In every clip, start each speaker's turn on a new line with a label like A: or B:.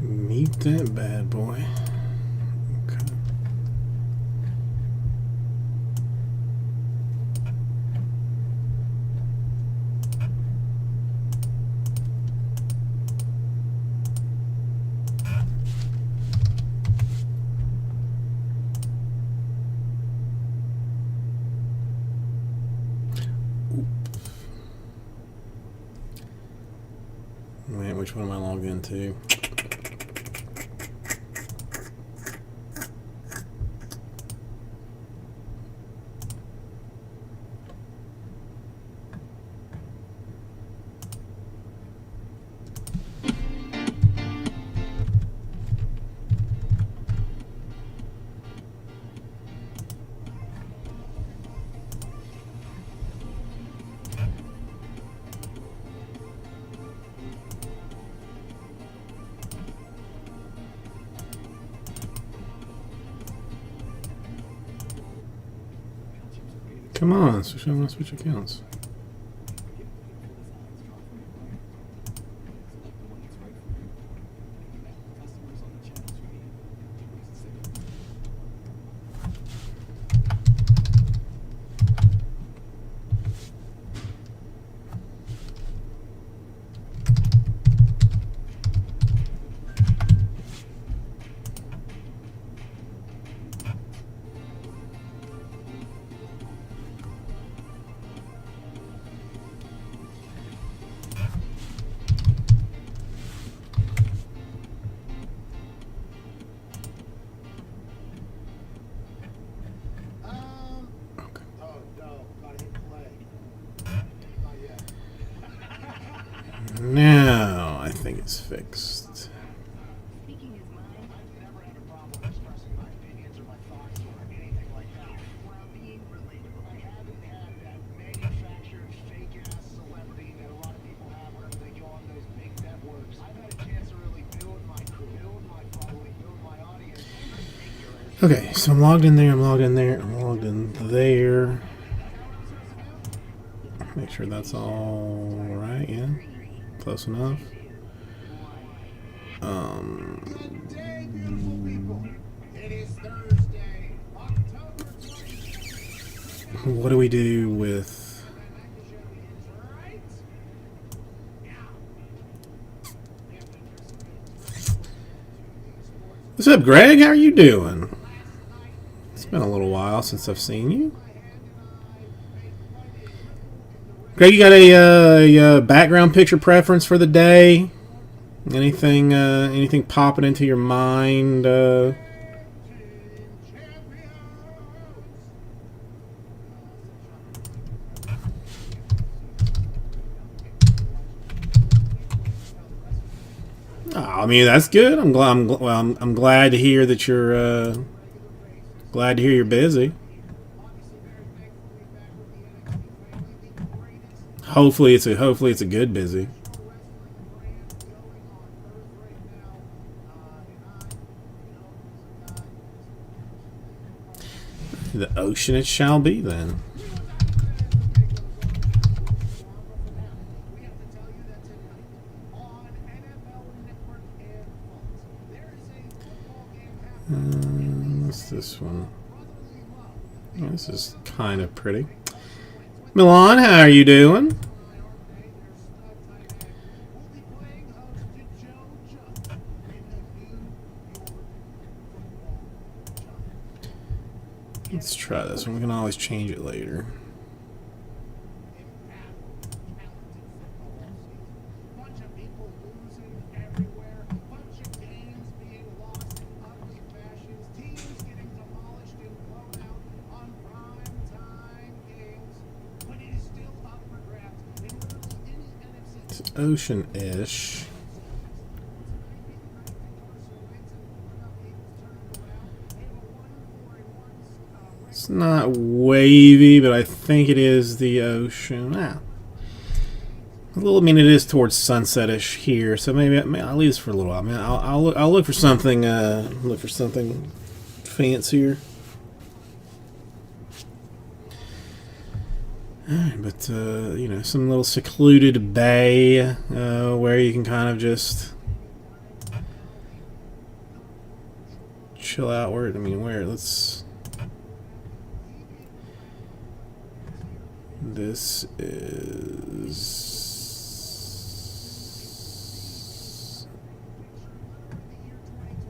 A: Mute that bad boy. Okay. Wait, which one am I logged into? Come on, switch on, switch accounts. Now I think it's fixed. Okay, so I'm logged in there, I'm logged in there, I'm logged in there. Make sure that's all right, yeah. Close enough. What do we do with... What's up, Greg? How are you doing? It's been a little while since I've seen you. Greg, you got a background picture preference for the day? Anything popping into your mind? I mean, that's good. I'm glad to hear that you're glad to hear you're busy. Hopefully it's a good busy. The ocean it shall be then. What's this one? Oh, this is kind of pretty. Milan, how are you doing? Let's try this one. We can always change it later. It's ocean-ish. It's not wavy, but I think it is the ocean. A little. I mean, it is towards sunset-ish here, so maybe I'll leave this for a little while. I mean, I'll look for something. Look for something fancier. Alright, but you know, some little secluded bay where you can kind of just chill out. Where, I mean, where? Let's... This is...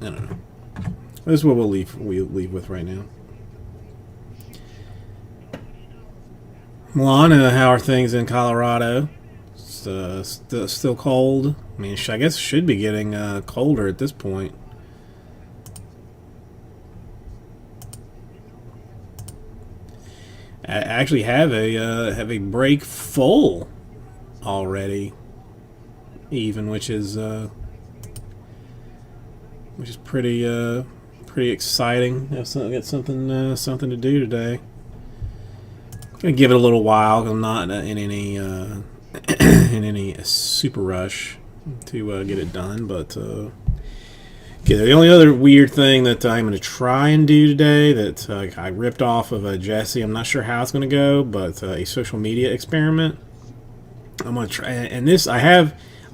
A: I don't know. This is what we'll leave with right now. Milana, how are things in Colorado? Still cold? I mean, I guess it should be getting colder at this point. I actually have a break full already, even, which is pretty exciting. I've got something to do today. I'm gonna give it a little while. I'm not in any in any super rush to get it done, but okay, the only other weird thing that I'm going to try and do today that I ripped off of Jesse, I'm not sure how it's going to go, but a social media experiment. I'm going to try, and this I'll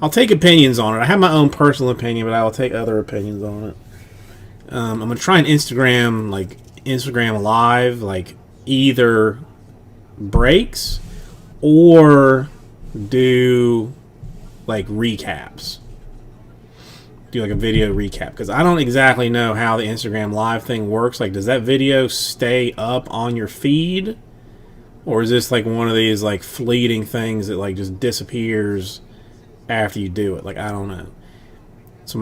A: take opinions on it. I have my own personal opinion, but I will take other opinions on it. I'm going to try and Instagram Live, like either breaks or do like recaps. Do like a video recap, because I don't exactly know how the Instagram Live thing works. Like, does that video stay up on your feed, or is this like one of these like fleeting things that like just disappears after you do it? Like, I don't know. So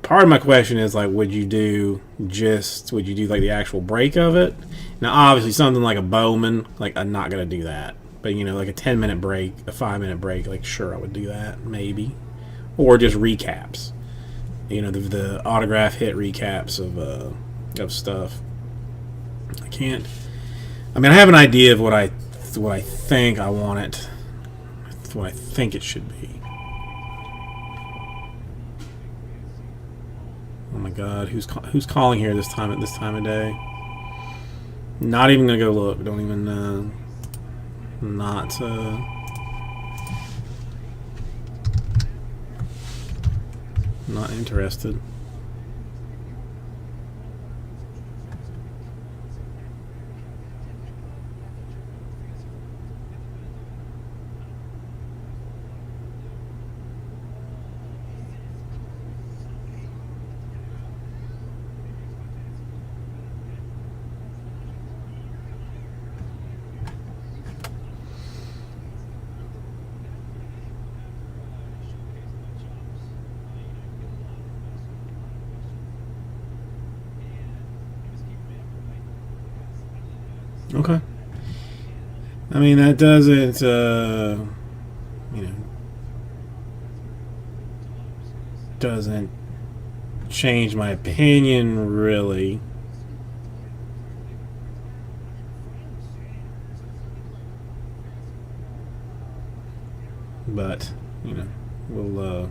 A: part of my question is like, would you do like the actual break of it? Now, obviously, something like a Bowman, like I'm not gonna do that. But you know, like a 10-minute break, a 5-minute break, like sure I would do that, maybe, or just recaps. You know, the autograph hit recaps of stuff. I mean, I have an idea of what I think I want it, what I think it should be. Oh my God, who's calling here this time of day? Not even gonna go look. Don't even not interested. Okay. I mean, that doesn't, doesn't change my opinion, really. But, we'll,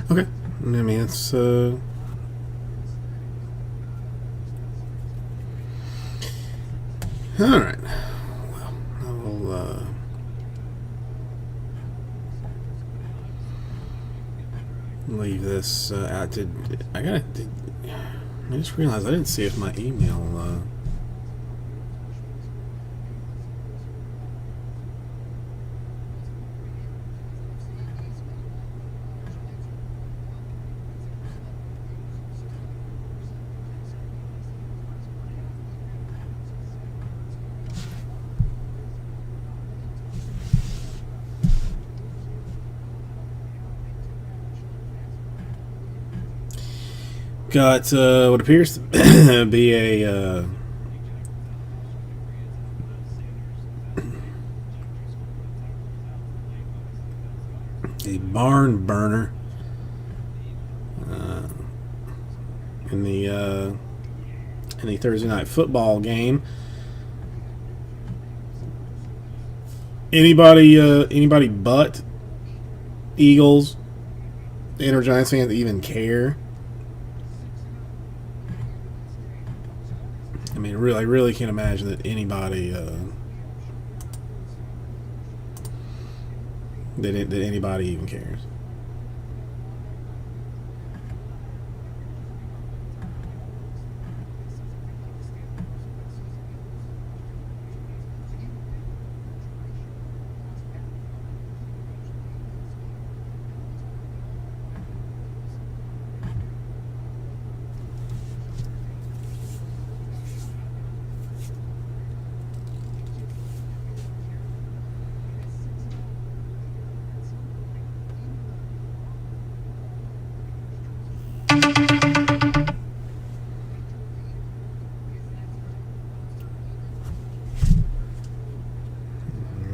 A: okay. I mean, it's, all right. Well, I will, leave this out. I just realized I didn't see if my email, got what appears to be a barn burner. in the Thursday night football game. Anybody but Eagles, and Giants fans even care? I mean, I really can't imagine that anybody that anybody even cares.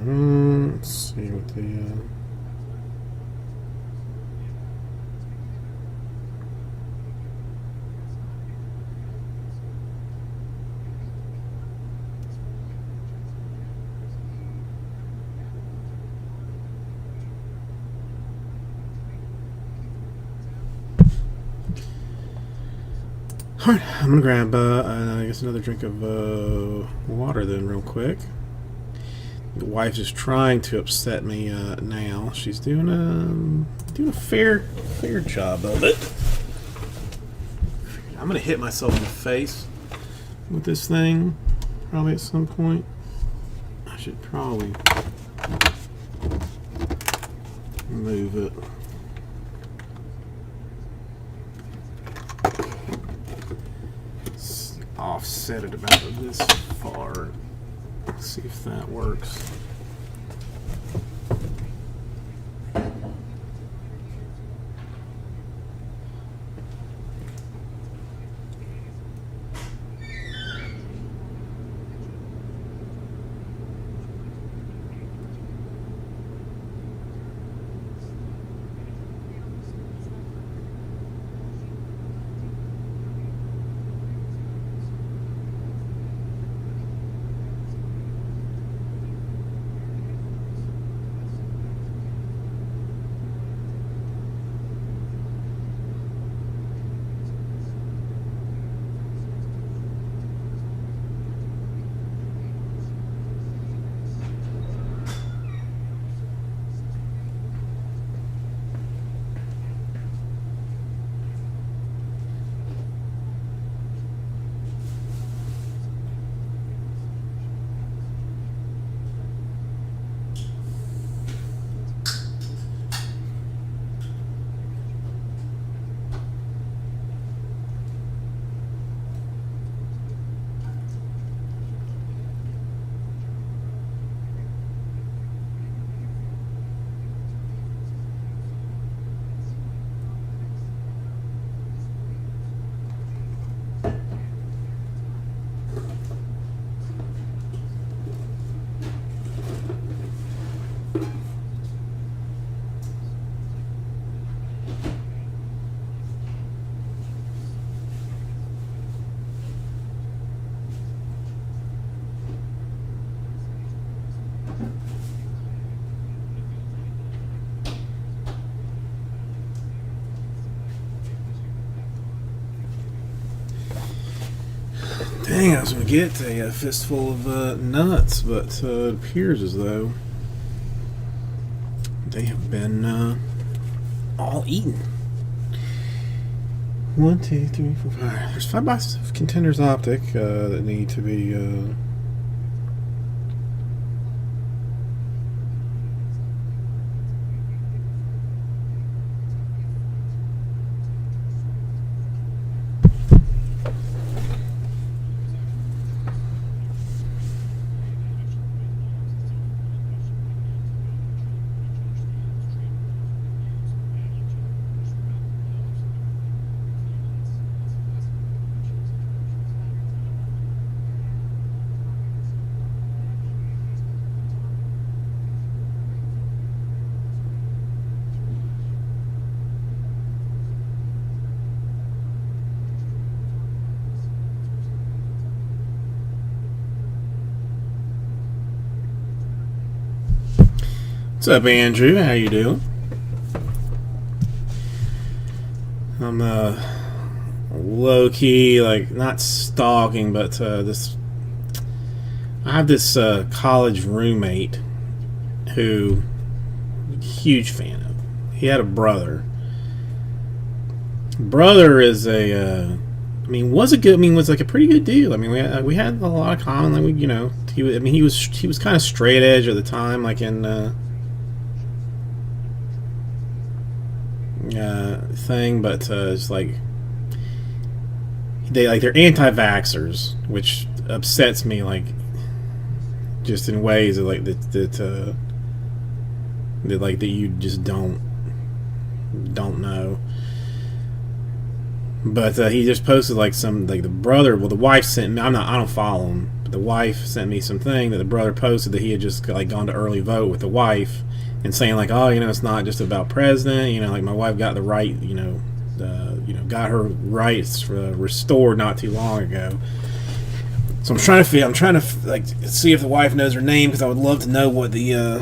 A: Let's see what the. Alright, I'm gonna grab, I guess, another drink of water then, real quick. The wife is trying to upset me now. She's doing a fair job of it. I'm gonna hit myself in the face with this thing probably at some point. I should probably move it. Offset it about this far. Let's see if that works. Dang, I was going to get a fistful of nuts, but it appears as though they have been all eaten. 1, 2, 3, 4, 5. There's 5 boxes of Contenders Optic that need to be What's up, Andrew? How you doing? I'm low key, like, not stalking, but this. I have this college roommate who, huge fan of. He had a brother. Brother is a. I mean, was a good. I mean, was like a pretty good deal. I mean, we had a lot of common. Like, you know, he was kind of straight edge at the time, like in. Thing, but it's like they're anti-vaxxers, which upsets me, like, just in ways that that you just don't know. But he just posted like some, like, the brother. Well, the wife sent me. I don't follow him, but the wife sent me something that the brother posted that he had just like gone to early vote with the wife. And saying like, oh, you know, it's not just about president. You know, like my wife got the right, got her rights restored not too long ago. So I'm trying to like see if the wife knows her name, because I would love to know what the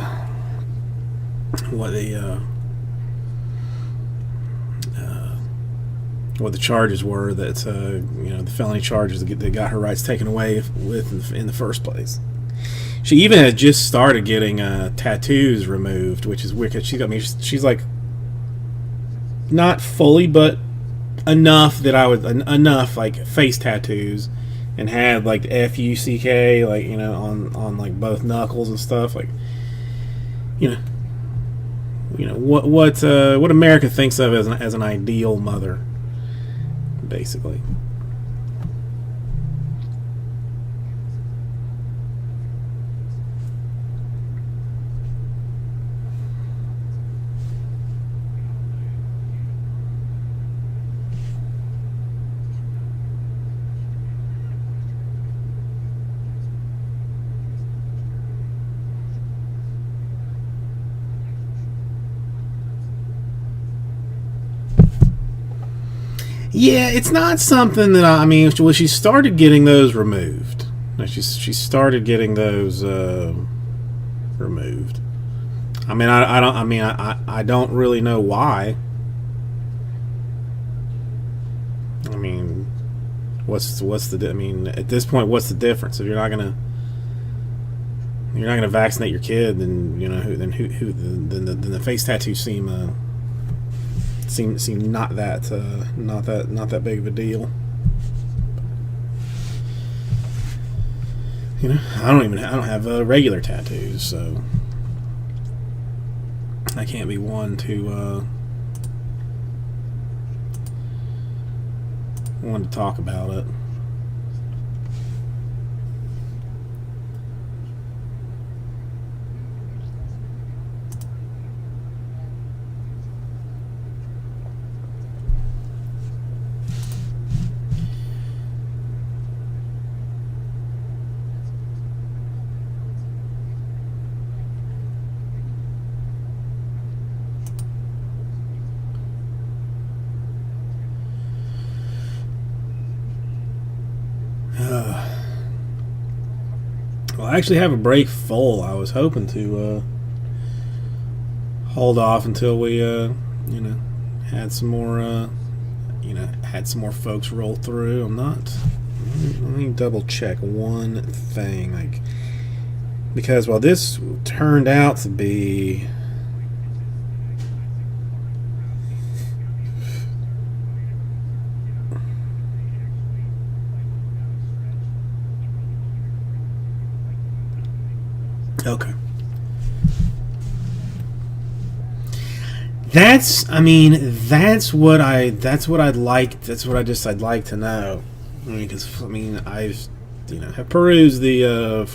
A: charges were that the felony charges that got her rights taken away with in the first place. She even had just started getting tattoos removed, which is wicked. She's like not fully, but enough that enough like face tattoos, and had like FUCK, like, you know, on like both knuckles and stuff, like, you know what America thinks of as an ideal mother, basically. Yeah, it's not something that I mean. Well, she started getting those removed. She started getting those removed. I mean, I don't. I mean, I don't really know why. I mean, what's the? I mean, at this point, what's the difference? If you're not gonna vaccinate your kid, then, you know, then the face tattoos seem not that big of a deal. You know, I don't have regular tattoos, so I can't be one to talk about it. Well, I actually have a break full. I was hoping to hold off until we, had some more, had some more folks roll through. I'm not. Let me double check one thing, like, because while this turned out to be. Okay. That's what I'd like. I'd like to know. I mean, because I've, have perused the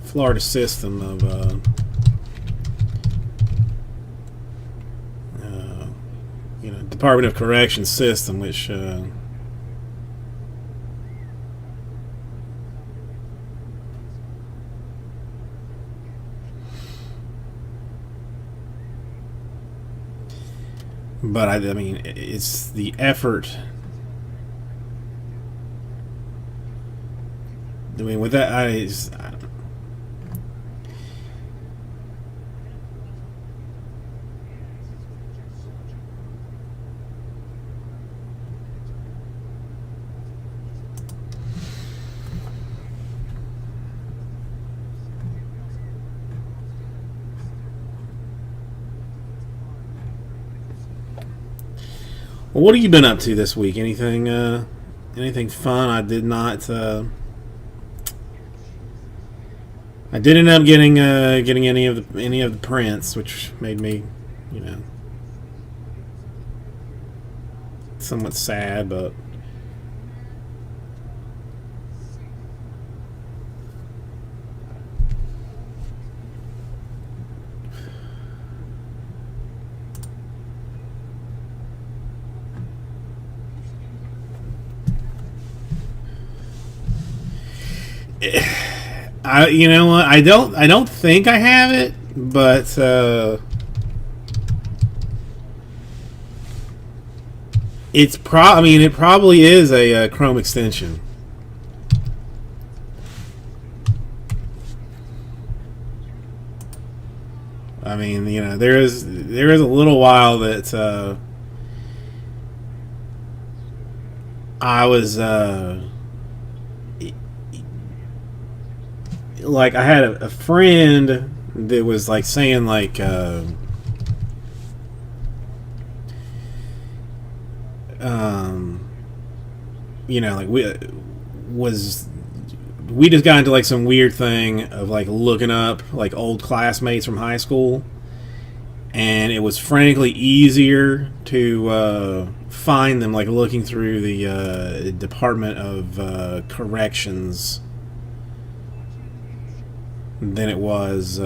A: Florida system of Department of Corrections system, which. But I mean, it's the effort. I mean, with that, Well, what have you been up to this week? Anything fun? I did not. I didn't end up getting any of the prints, which made me, you know, somewhat sad. But you know what? I don't think I have it, but I mean, it probably is a Chrome extension. I mean, you know, there is a little while that I was like, I had a friend that was like saying like you know, like we just got into like some weird thing of like looking up like old classmates from high school, and it was frankly easier to find them like looking through the Department of Corrections than it was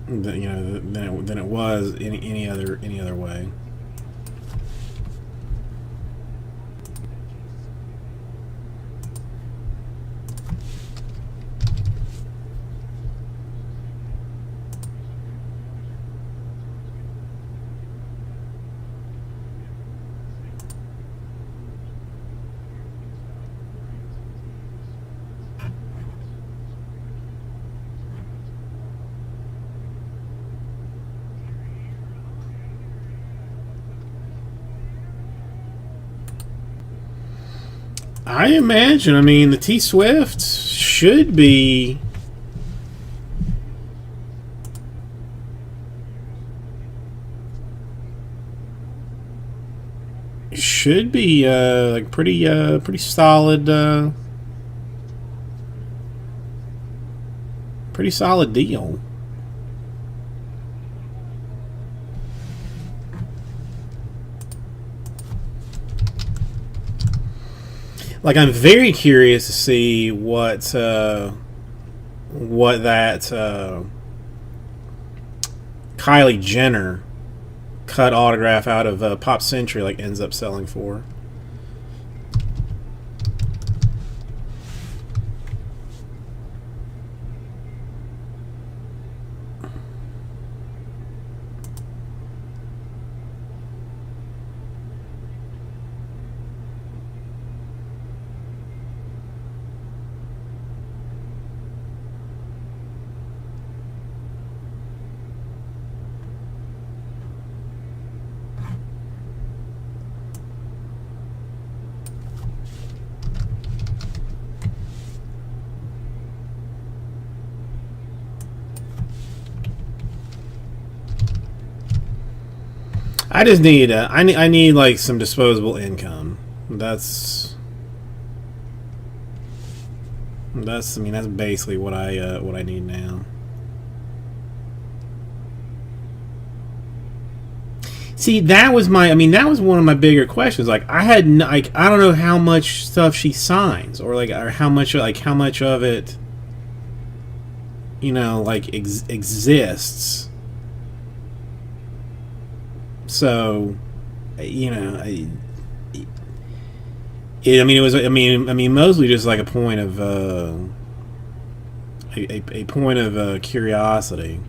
A: you know, than it was any other way. I imagine. I mean, the T Swift should be like pretty solid, pretty solid deal. Like, I'm very curious to see what that Kylie Jenner cut autograph out of Pop Century like ends up selling for. I just need I need like some disposable income. That's I mean, that's basically what I need now. See, that was that was one of my bigger questions. Like, I don't know how much stuff she signs, or how much of it, you know, like exists. So, you know, it was mostly just like a point of a point of curiosity.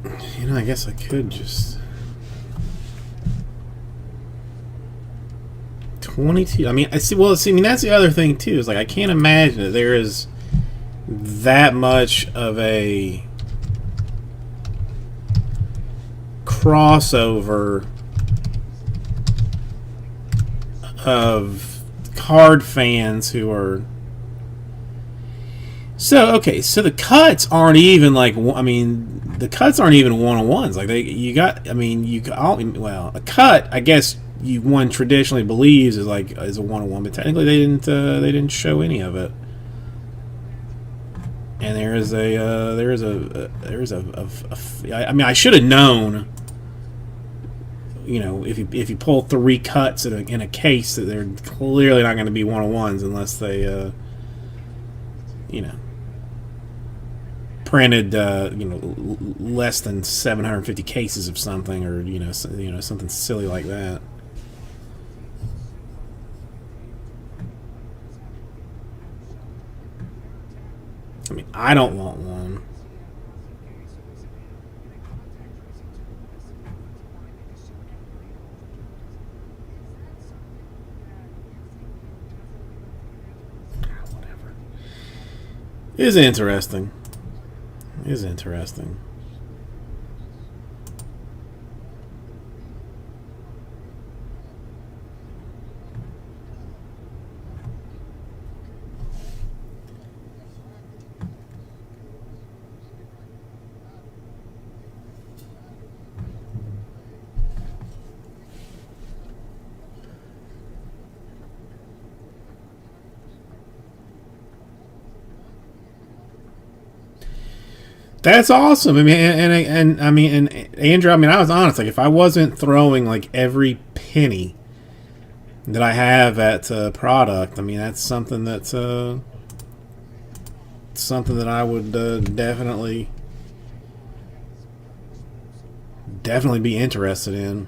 A: You know, I guess I could just 22. I mean, I see. Well, see, I mean, that's the other thing too. Is like I can't imagine that there is that much of a crossover of card fans who are. So okay, so the cuts aren't even like. I mean, the cuts aren't even one-on-ones. Like you got. I mean, well, a cut. I guess one traditionally believes is a one-on-one, but technically they didn't show any of it. And I mean, I should have known. You know, if you pull 3 cuts in a case, that they're clearly not going to be one-on-ones unless they, you know, printed less than 750 cases of something, or something silly like that. I mean, I don't want one. Whatever. Is interesting. Is interesting. That's awesome. I mean, and I mean, and Andrew. I mean, I was honest. Like, if I wasn't throwing like every penny that I have at product, I mean, that's something that I would definitely be interested in.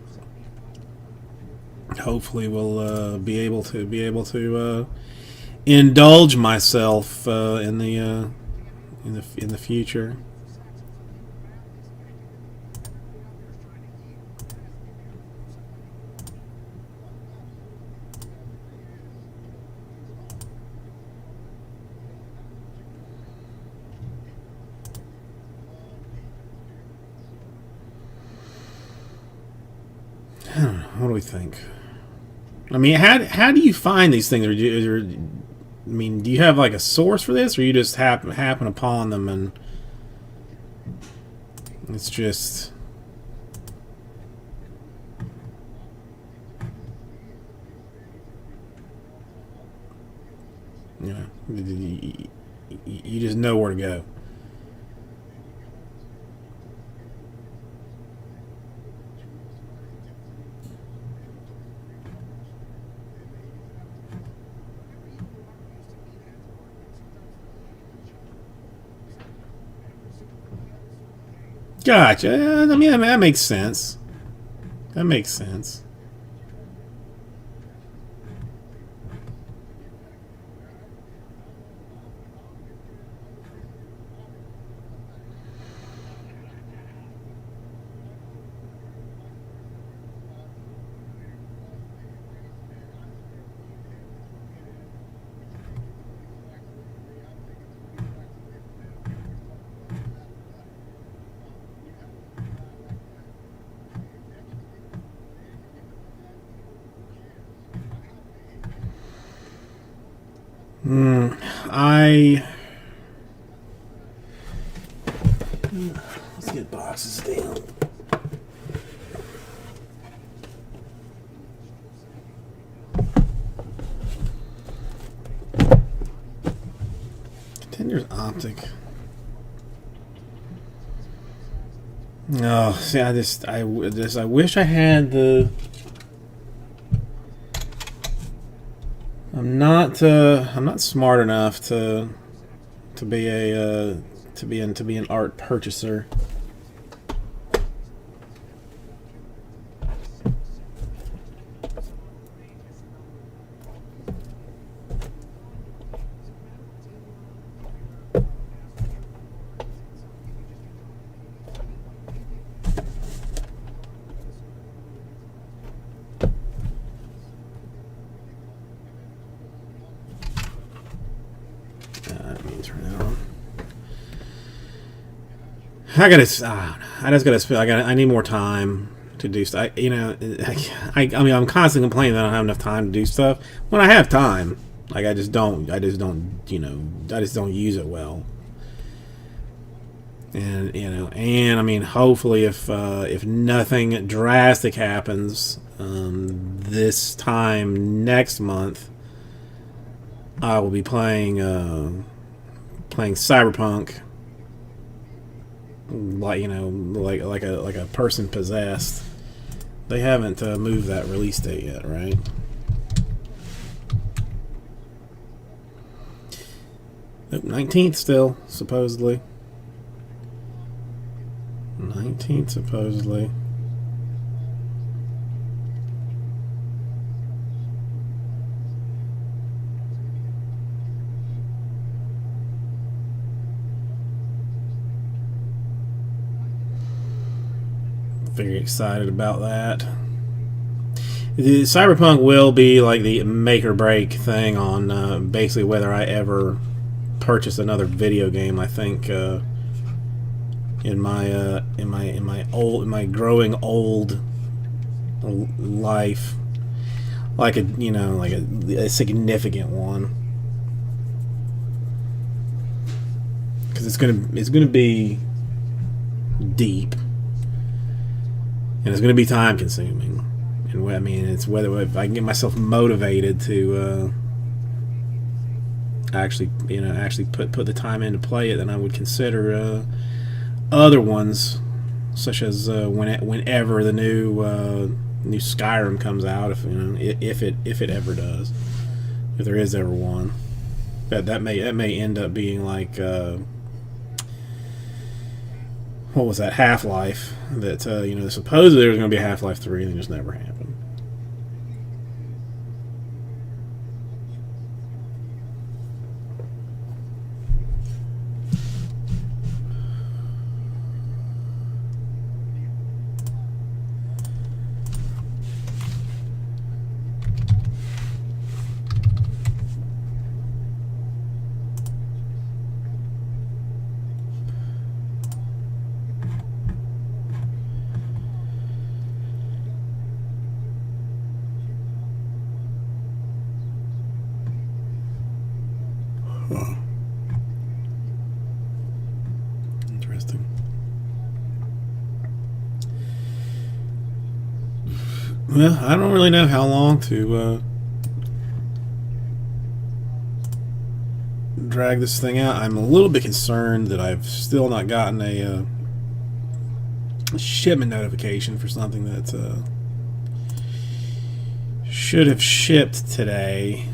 A: Hopefully, we'll be able to indulge myself in the future. I don't know. What do we think? I mean, how do you find these things? I mean, do you have like a source for this, or you just happen upon them and it's just? You know, you just know where to go. Gotcha. I mean, that makes sense. That makes sense. I let's get boxes down. Contender's Optic. No, see, I wish I had the. I'm not smart enough to be an art purchaser. Let me turn that on. I just gotta. I need more time to do stuff. I mean, I'm constantly complaining that I don't have enough time to do stuff. When I have time, like I just don't. I just don't use it well. And I mean, hopefully, if nothing drastic happens, this time next month, I will be playing Cyberpunk. Like like a person possessed. They haven't moved that release date yet, right? Nope, 19th still, supposedly. 19th, supposedly. Very excited about that. The Cyberpunk will be like the make or break thing on basically whether I ever purchase another video game. I think in my growing old life, like a significant one, because it's gonna be deep. And it's going to be time consuming, and I mean, it's whether if I can get myself motivated to actually put the time in to play it, then I would consider other ones, such as whenever the new Skyrim comes out, if it ever does, if there is ever one. That may end up being like. What was that, Half-Life, that supposedly there was going to be a Half-Life 3 and it just never happened. Huh. Interesting. Well, I don't really know how long to drag this thing out. I'm a little bit concerned that I've still not gotten a shipment notification for something that should have shipped today.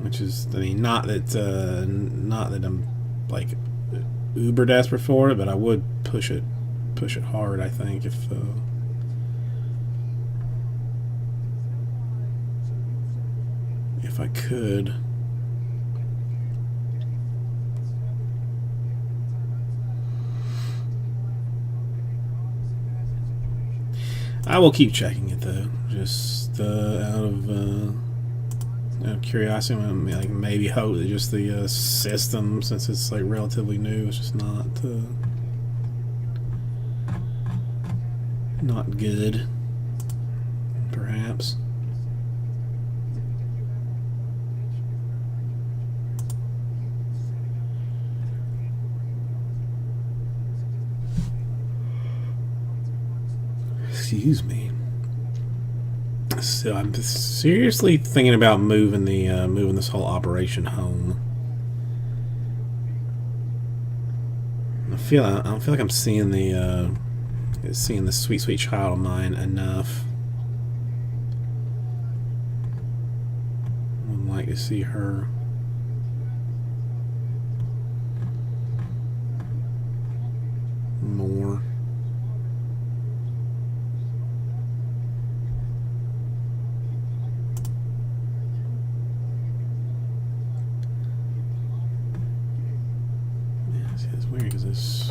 A: Which is, I mean, not that I'm like uber desperate for it, but I would push it hard. I think if I could. I will keep checking it though, just out of curiosity. I mean, like maybe hope that just the system, since it's like relatively new, is just not good, perhaps. Excuse me. So I'm seriously thinking about moving this whole operation home. I don't feel like I'm seeing the sweet child of mine enough. I'd like to see her more.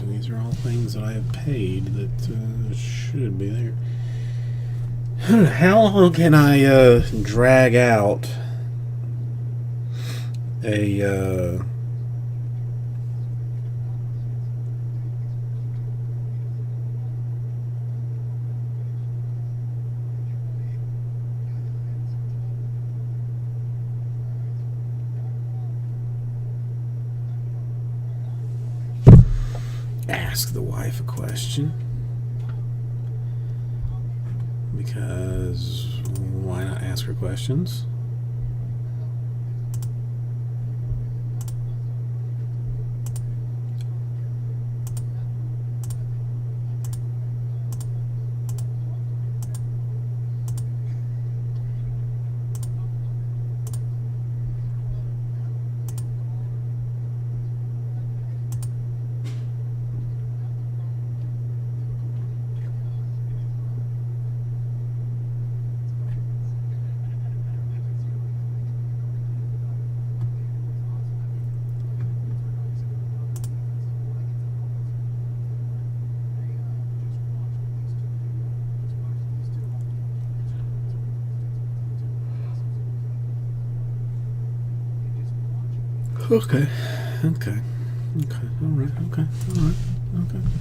A: These are all things that I have paid that should be there. How long can I drag out a ask the wife a question. Because why not ask her questions? Okay. Okay. Okay. All right. Okay. All right. Okay. Okay.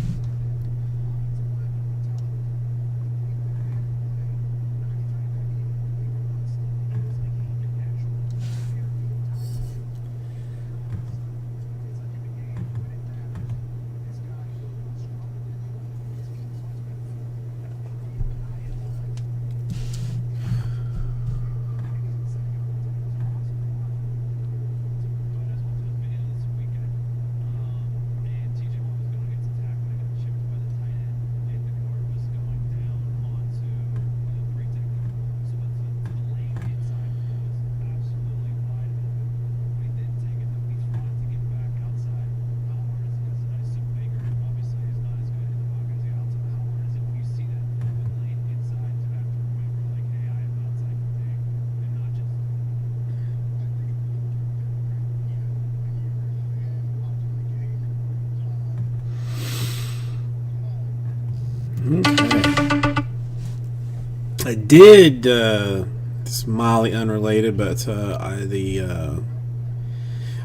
A: I did. It's mildly unrelated, but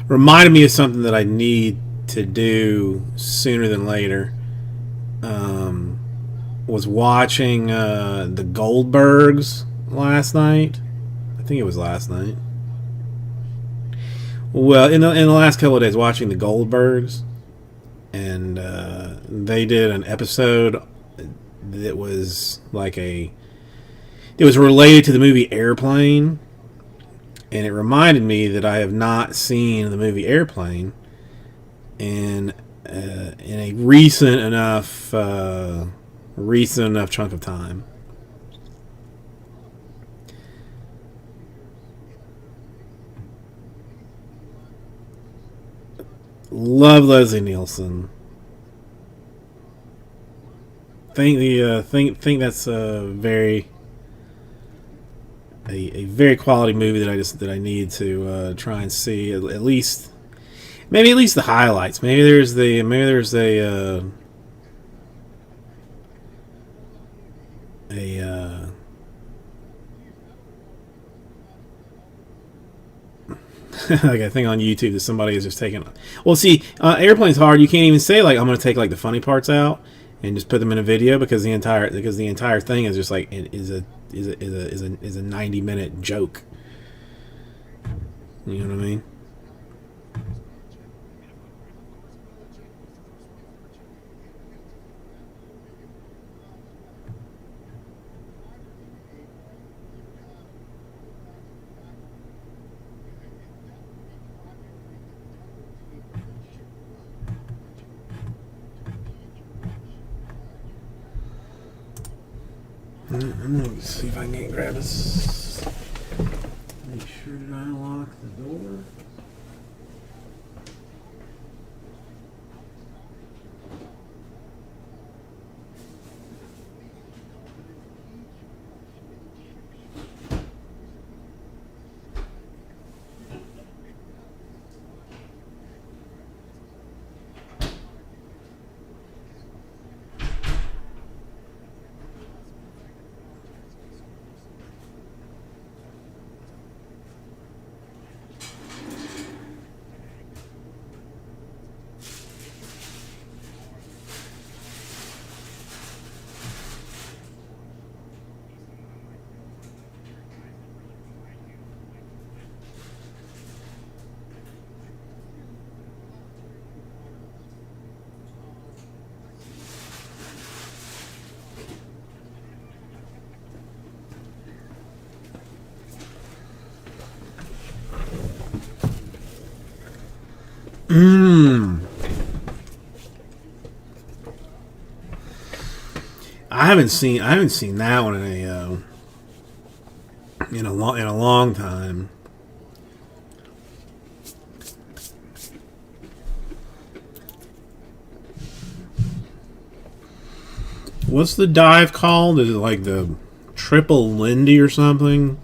A: reminded me of something that I need to do sooner than later. Um, was watching the Goldbergs last night. I think it was last night. Well, in the last couple of days, watching the Goldbergs, and they did an episode that was like it was related to the movie Airplane, and it reminded me that I have not seen the movie Airplane in a recent enough chunk of time. Love Leslie Nielsen. Think that's a very quality movie that I need to try and see at least, maybe at least the highlights. Maybe there's a like I think on YouTube that somebody is just taking. Well, see, Airplane's hard. You can't even say like I'm going to take like the funny parts out and just put them in a video because the entire thing is just like is a 90-minute joke. You know what I mean? I'm gonna see if I can grab this. Make sure that I lock the door. Mm. I haven't seen that one in a long time. What's the dive called? Is it like the Triple Lindy or something?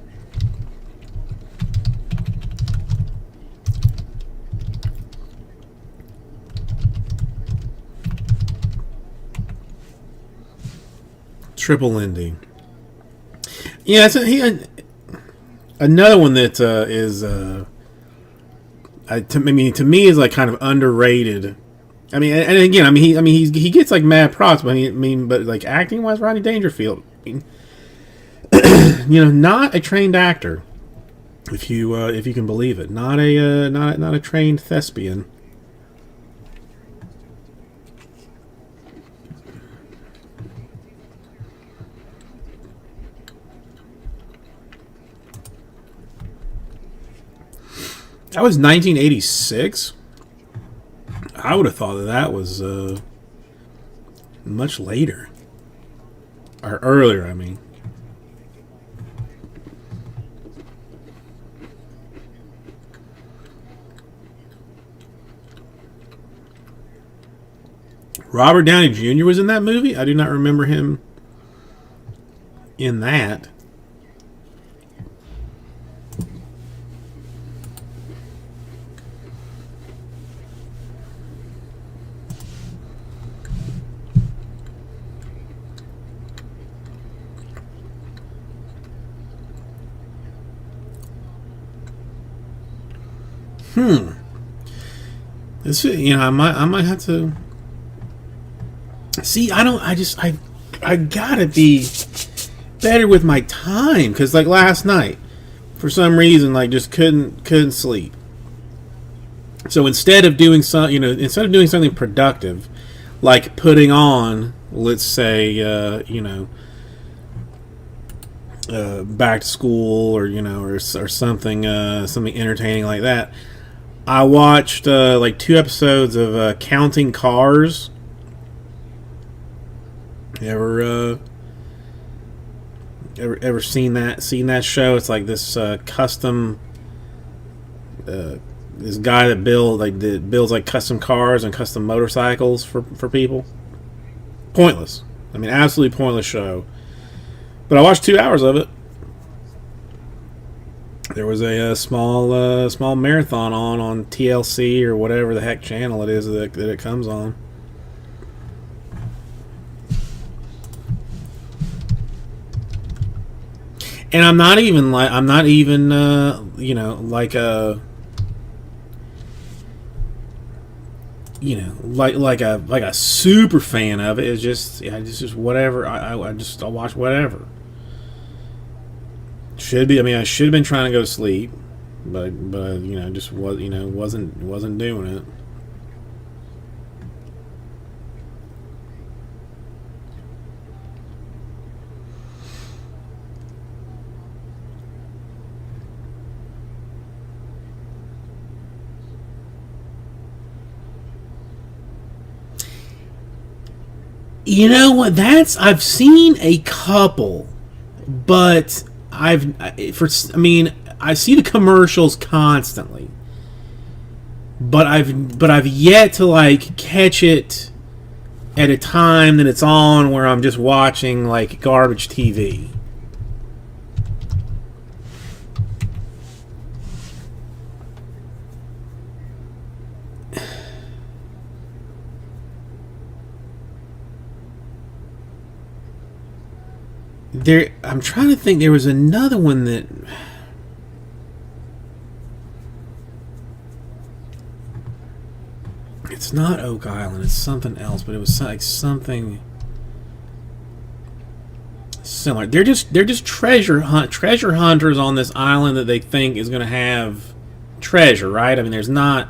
A: Triple Lindy. Yeah, another one that to me is like kind of underrated. I mean, and again, he gets like mad props, but but like acting wise, Rodney Dangerfield, not a trained actor, if you can believe it, not a trained thespian. That was 1986. I would have thought that was much later. Or earlier, I mean. Robert Downey Jr. was in that movie? I do not remember him in that. This, I might have to see. I gotta be better with my time, because like last night, for some reason, like just couldn't sleep. So instead of doing something productive, like putting on, let's say, back to school, or something entertaining like that, I watched like 2 episodes of Counting Cars. Ever seen that show? It's like this custom. This guy that builds like custom cars and custom motorcycles for people. Pointless. I mean, absolutely pointless show. But I watched 2 hours of it. There was a small marathon on TLC or whatever the heck channel it is that it comes on. And I'm not even like a super fan of it. It's just whatever. I'll watch whatever. Should be. I mean, I should have been trying to go to sleep, but just wasn't doing it. You know what? I've seen a couple, but I see the commercials constantly, but I've yet to like catch it at a time that it's on where I'm just watching like garbage TV. I'm trying to think. There was another one that it's not Oak Island. It's something else, but it was like something similar. They're just treasure hunters on this island that they think is going to have treasure, right? I mean, there's not.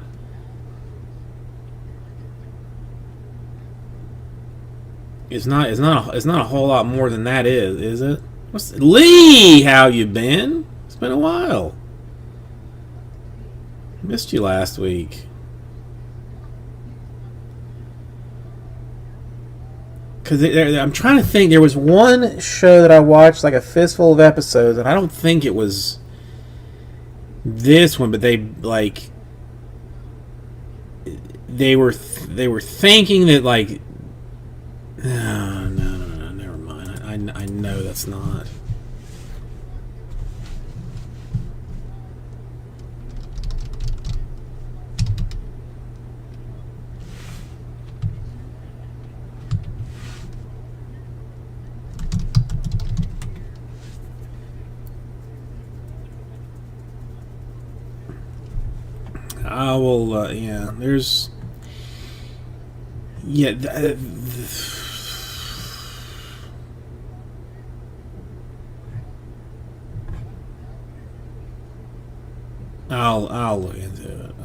A: It's not a whole lot more than that is it? Lee, how you been? It's been a while. Missed you last week. because I'm trying to think. There was one show that I watched, like a fistful of episodes, and I don't think it was this one, but they were thinking that like, no, never mind. I know that's not. I will. Yeah, there's. Yeah. I'll look into it.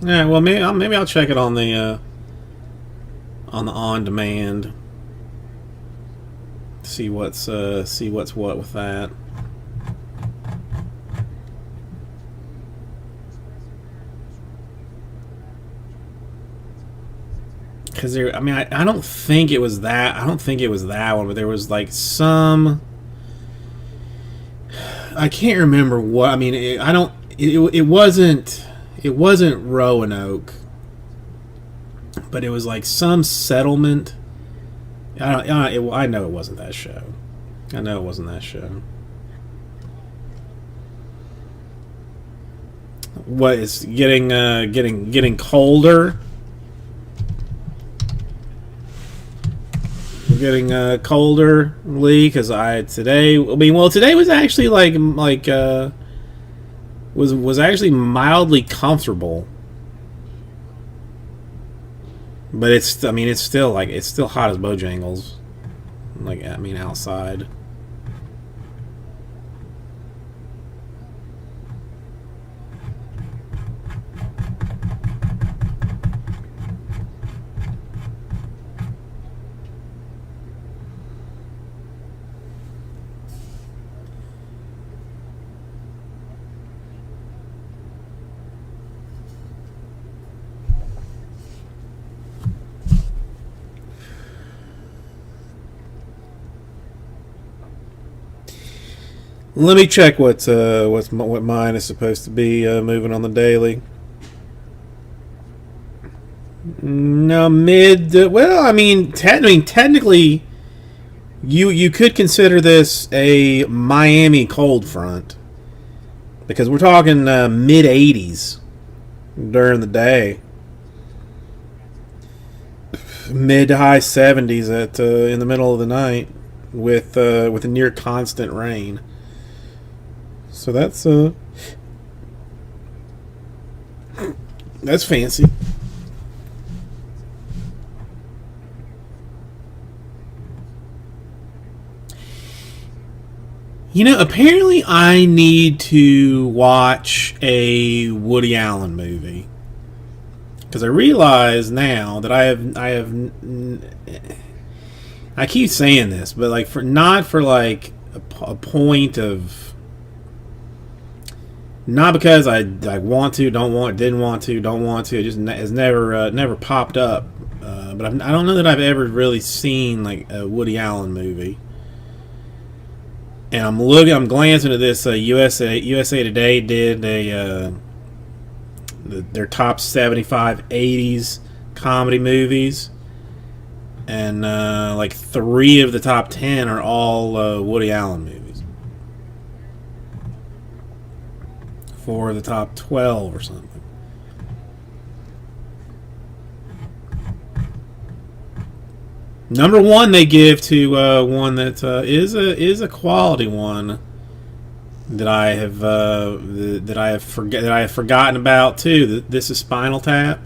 A: Yeah. Well, maybe I'll check it on the on demand. See what's what with that. Because I don't think it was that. I don't think it was that one, but there was like some. I can't remember what. I mean, it wasn't. It wasn't Roanoke, but it was like some settlement. I know it wasn't that show. I know it wasn't that show. What is getting colder? Getting colder, Lee, because today was actually was actually mildly comfortable, but it's still hot as Bojangles, outside. Let me check what mine is supposed to be moving on the daily. No, mid. Technically, you could consider this a Miami cold front because we're talking mid 80s during the day, mid to high 70s in the middle of the night with a near constant rain. So that's fancy. Apparently I need to watch a Woody Allen movie because I realize now that I keep saying this, but not for a point of. Not because I want to, don't want, didn't want to, don't want to. It just has never popped up. But I don't know that I've ever really seen a Woody Allen movie. And I'm glancing at this. USA Today did their top 75 80s comedy movies, and 3 of the top 10 are all Woody Allen movies. 4 of the top 12 or something. Number 1 they give to one that is a quality one that I have forgotten about too. This is Spinal Tap,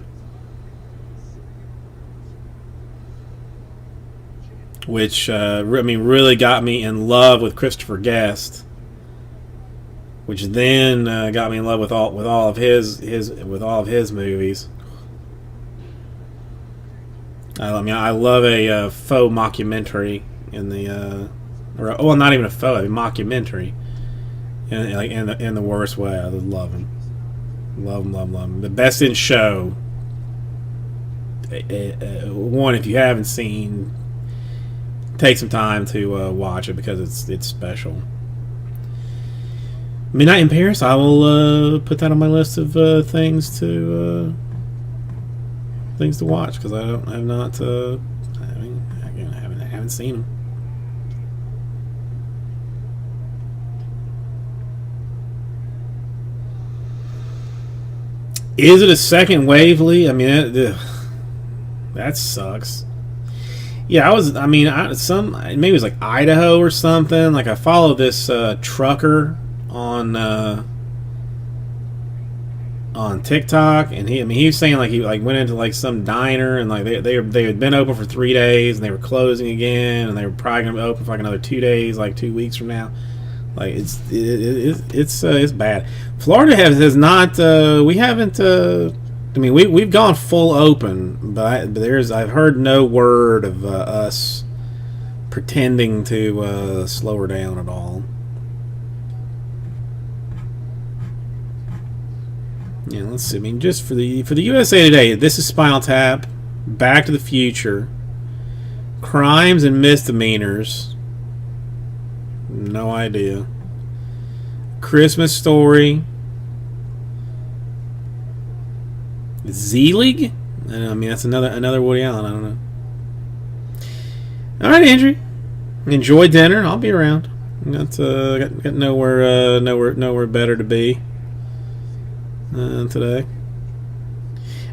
A: which really got me in love with Christopher Guest. Which then got me in love with all of his movies. I love a faux mockumentary in the, not even a faux, a mockumentary, in the worst way. I love him, love him. The Best in Show. One, if you haven't seen, take some time to watch it because it's special. Midnight in Paris. I will put that on my list of things to watch because I haven't seen them. Is it a second wave, Lee? I mean, that sucks. Yeah, maybe it was like Idaho or something. Like I follow this trucker on TikTok, and he was saying like he like went into like some diner and like they had been open for 3 days and they were closing again and they were probably gonna be open for like another 2 days, like 2 weeks from now. Like it's bad. Florida has not. We haven't. I mean, we've gone full open, but I've heard no word of us pretending to slow her down at all. Yeah, let's see. I mean, just for the USA Today, this is Spinal Tap, Back to the Future, Crimes and Misdemeanors. No idea. Christmas Story. Z-League? I mean, that's another Woody Allen. I don't know. All right, Andrew. Enjoy dinner. I'll be around. Got nowhere better to be today.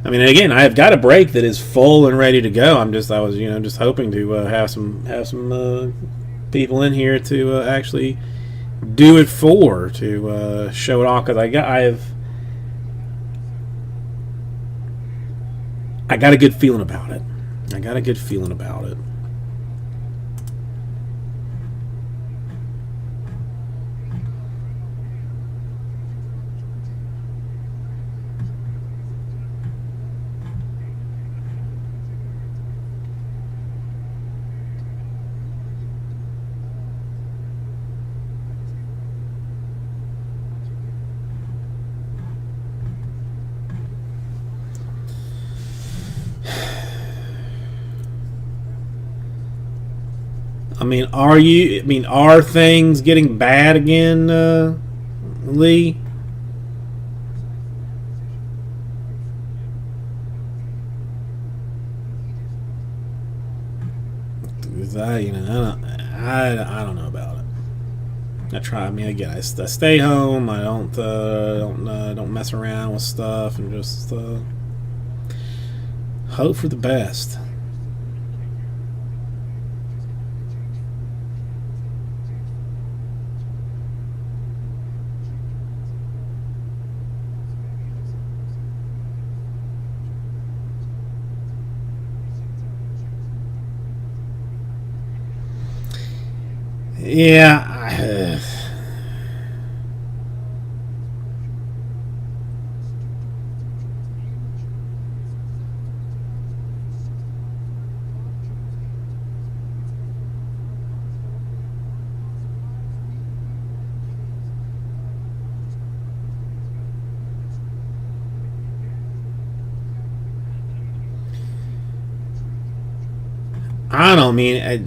A: I mean, again, I've got a break that is full and ready to go. I was just hoping to have some people in here to actually do it to show it off because I got a good feeling about it. Are things getting bad again, Lee? I don't know about it. I try. I mean, again, I stay home. I don't mess around with stuff and just hope for the best. Yeah. I don't mean. I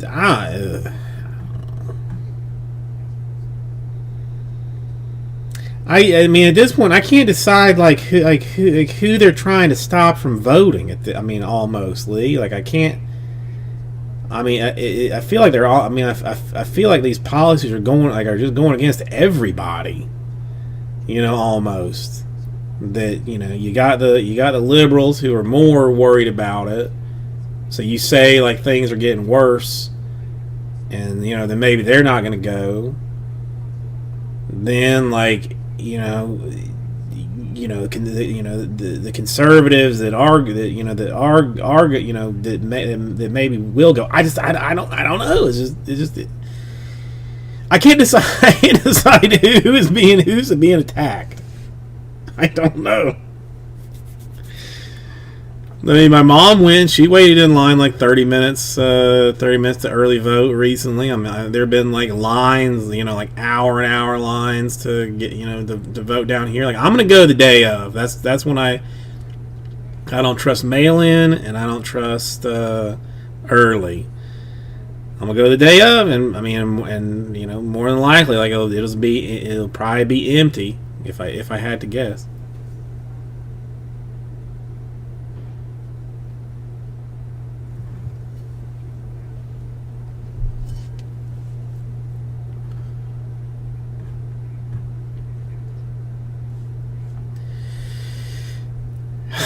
A: mean, at this point, I can't decide who they're trying to stop from voting. Almost, Lee. Like, I can't. I mean, I feel like they're all. I mean, I feel like these policies are just going against everybody. Almost. That you got the liberals who are more worried about it. So you say like things are getting worse, and then maybe they're not going to go. Then the conservatives that maybe will go. I don't know. It's just I can't decide who's being attacked. I don't know. I mean, my mom went. She waited in line like 30 minutes to early vote recently. I mean, there have been like lines, like hour and hour lines to get, to vote down here. Like, I'm gonna go the day of. That's when I don't trust mail-in and I don't trust early. I'm gonna go the day of, and I mean, and you know, more than likely, like it'll probably be empty if I had to guess.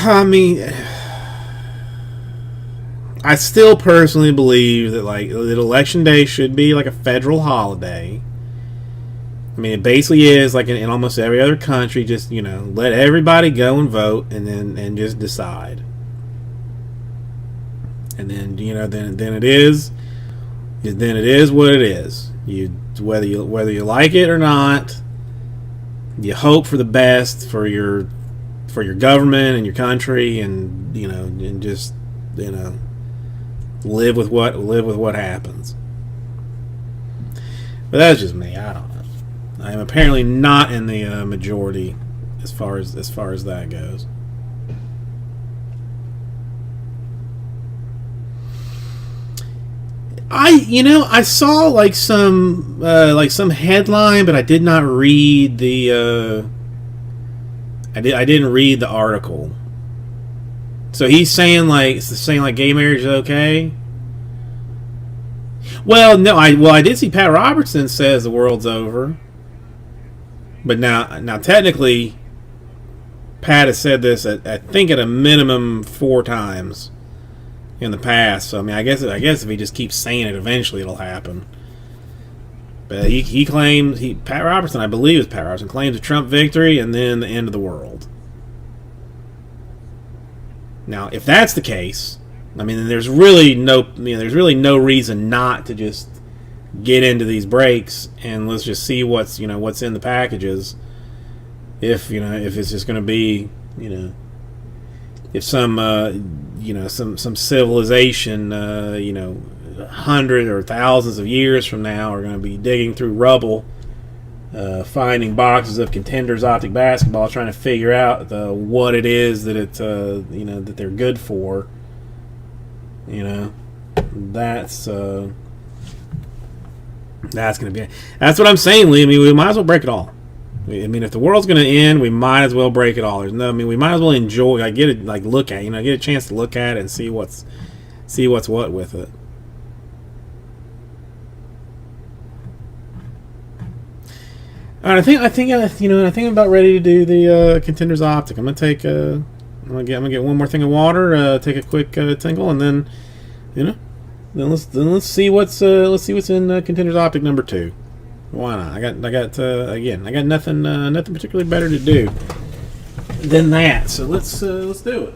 A: I mean, I still personally believe that like that election day should be like a federal holiday. I mean, it basically is like in almost every other country. Just let everybody go and vote, and then just decide. And then then it is what it is. Whether you like it or not, you hope for the best for your government and your country, and and just live with what happens. But that's just me. I don't know. I am apparently not in the majority as far as that goes. I saw like some headline, but I did not read the I didn't read the article. So he's saying like gay marriage is okay. Well, no, I did see Pat Robertson says the world's over. But now technically, Pat has said this I think at a minimum 4 times in the past. So I mean, I guess if he just keeps saying it, eventually it'll happen. But he claims Pat Robertson, I believe it's Pat Robertson, claims a Trump victory and then the end of the world. Now, if that's the case, I mean, there's really no reason not to just get into these breaks and let's just see what's in the packages. If it's just going to be if some some civilization hundreds or thousands of years from now are going to be digging through rubble, finding boxes of Contenders Optic basketball, trying to figure out what it is that that they're good for. That's going to be. That's what I'm saying, Lee. I mean, we might as well break it all. I mean, if the world's going to end, we might as well break it all. We might as well enjoy. Get a chance to look at it and see what's what with it. All right, I think I'm about ready to do the Contenders Optic. I'm gonna get one more thing of water, take a quick tinkle, and then let's see what's in Contenders Optic number 2. Why not? I got nothing particularly better to do than that. So let's do it.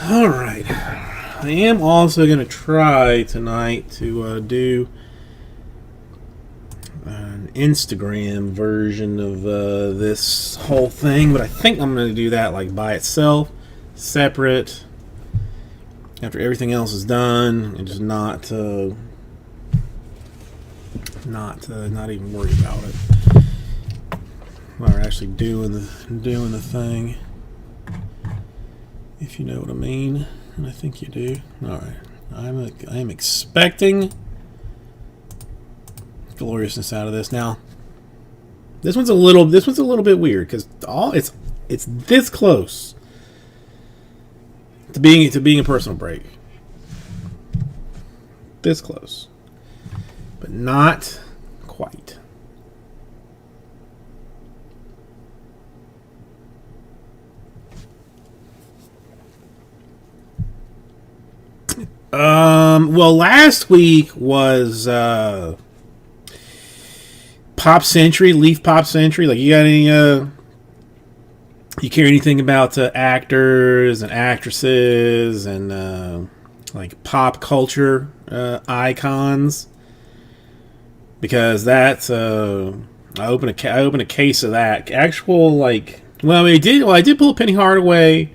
A: Alright. I am also going to try tonight to do an Instagram version of this whole thing, but I think I'm going to do that like by itself, separate, after everything else is done, and just not even worry about it. While we're actually doing the thing, if you know what I mean, and I think you do. All right, I am expecting gloriousness out of this. Now, this one's a little bit weird because it's this close to being a personal break. This close, but not quite. Well, last week was Pop Century, Leaf Pop Century. Like, you got any you care anything about actors and actresses and like pop culture icons? Because that's I opened a case of that actual, like, well, I did pull a Penny Hardaway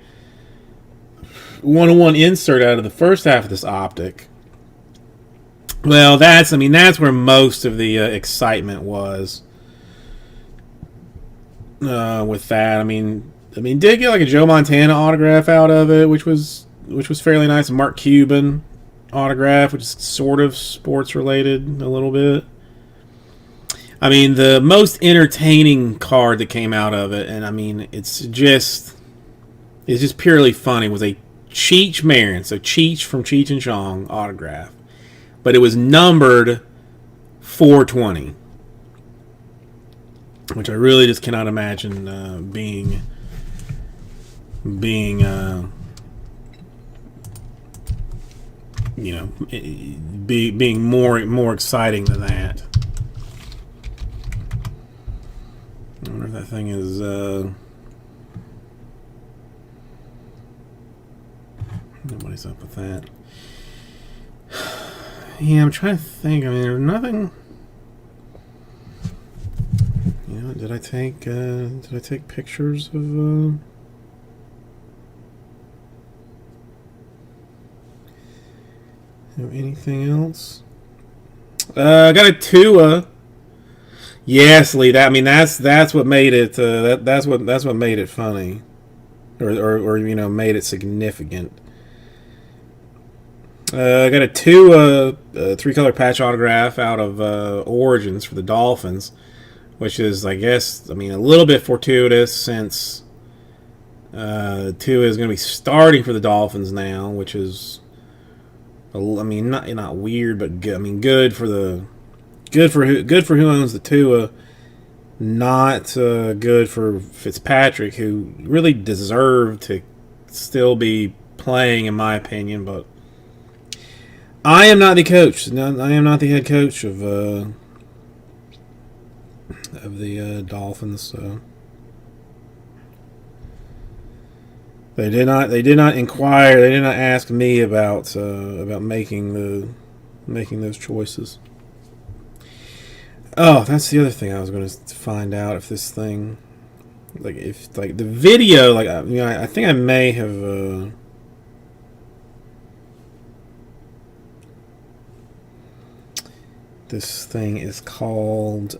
A: 101 insert out of the first half of this optic. Well, that's where most of the excitement was with that. I mean, did get like a Joe Montana autograph out of it, which was fairly nice. A Mark Cuban autograph, which is sort of sports related a little bit. I mean, the most entertaining card that came out of it, and I mean, it's just purely funny, was a Cheech Marin, so Cheech from Cheech and Chong autograph, but it was numbered 420, which I really just cannot imagine being more exciting than that. I wonder if that thing is nobody's up with that. Yeah, I'm trying to think. I mean, there's nothing. You know, did I take pictures of anything else? I got a Tua. Yes, Lee. That's what made it. That's what made it funny, or made it significant. I got a Tua 3-color patch autograph out of Origins for the Dolphins, which is, I guess, a little bit fortuitous since Tua is going to be starting for the Dolphins now, which is, not weird, but good. Good for who owns the Tua. Not good for Fitzpatrick, who really deserved to still be playing, in my opinion. But I am not the coach. No, I am not the head coach of the Dolphins. So they did not inquire. They did not ask me about making those choices. Oh, that's the other thing I was going to find out, if this thing, if the video, I think I may have. This thing is called.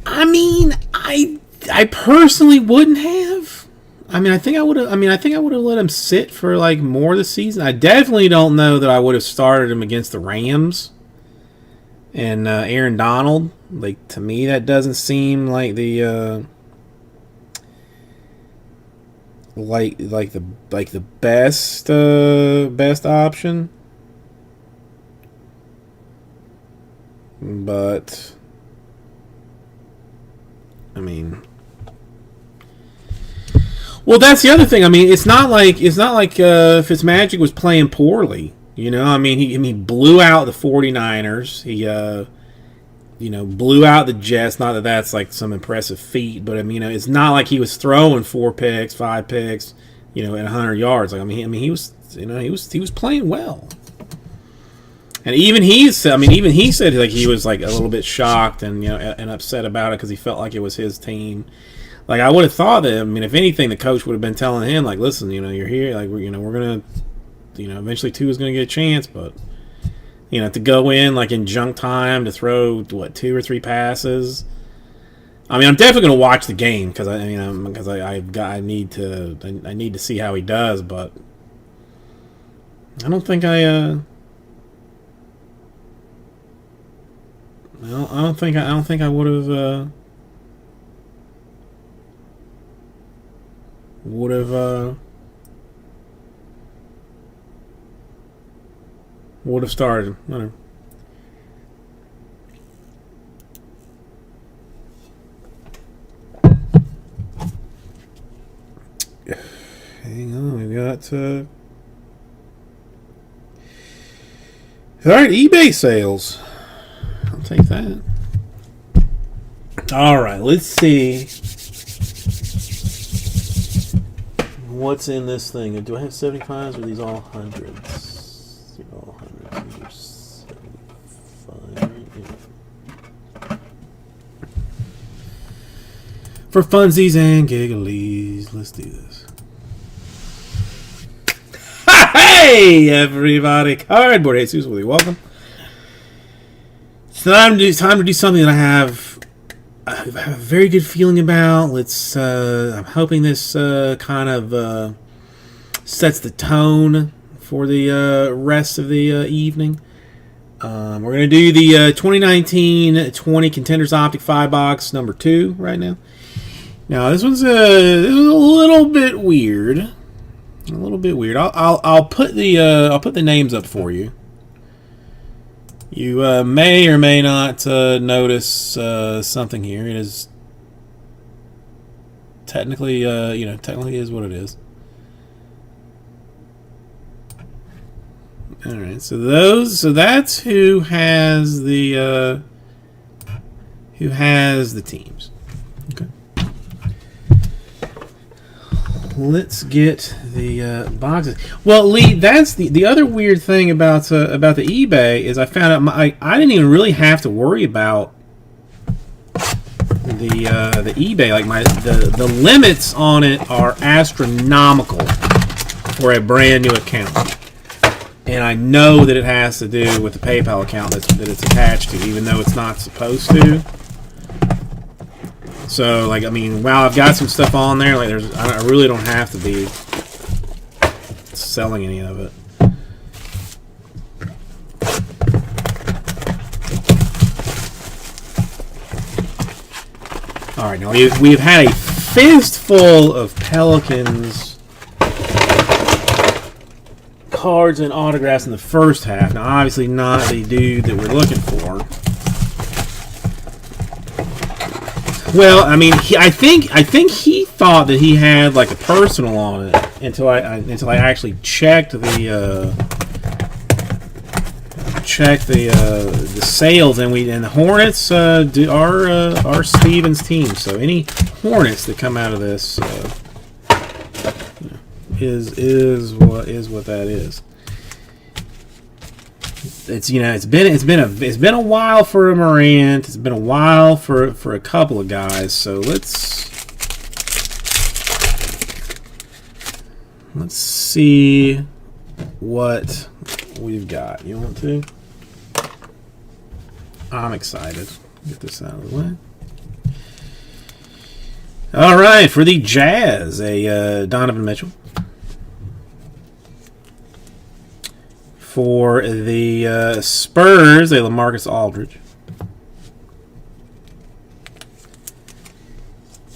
A: I personally wouldn't have. I think I would have. I think I would have let him sit for more of the season. I definitely don't know that I would have started him against the Rams and Aaron Donald. To me, that doesn't seem like the the best option. But well, that's the other thing. It's not like Fitzmagic was playing poorly. He blew out the 49ers. He blew out the Jets. Not that that's some impressive feat, but it's not like he was throwing 4 picks, 5 picks, at 100 yards. He was playing well. And even he said, I mean, even he said like he was like a little bit shocked and and upset about it because he felt like it was his team. Like I would have thought that. I mean, if anything, the coach would have been telling him like, listen, you're here, like we're gonna, eventually Tua is gonna get a chance, but to go in like in junk time to throw 2 or 3 passes. I mean, I'm definitely gonna watch the game because I need to see how he does, but I don't think I don't think I would have started. Whatever. Hang on, we got all right, eBay sales. I'll take that. All right, let's see what's in this thing. Do I have 75s or are these all hundreds? They're all hundreds. These are 75. Yeah. For funsies and gigglies, let's do this. Hey, everybody! Cardboard Jesus, really welcome. It's time to do something that I have a very good feeling about. I'm hoping this kind of sets the tone for the rest of the evening. We're going to do the 2019-20 Contenders Optic 5-box number 2 right now. Now this was a little bit weird. A little bit weird. I'll put the names up for you. You may or may not notice something here. It is technically technically is what it is. All right. So that's who has the teams. Okay. Let's get the boxes. Well, Lee, that's the other weird thing about the eBay is I found out I didn't even really have to worry about the eBay. Like the limits on it are astronomical for a brand new account, and I know that it has to do with the PayPal account that it's attached to, even though it's not supposed to. So, like, I mean, while I've got some stuff on there, like, I really don't have to be selling any of it. All right, now we've had a fistful of Pelicans cards and autographs in the first half. Now, obviously, not the dude that we're looking for. Well, I mean, I think he thought that he had like a personal on it until I actually checked the sales, and the Hornets are Steven's team. So any Hornets that come out of this is what that is. It's been a while for a Morant. It's been a while for a couple of guys. So let's see what we've got. You want to? I'm excited. Get this out of the way. All right, for the Jazz, a Donovan Mitchell. For the Spurs, a LaMarcus Aldridge.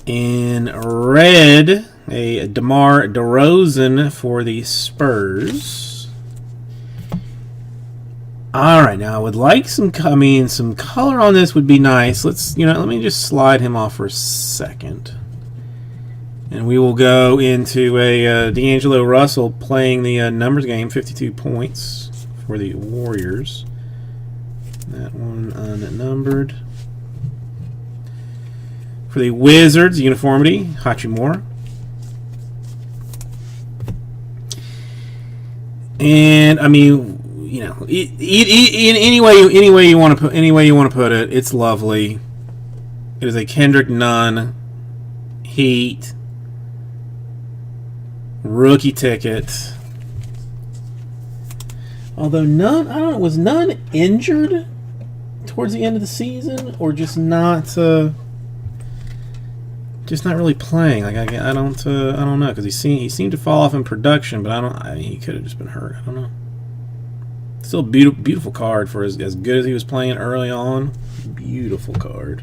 A: In red, a DeMar DeRozan for the Spurs. All right, now I would like some color on this would be nice. Let me just slide him off for a second. And we will go into a D'Angelo Russell playing the numbers game, 52 points for the Warriors. That one unnumbered. For the Wizards, uniformity, Hachimura. And, I mean, you know, in any way you want to put it, it's lovely. It is a Kendrick Nunn Heat rookie ticket. Although Nunn, I don't know, was Nunn injured towards the end of the season, or just not really playing? Like I don't know, because he seemed to fall off in production, but I mean, he could have just been hurt. I don't know. Still beautiful card for as good as he was playing early on. Beautiful card.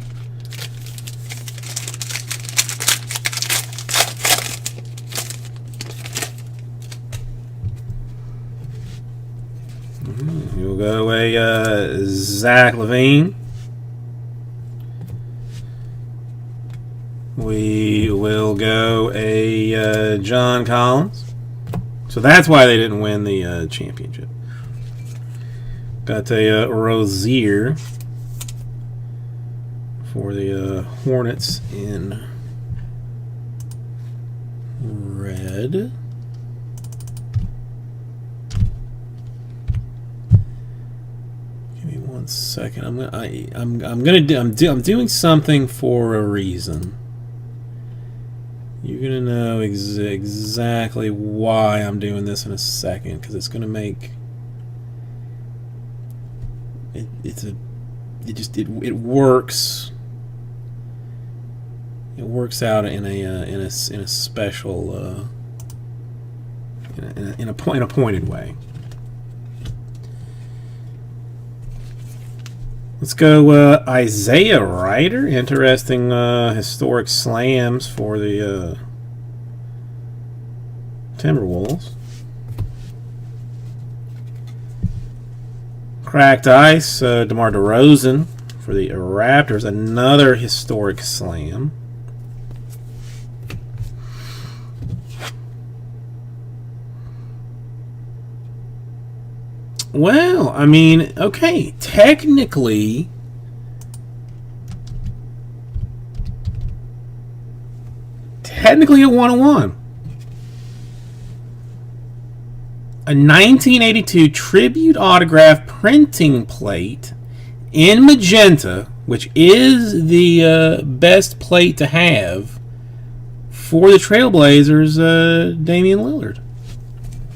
A: We'll go a Zach LaVine. We will go a John Collins. So that's why they didn't win the championship. Got a Rozier for the Hornets in red. Give me 1 second. I'm doing something for a reason. You're gonna know exactly why I'm doing this in a second, because it's gonna make it. It works. It works out in a special in a pointed way. Let's go Isaiah Ryder. Interesting historic slams for the Timberwolves. Cracked ice, DeMar DeRozan for the Raptors. Another historic slam. Well, I mean, okay, technically, a 101. A 1982 tribute autograph printing plate in magenta, which is the best plate to have for the Trailblazers, Damian Lillard.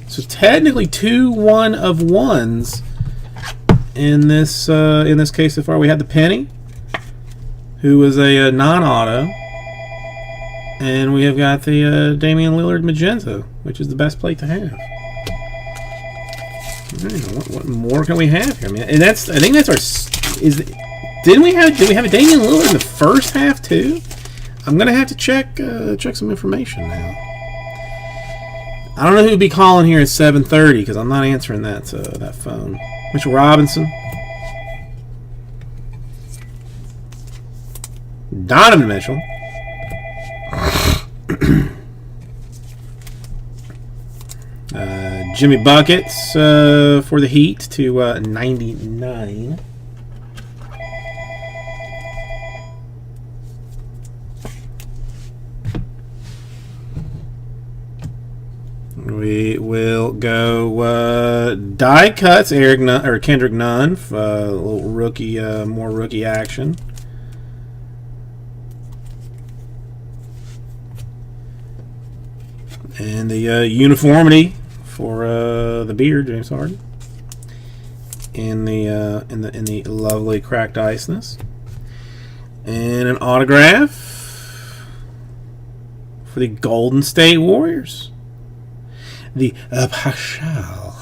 A: So technically 2 1-of-1s in this case so far. We had the Penny, who was a non-auto, and we have got the Damian Lillard magenta, which is the best plate to have. What more can we have here? I mean, and I think that's our. Did we have a Damian Lillard in the first half too? I'm gonna have to check some information now. I don't know who'd be calling here at 7:30 because I'm not answering that phone. Mitchell Robinson, Donovan Mitchell, Jimmy Buckets for the Heat to 99. We will go die cuts. Kendrick Nunn, a little rookie, more rookie action. And the uniformity for the beard, James Harden. In the lovely cracked iceness. And an autograph for the Golden State Warriors. The Paschal.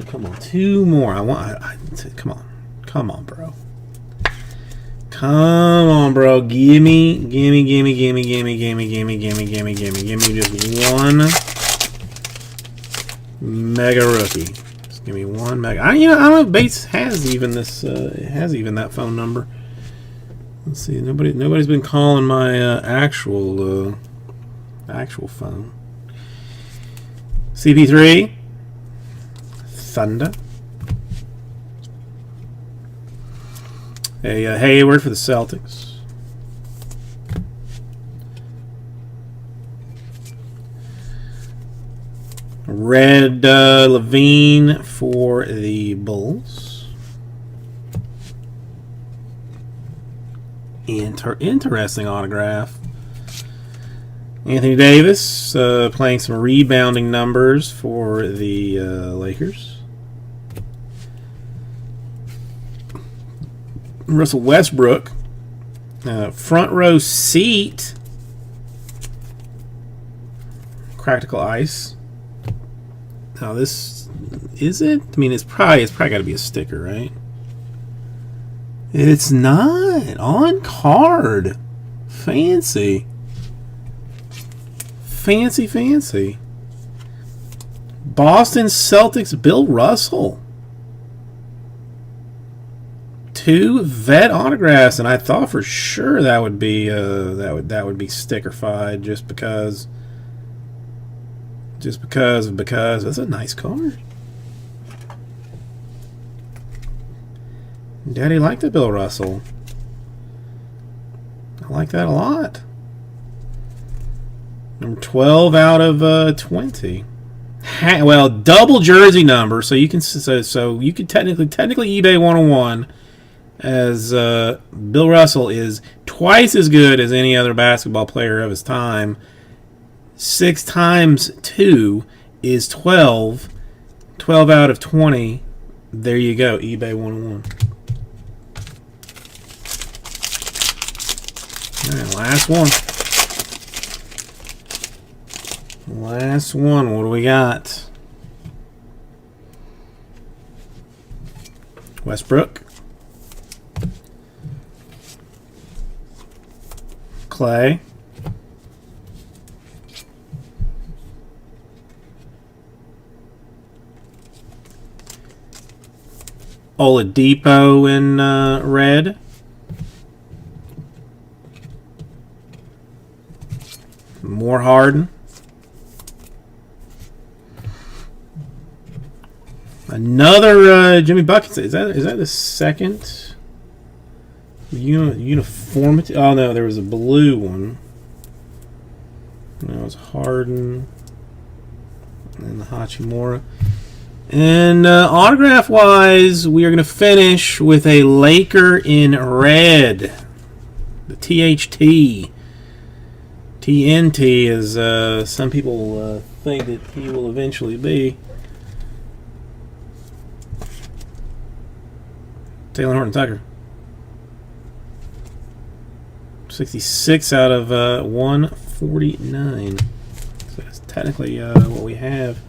A: Come on, 2 more. Come on, bro. Come on, bro. Give me just one mega rookie. Just give me one mega. I don't know if Bates has even that phone number. Let's see. Nobody's been calling my actual phone. CP3, Thunder. A Hayward for the Celtics. Red Levine for the Bulls. Interesting autograph. Anthony Davis playing some rebounding numbers for the Lakers. Russell Westbrook. Front row seat. Practical Ice. Now this is it? I mean, it's probably got to be a sticker, right? It's not on card. Fancy, fancy. Boston Celtics. Bill Russell. 2 vet autographs, and I thought for sure that would be that would be stickerfied just because. Because that's a nice card. Daddy liked the Bill Russell. I like that a lot. Number 12 out of 20. Well, double jersey number, so you can technically eBay 101 as Bill Russell is twice as good as any other basketball player of his time. 6 times 2 is 12. 12 out of 20. There you go. eBay 101. All right, last one. Last one. What do we got? Westbrook. Clay. Oladipo in red. More Harden. Another Jimmy Buckets. Is that the second uniformity? Oh no, there was a blue one. That was Harden and the Hachimura. And autograph-wise, we are going to finish with a Laker in red. The THT. TNT, as some people think that he will eventually be. Talen Horton-Tucker. 66 out of 149. So that's technically what we have.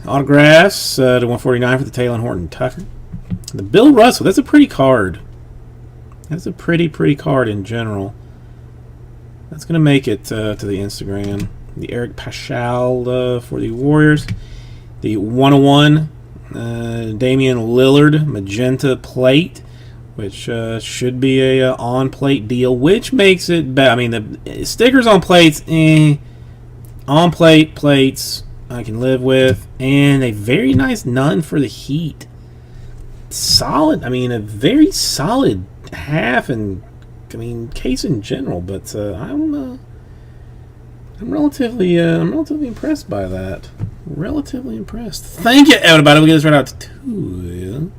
A: Autographs to 149 for the Talen Horton-Tucker. The Bill Russell, that's a pretty card. That's a pretty card in general. That's going to make it to the Instagram. The Eric Paschal for the Warriors. The 101 Damian Lillard magenta plate, which should be a on-plate deal, which makes it better. I mean, the stickers on plates, on-plate plates I can live with, and a very nice none for the Heat. Solid. I mean, a very solid half and case in general, but I'm relatively impressed by that. Relatively impressed. Thank you, everybody. We'll get this right out to 2.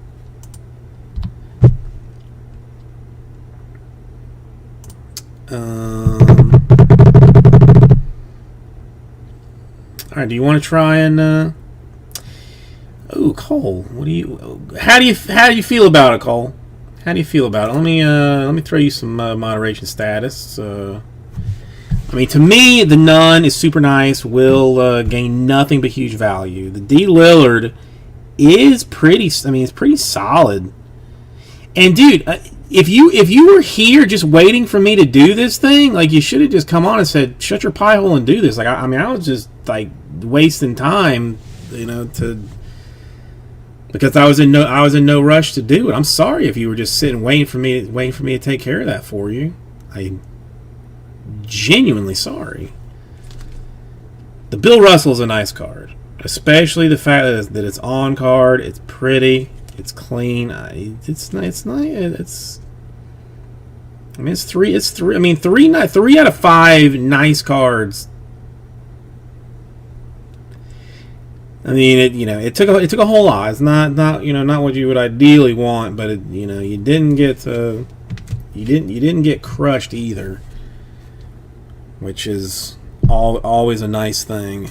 A: All right. Do you want to try and? Oh, Cole. How do you feel about it, Cole? How do you feel about it? Let me throw you some moderation status. I mean, to me, the none is super nice. Will gain nothing but huge value. The D Lillard is pretty. I mean, it's pretty solid. And dude, if you were here just waiting for me to do this thing, like you should have just come on and said, "Shut your pie hole and do this." Like I was just like wasting time, because I was in no rush to do it. I'm sorry if you were just sitting waiting for me to take care of that for you. I'm genuinely sorry. The Bill Russell is a nice card, especially the fact that it's on card. It's pretty. It's clean. It's nice. It's. I mean, it's three. I mean, 3 out of 5 nice cards. I mean, it took a whole lot. It's not what you would ideally want, but you didn't get you didn't get crushed either, which is always a nice thing.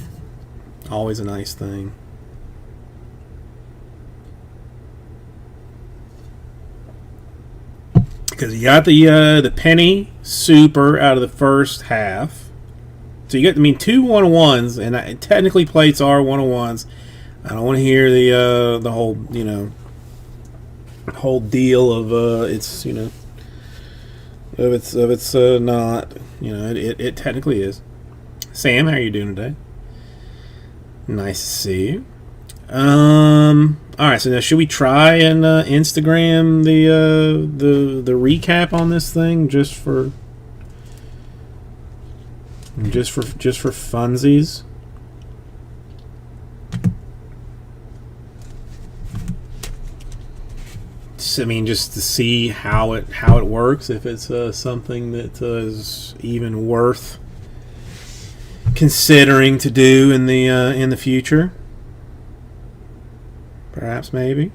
A: Always a nice thing. Because you got the penny super out of the first half. So you get, I mean, 2 101s, and technically plates are 101s. I don't want to hear the whole whole deal of it's of it's not, it technically is. Sam, how are you doing today? Nice to see you. All right, so now should we try and Instagram the recap on this thing just for funsies? I mean, just to see how it works, if it's something that is even worth considering to do in the future. Perhaps, maybe.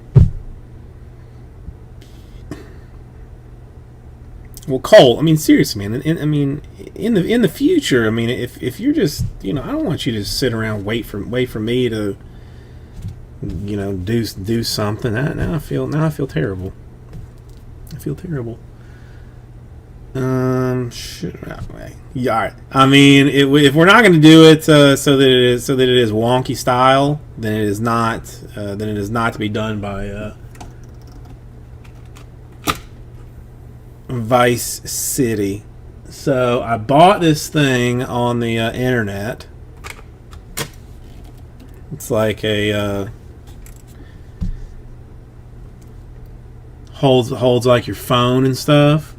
A: Well, Cole, I mean, seriously, man. I mean, in the future, I mean, if you're just, I don't want you to sit around wait for me to, do something. Now I feel terrible. I feel terrible. Yeah, all right. I mean, if we're not going to do it so that it is wonky style, then it is not to be done by Vice City. So I bought this thing on the internet. It's like a holds like your phone and stuff.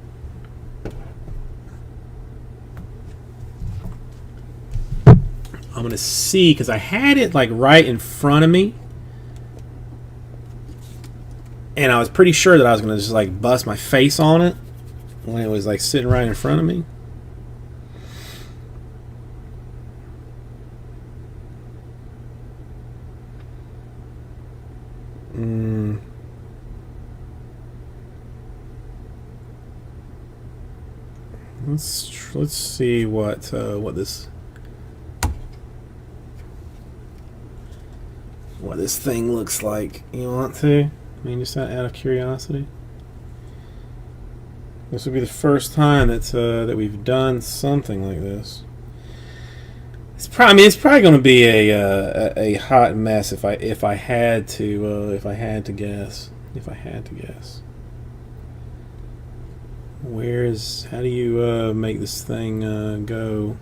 A: I'm gonna see, because I had it like right in front of me, and I was pretty sure that I was gonna just like bust my face on it when it was like sitting right in front of me. Let's see what this thing looks like. You want to? I mean, just out of curiosity. This would be the first time that we've done something like this. It's probably going to be a hot mess if I had to guess. How do you make this thing go?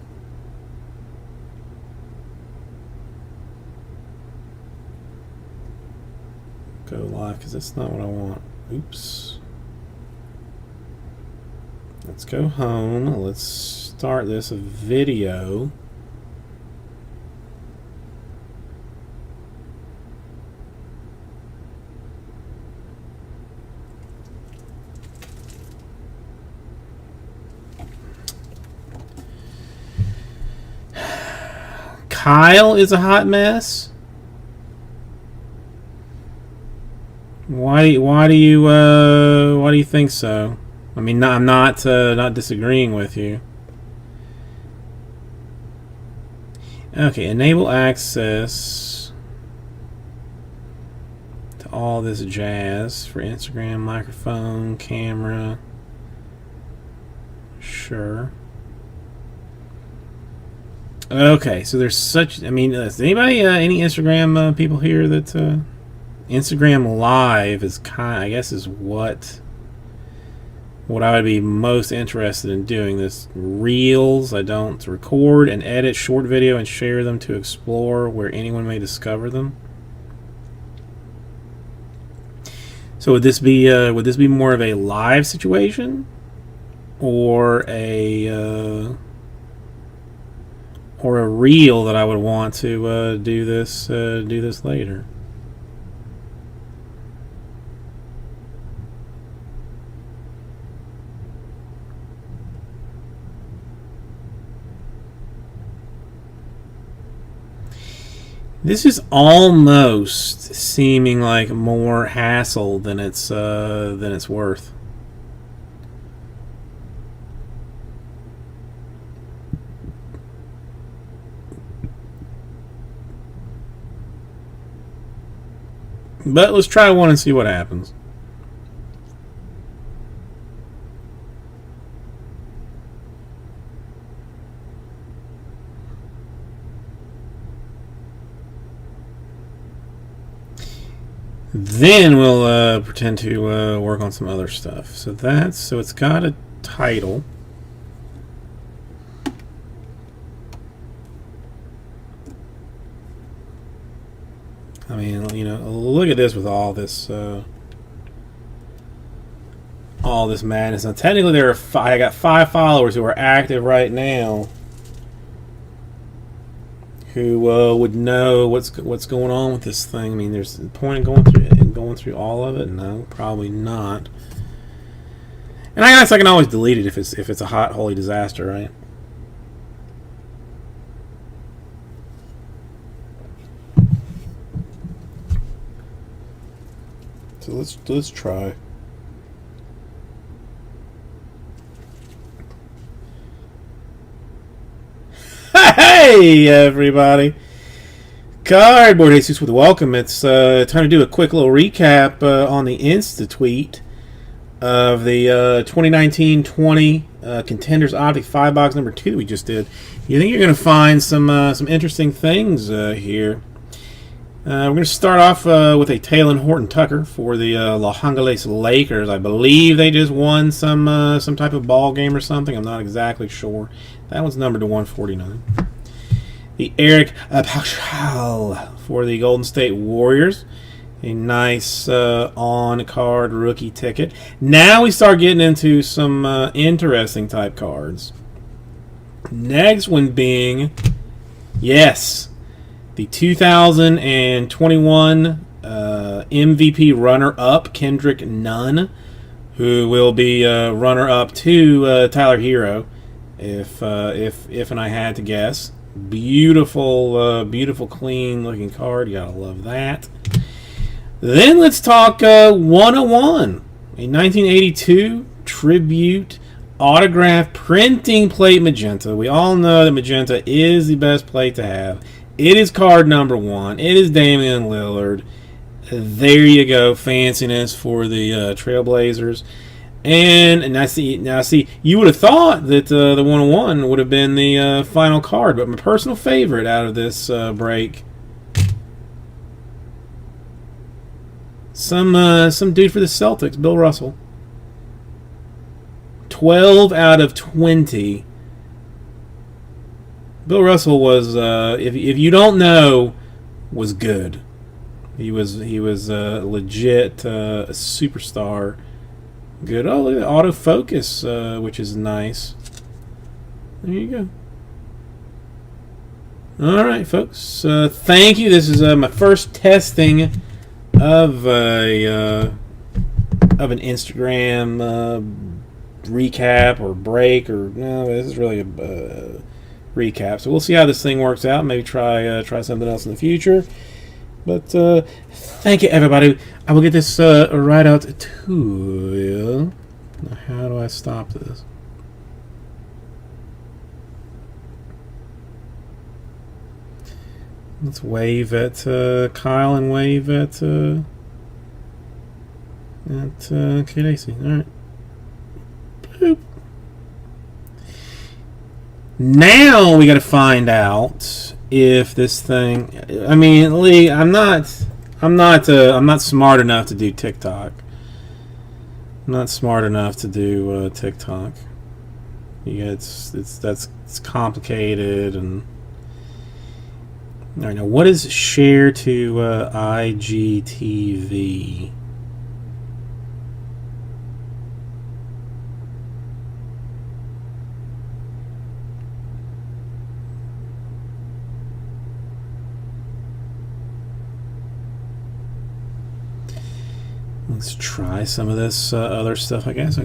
A: Go live, because that's not what I want. Oops. Let's go home. Let's start this video. Kyle is a hot mess. Why do you think so? I mean, I'm not disagreeing with you. Okay, enable access to all this jazz for Instagram, microphone, camera. Sure. Okay, so there's such. I mean, is anybody any Instagram people here that Instagram Live is I guess is what I would be most interested in doing. This Reels, I don't record and edit short video and share them to explore where anyone may discover them. So would this be more of a live situation, or a reel that I would want to do this later? This is almost seeming like more hassle than it's worth. But let's try one and see what happens. Then we'll pretend to work on some other stuff. So it's got a title. I mean, you know, look at this with all this madness. Now, technically, I got 5 followers who are active right now, who would know what's going on with this thing. I mean, there's a point in going through all of it. No, probably not. And I guess I can always delete it if it's a hot holy disaster, right? So let's try. Hey everybody! Cardboard Jesus with welcome. It's time to do a quick little recap on the Insta tweet of the 2019-20 Contenders Optic 5-box number 2 that we just did. You think you're going to find some interesting things here? We're going to start off with a Taylor Horton Tucker for the Los Angeles Lakers. I believe they just won some type of ball game or something. I'm not exactly sure. That one's numbered to 149. The Eric Paschal for the Golden State Warriors. A nice on-card rookie ticket. Now we start getting into some interesting type cards. Next one being, yes, the 2021 MVP runner-up, Kendrick Nunn, who will be runner-up to Tyler Hero, if and I had to guess. Beautiful, clean-looking card. You gotta love that. Then let's talk 101, a 1982 tribute autograph printing plate magenta. We all know that magenta is the best plate to have. It is card number 1. It is Damian Lillard. There you go, fanciness for the Trailblazers. And now see, you would have thought that the 101 would have been the final card, but my personal favorite out of this break, some dude for the Celtics, Bill Russell. 12 out of 20. Bill Russell was, if you don't know, was good. He was legit a superstar. Good. Oh, look at autofocus, which is nice. There you go. All right, folks. Thank you. This is my first testing of an Instagram recap or break, or no, this is really a recap. So we'll see how this thing works out. Maybe try something else in the future. But thank you, everybody. I will get this right out to you. Now, how do I stop this? Let's wave at Kyle and wave at Casey. All right. Boop. Now we got to find out if this thing. I mean, Lee, I'm not smart enough to do TikTok. I'm not smart enough to do TikTok. Yeah, it's complicated. And all right, now what is share to IGTV? Let's try some of this other stuff, I guess.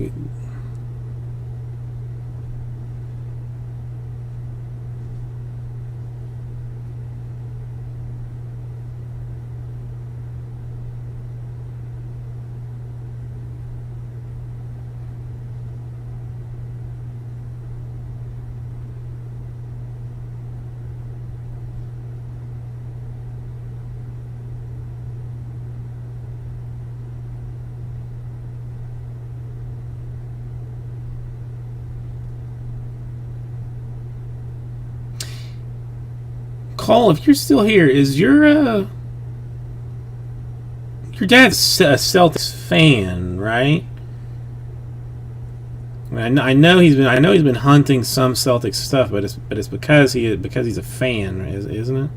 A: Cole, if you're still here, is your dad's a Celtics fan, right? I know he's been hunting some Celtics stuff, but it's because he's a fan, isn't it?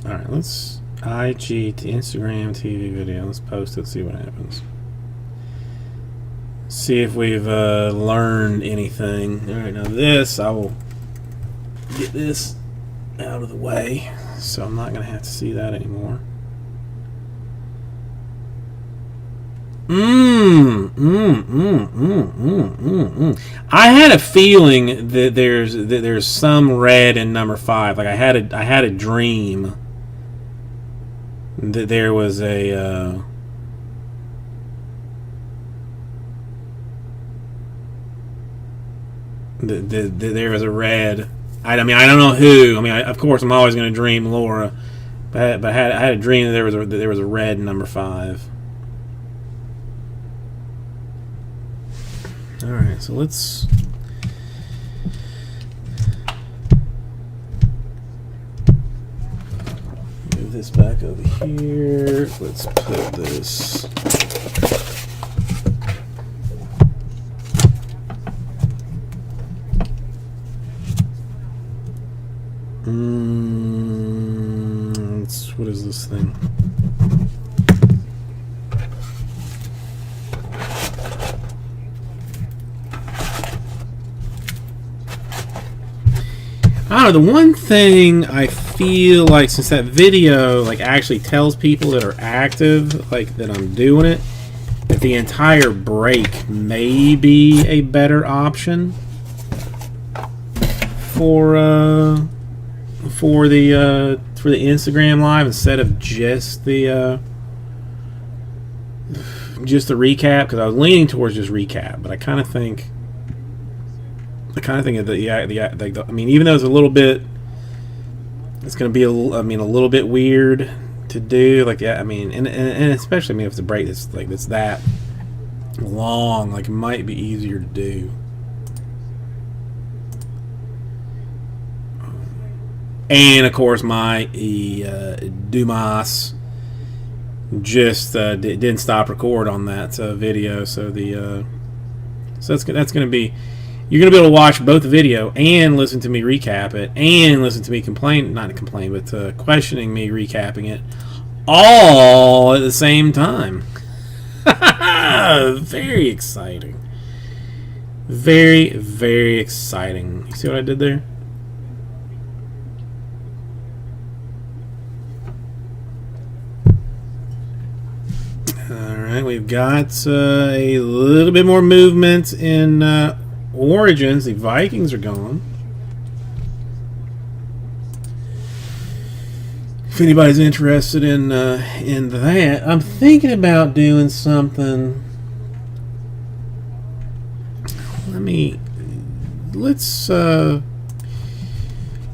A: All right, let's IG to Instagram TV video. Let's post it. See what happens. See if we've learned anything. All right, now this, I will get this out of the way, so I'm not going to have to see that anymore. I had a feeling that there's some red in number 5. Like I had a dream that there was a. There was a red. I mean, I don't know who. I mean, of course, I'm always going to dream Laura, but I had a dream that there was a red number 5. All right, so let's. Move this back over here. Let's put this. What is this thing? I don't know, the one thing I feel like, since that video like actually tells people that are active, like that I'm doing it, that the entire break may be a better option for the Instagram live, instead of just the recap, because I was leaning towards just recap, but I kind of think that I mean, even though it's a little bit, it's going to be a little bit weird to do, like, yeah, I mean, and especially, I mean, if it's a break that's that long, like, it might be easier to do. And of course, my Dumas just didn't stop record on that video, so that's going to be, you're going to be able to watch both the video and listen to me recap it, and listen to me questioning me recapping it, all at the same time. Very exciting. Very, very exciting. You see what I did there? Alright, we've got a little bit more movement in Origins. The Vikings are gone. If anybody's interested in that, I'm thinking about doing something. Let's you want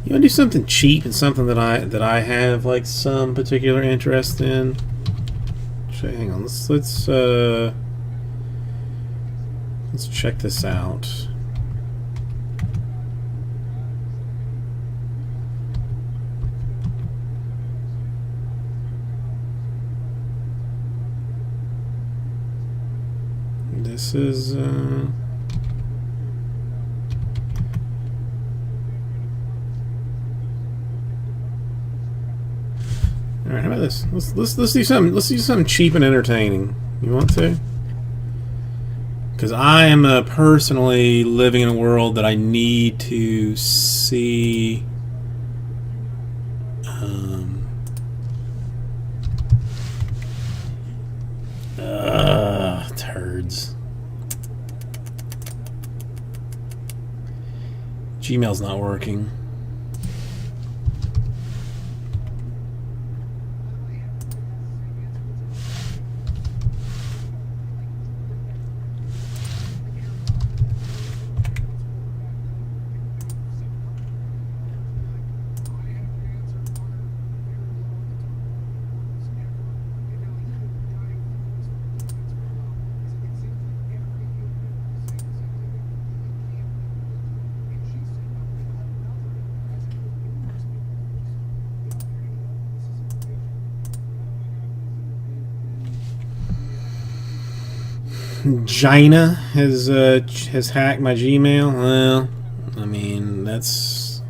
A: to do something cheap and something that I have like some particular interest in. Hang on, let's check this out. This is all right, how about this? Let's do something. Let's do something cheap and entertaining. You want to? Because I am personally living in a world that I need to see. Turds. Gmail's not working. Gina has hacked my Gmail. Well, I mean that's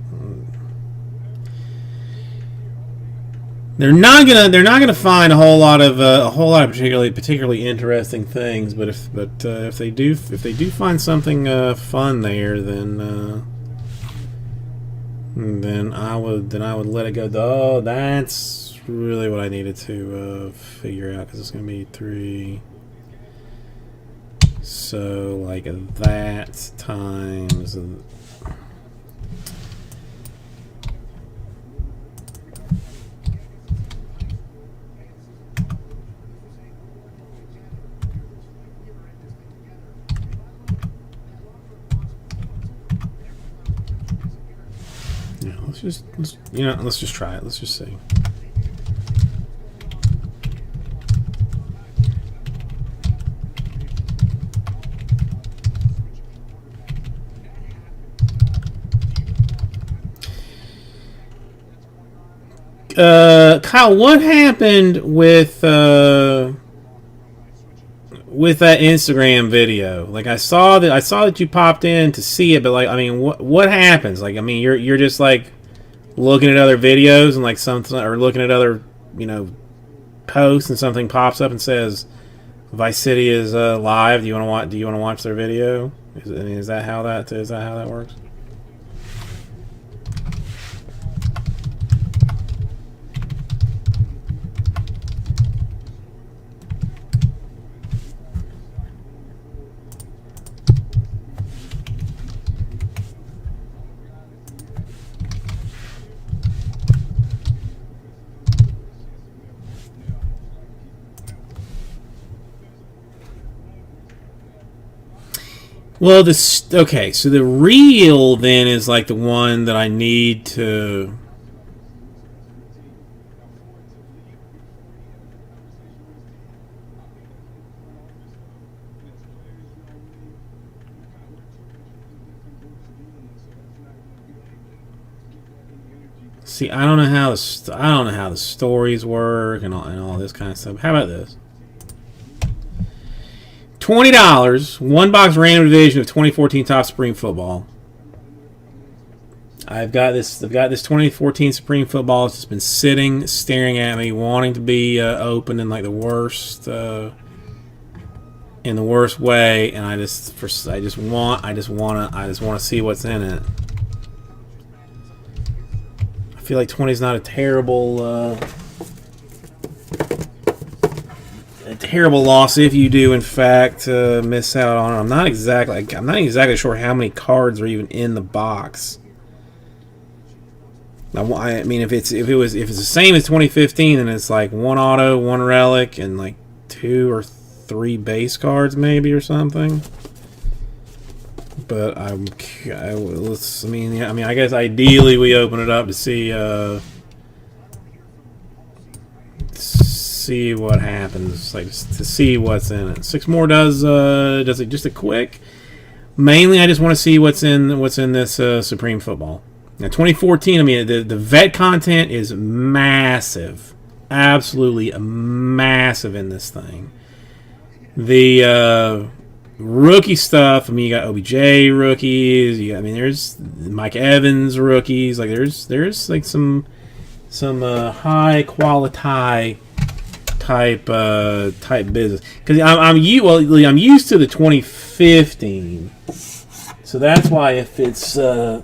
A: they're not gonna find a whole lot of particularly interesting things. But if they do find something fun there, then I would let it go. Oh, that's really what I needed to figure out, because it's gonna be 3. So like that times. Yeah, let's just try it. Let's just see. Kyle, what happened with that Instagram video? Like, I saw that you popped in to see it, but like, I mean, what happens? Like, I mean, you're just like looking at other videos and like something, or looking at other, posts, and something pops up and says Vice City is live. Do you want to watch their video? Is that how that works? Well, okay, so the reel then is like the one that I need to. See, I don't know how the stories work and all this kind of stuff. How about this? $20, 1-box random division of 2014 Topps Supreme Football. I've got this 2014 Supreme Football. It's just been sitting, staring at me, wanting to be opened in like the worst way, and I just want to see what's in it. I feel like 20 is not a terrible loss if you do in fact miss out on it. I'm not exactly sure how many cards are even in the box. I mean, if it's the same as 2015, then it's like 1 auto, 1 relic, and like 2 or 3 base cards maybe, or something. But I guess ideally we open it up to see what happens, like to see what's in it. 6 more does it just a quick. Mainly, I just want to see what's in this Supreme Football. Now, 2014. I mean, the vet content is massive, absolutely massive in this thing. The rookie stuff. I mean, you got OBJ rookies. There's Mike Evans rookies. Like, there's like some high quality type business, because I'm used to the 2015, so that's why if the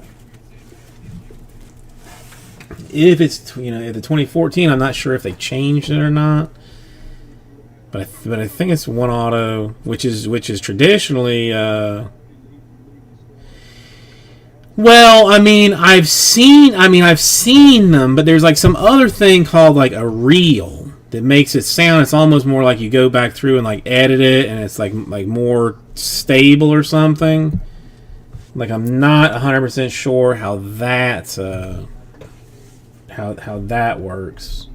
A: 2014, I'm not sure if they changed it or not, but I think it's 1 auto, which is traditionally well, I've seen them, but there's like some other thing called like a reel that makes it sound, it's almost more like you go back through and like edit it, and it's like more stable or something. Like, I'm not 100% sure how that's how that works.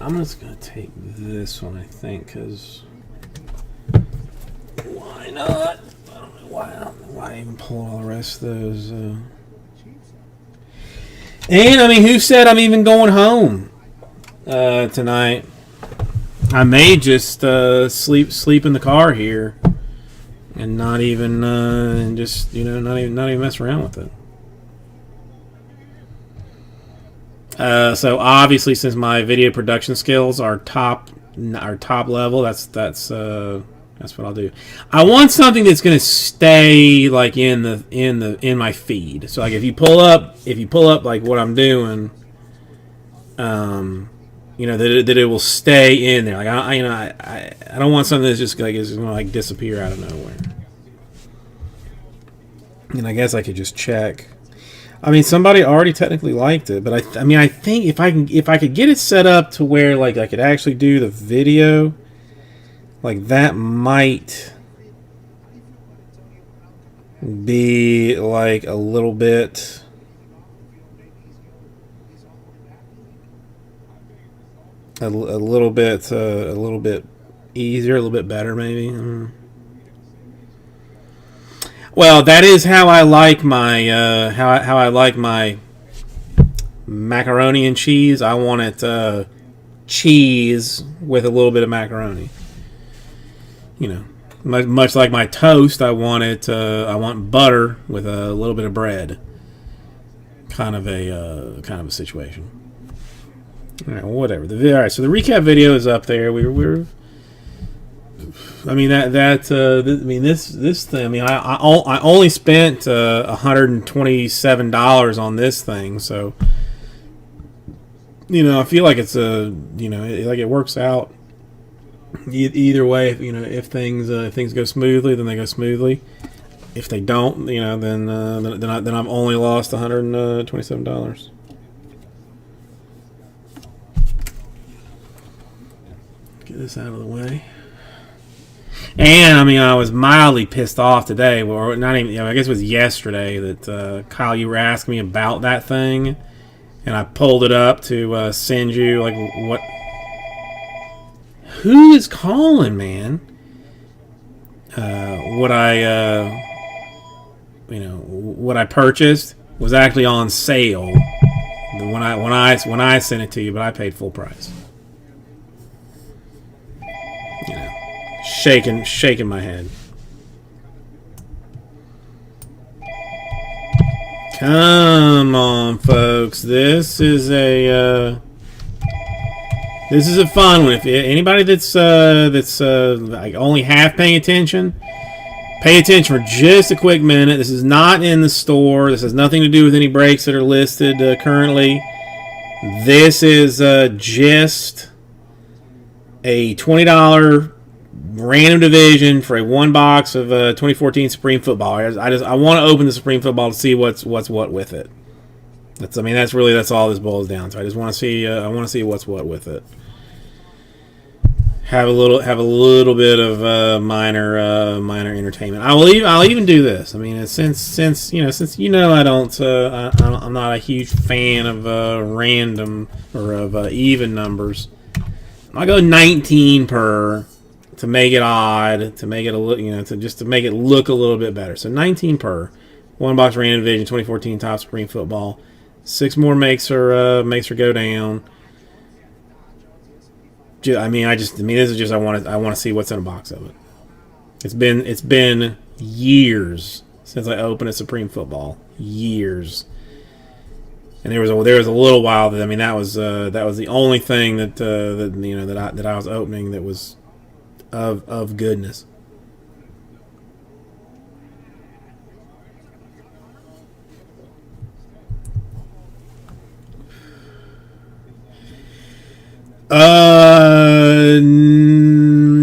A: I'm just gonna take this one, I think, because why not? I don't know why I even pull all the rest of those. And I mean, who said I'm even going home tonight? I may just sleep in the car here and not even just not even mess around with it. So obviously, since my video production skills are top level, that's what I'll do. I want something that's going to stay like in my feed. So like if you pull up like what I'm doing, that it will stay in there. Like I don't want something that's just like is going to like disappear out of nowhere. And I guess I could just check. I mean, somebody already technically liked it, but I think if I could get it set up to where like I could actually do the video, like that might be like a little bit a little bit easier, a little bit better, maybe. Well, that is how I like my how I like my macaroni and cheese. I want it cheese with a little bit of macaroni. Much like my toast, I want it. I want butter with a little bit of bread. Kind of a situation. All right, whatever. All right, so the recap video is up there. We're I mean this thing. I mean I only spent $127 on this thing, so I feel like it's like it works out. Either way, if things go smoothly, then they go smoothly. If they don't, then I've only lost $127. Get this out of the way. And I mean, I was mildly pissed off today, or not even. I guess it was yesterday that Kyle, you were asking me about that thing, and I pulled it up to send you like what. Who is calling, man? What I purchased was actually on sale when I sent it to you, but I paid full price. Shaking my head. Come on, folks. This is a fun one. If anybody that's like only half paying attention, pay attention for just a quick minute. This is not in the store. This has nothing to do with any breaks that are listed currently. This is just a $20 random division for a one box of 2014 Supreme Football. I want to open the Supreme Football to see what's what with it. That's all this boils down to. I just want to see what's what with it. Have a little bit of minor entertainment. I'll even do this. I mean, since I don't I'm not a huge fan of random or of even numbers. I'll go 19 per to make it odd, to make it to make it look a little bit better. So 19 per one box random division 2014 Top Supreme Football. 6 more makes her go down. This is just I want to see what's in a box of it. It's been years since I opened a Supreme Football. Years. And there was a little while that that was the only thing that I was opening that was of goodness.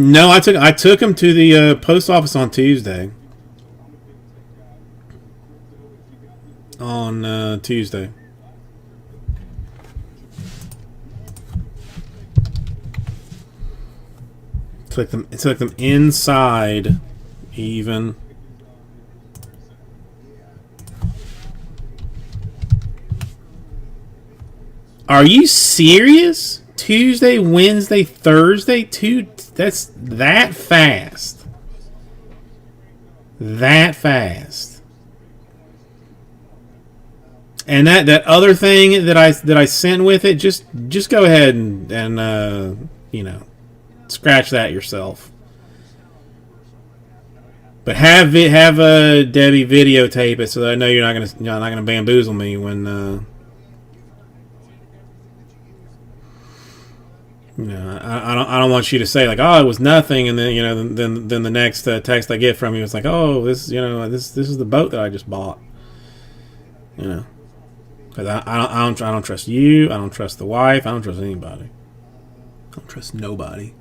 A: No, I took him to the post office on Tuesday. On Tuesday. Took them inside, even. Are you serious? Tuesday, Wednesday, Thursday, that's that fast. That fast. And that other thing that I sent with it, just go ahead and you know, scratch that yourself. But have Debbie videotape it so that I know you're not gonna bamboozle me when you know, I don't want you to say like, oh, it was nothing, and then you know, then the next text I get from you is like, oh, this, you know, this is the boat that I just bought. You know, because I don't trust you. I don't trust the wife. I don't trust anybody. I don't trust nobody.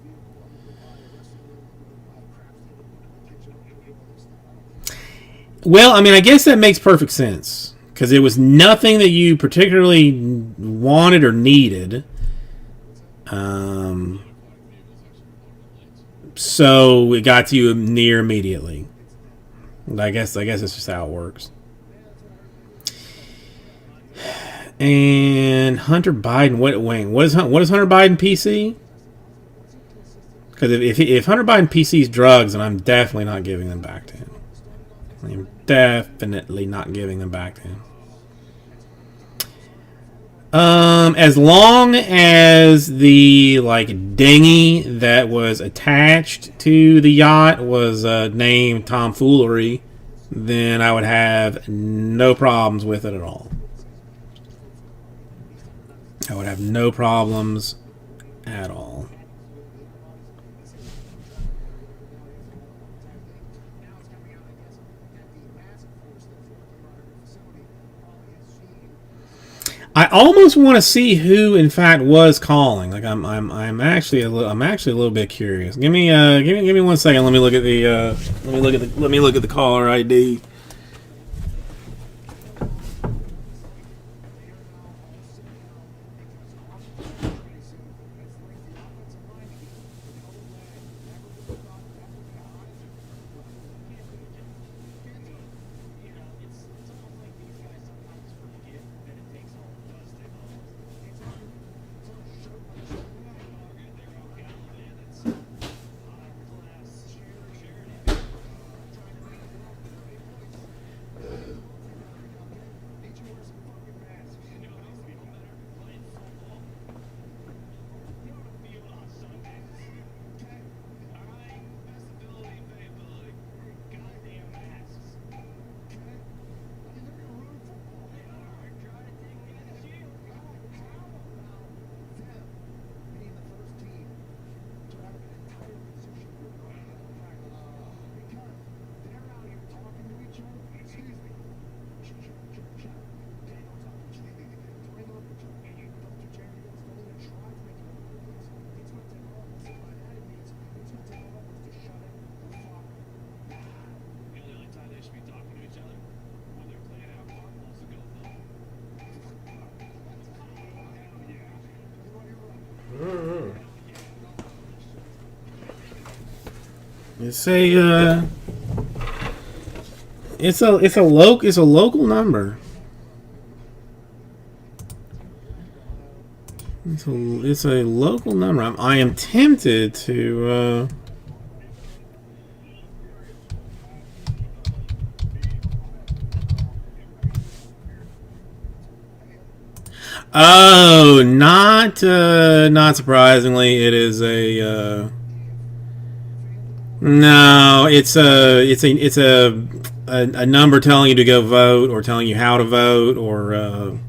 A: Well, I mean, I guess that makes perfect sense because it was nothing that you particularly wanted or needed. So it got to you near immediately. I guess that's just how it works. And Hunter Biden, what is Hunter Biden PC? Because if Hunter Biden PC's drugs, then I'm definitely not giving them back to him. I'm definitely not giving them back to him. As long as the dinghy that was attached to the yacht was named Tomfoolery, then I would have no problems with it at all. I would have no problems at all. I almost want to see who, in fact, was calling. Like I'm actually a little bit curious. Give me 1 second. Let me look at the caller ID. It's a local number. It's a local number. I am tempted to. Oh, not surprisingly, it is a. No, it's a number telling you to go vote or telling you how to vote or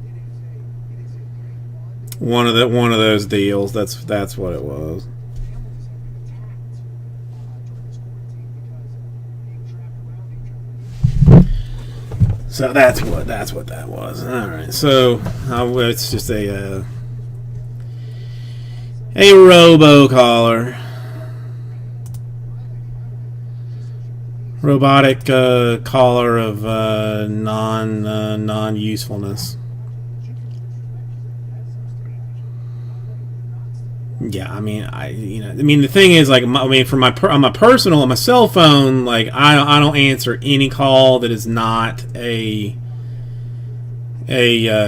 A: one of those deals. That's what it was. So that's what that was. All right. So it's just a robocaller. Robotic caller of non usefulness. Yeah, I mean, the thing is, like, on my personal, on my cell phone, like, I don't answer any call that is not a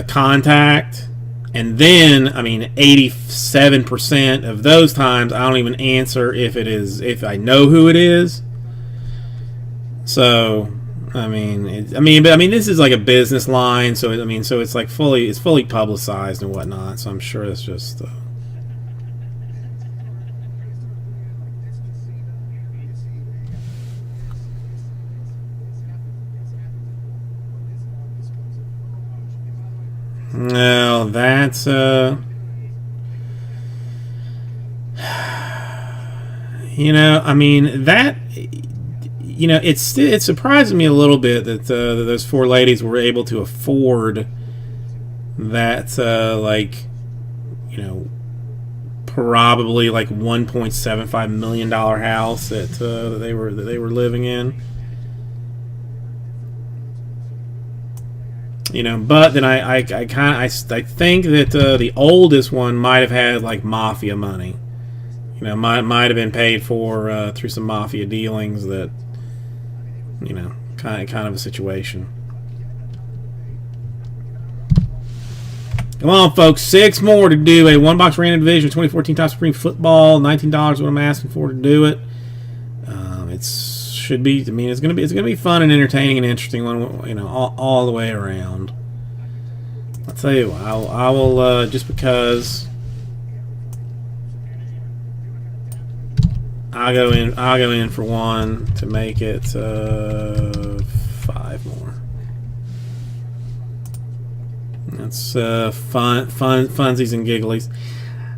A: contact. And then, I mean, 87% of those times, I don't even answer if I know who it is. So, I mean, this is like a business line, so so it's like fully publicized and whatnot. So I'm sure it's just. No, that's I mean that it surprised me a little bit that those four ladies were able to afford that probably like $1.75 million house that they were living in. But then I think that the oldest one might have had like mafia money. Might have been paid for through some mafia dealings. That kind of a situation. Come on, folks, 6 more to do a one-box random division 2014 Top Supreme Football. $19 is what I'm asking for to do it. It should be. I mean, it's gonna be fun and entertaining and interesting one. All the way around. I'll tell you what, I will just because I'll go in for one to make it 5 more. That's funsies and gigglies.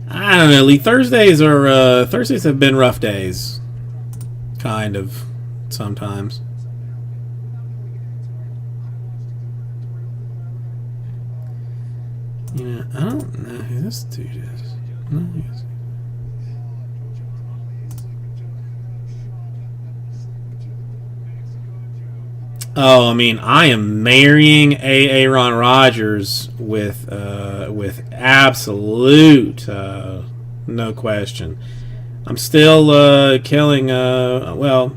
A: I don't know, Lee. Thursdays have been rough days, kind of, sometimes. I don't know who this dude is. No, oh, I mean, I am marrying Aaron Rodgers with absolute no question. I'm still killing. Well,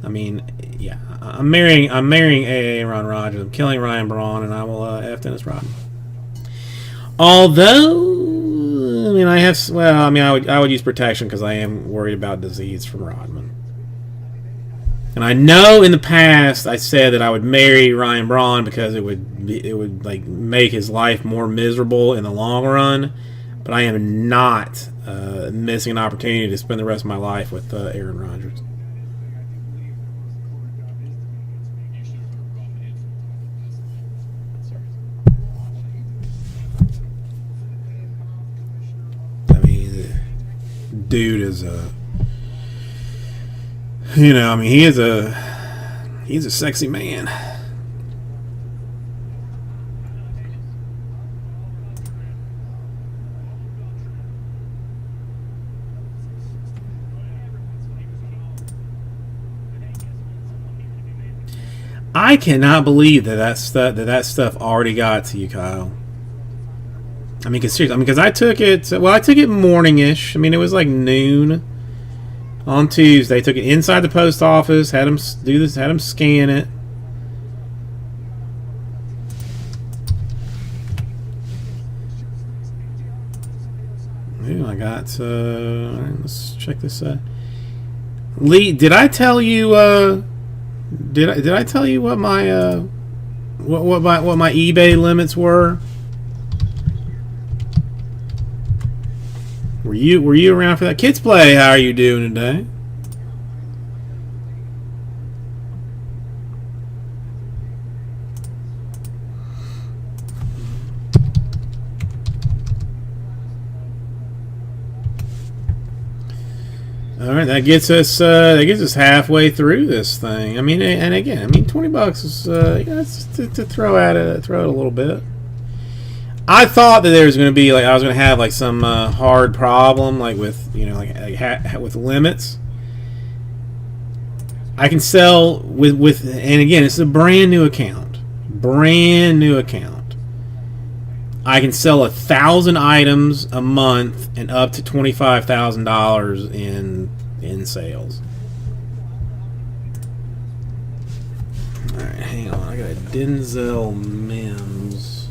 A: I mean, yeah, I'm marrying Aaron Rodgers. I'm killing Ryan Braun, and I will F Dennis Rodman. Although, I mean, I would use protection because I am worried about disease from Rodman. And I know in the past I said that I would marry Ryan Braun because it would like make his life more miserable in the long run. But I am not missing an opportunity to spend the rest of my life with Aaron Rodgers. I mean, the dude is a. I mean, he's a sexy man. I cannot believe that stuff already got to you, Kyle. I mean, seriously, because I took it. Well, I took it morning-ish. I mean, it was like noon. On Tuesday, took it inside the post office, had them do this, had them scan it. Ooh, I got. Let's check this out. Lee, did I tell you? Did I tell you what my what my eBay limits were? Were you around for that? Kids Play, how are you doing today? All right, that gets us halfway through this thing. I mean, and again, I mean, $20 is it's to throw it a little bit. I thought that there was going to be I was going to have like some hard problem with with limits. I can sell with and again, it's a brand new account. I can sell 1,000 items a month and up to $25,000 in sales. All right, hang on. I got a Denzel Mims.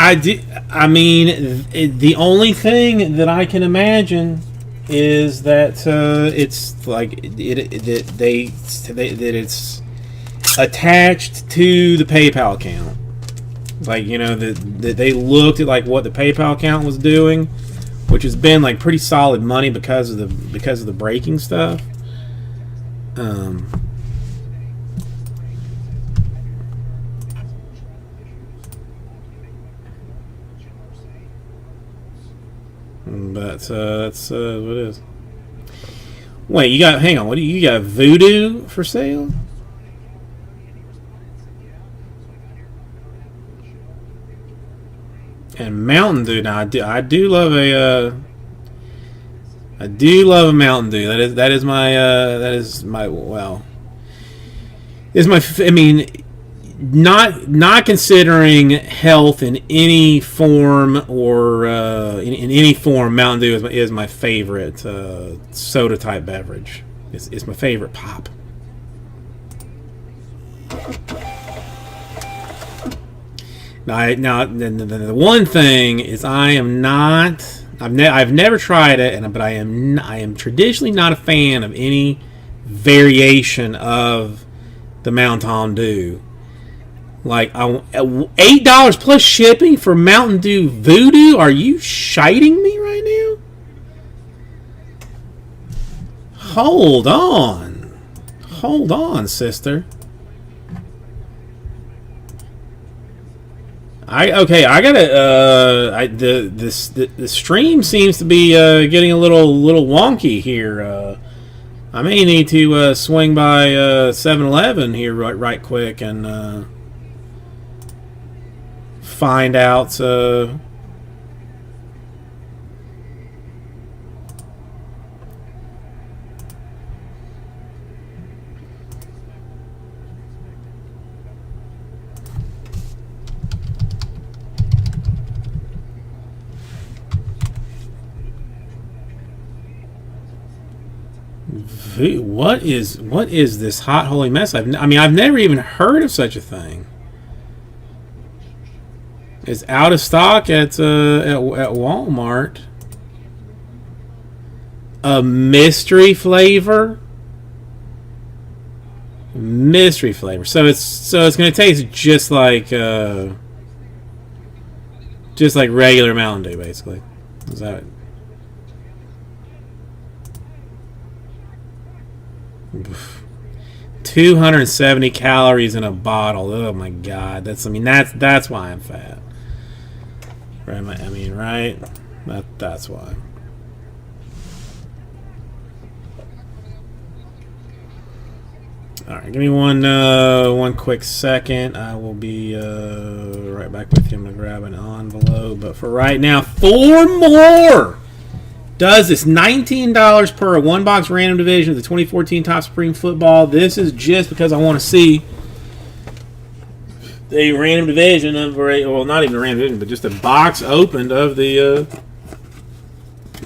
A: I do. I mean, the only thing that I can imagine is that it's like that it's attached to the PayPal account. Like, you know, that they looked at like what the PayPal account was doing, which has been like pretty solid money because of the breaking stuff. But that's what it is. Wait, you got? Hang on. What do you got? Voodoo for sale? And Mountain Dew. Now I do love a I do love a Mountain Dew. That is my well. Is my I mean, not considering health in any form or in any form, Mountain Dew is my favorite soda type beverage. It's my favorite pop. Now the one thing is I am not. I've never tried it, but I am traditionally not a fan of any variation of the Mountain Dew. Like $8 plus shipping for Mountain Dew Voodoo? Are you shiting me right now? Hold on, sister. I gotta. The stream seems to be getting a little wonky here. I may need to swing by 7-Eleven here right quick and find out. What is this hot holy mess? I've never even heard of such a thing. It's out of stock at Walmart. A mystery flavor. Mystery flavor. So it's going to taste just like regular Mountain Dew, basically. Is that? 270 calories in a bottle. Oh my god, that's why I'm fat. Right? I mean, right? That's why. All right, give me one quick second. I will be right back with you. I'm gonna grab an envelope, but for right now, 4 more. Does this $19 per one box random division of the 2014 Topps Supreme Football? This is just because I want to see the random division of, well, not even a random division, but just a box opened of the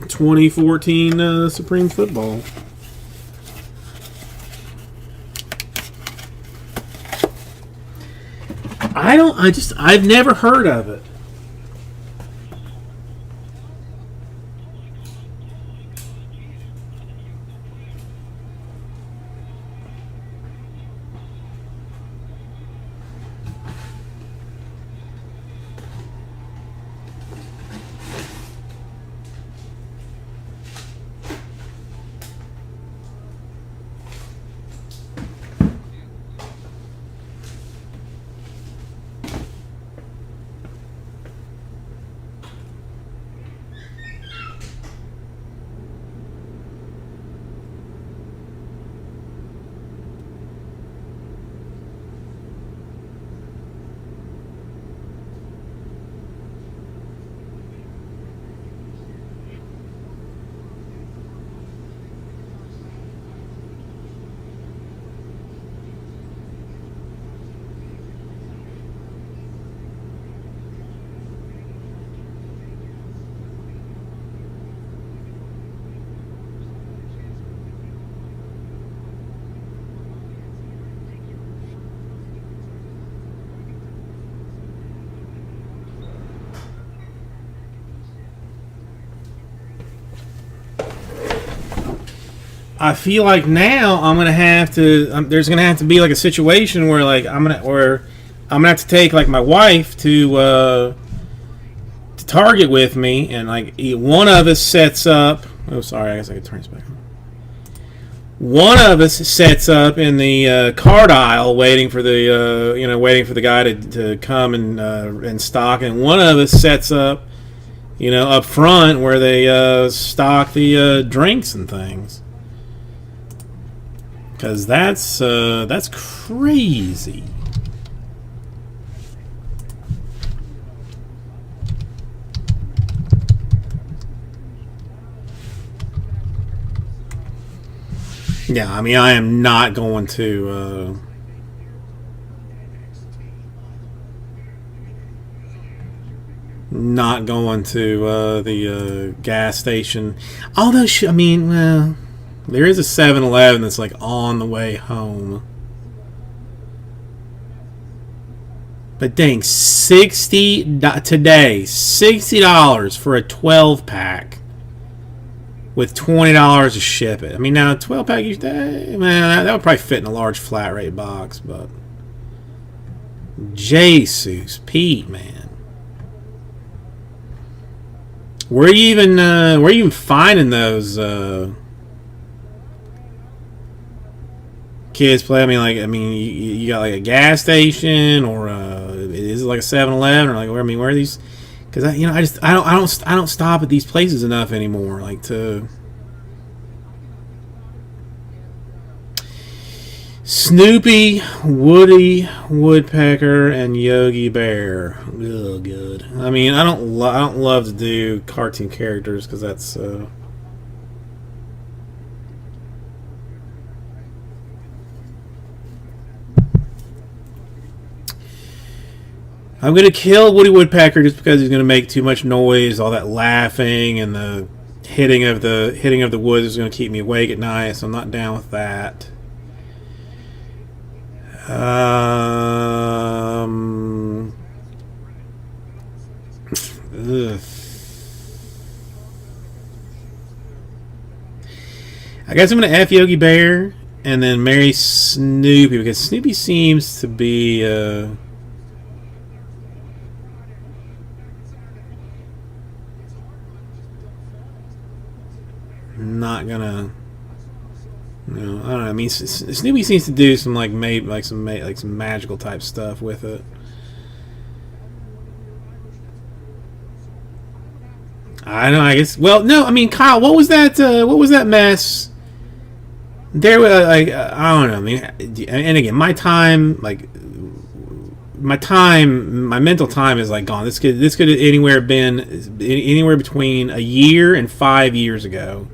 A: 2014 Supreme Football. I've never heard of it. I feel like now I'm gonna have to. There's gonna have to be like a situation where like I'm gonna have to take like my wife to Target with me, and like one of us sets up. Oh, sorry, I guess I could turn this back on. One of us sets up in the card aisle, waiting for the waiting for the guy to come and stock, and one of us sets up, up front where they stock the drinks and things. Because that's crazy. Yeah, I mean, I am not going to. Not going to the gas station. Although, I mean, well, there is a 7-Eleven that's like on the way home. But dang, today, $60 for a 12-pack. With $20 to ship it. I mean, now a 12-pack, man, that would probably fit in a large flat rate box, but Jesus, Pete, man, where you even finding those kids play? I mean, you got like a gas station, or is it like a 7-Eleven, or like where? I mean, where are these? Because I don't stop at these places enough anymore. Like to Snoopy, Woody Woodpecker, and Yogi Bear. Oh, good. I mean, I don't love to do cartoon characters because that's. I'm gonna kill Woody Woodpecker just because he's gonna make too much noise. All that laughing and the hitting of the woods is gonna keep me awake at night. So I'm not down with that. Ugh. I guess I'm gonna F Yogi Bear and then marry Snoopy because Snoopy seems to be. Not gonna, I don't know. I mean, Snoopy seems to do some some magical type stuff with it. I know. I guess. Well, no. I mean, Kyle, what was that? What was that mess? There, I don't know. I mean, and again, my mental time is like gone. This could have been anywhere between a year and 5 years ago.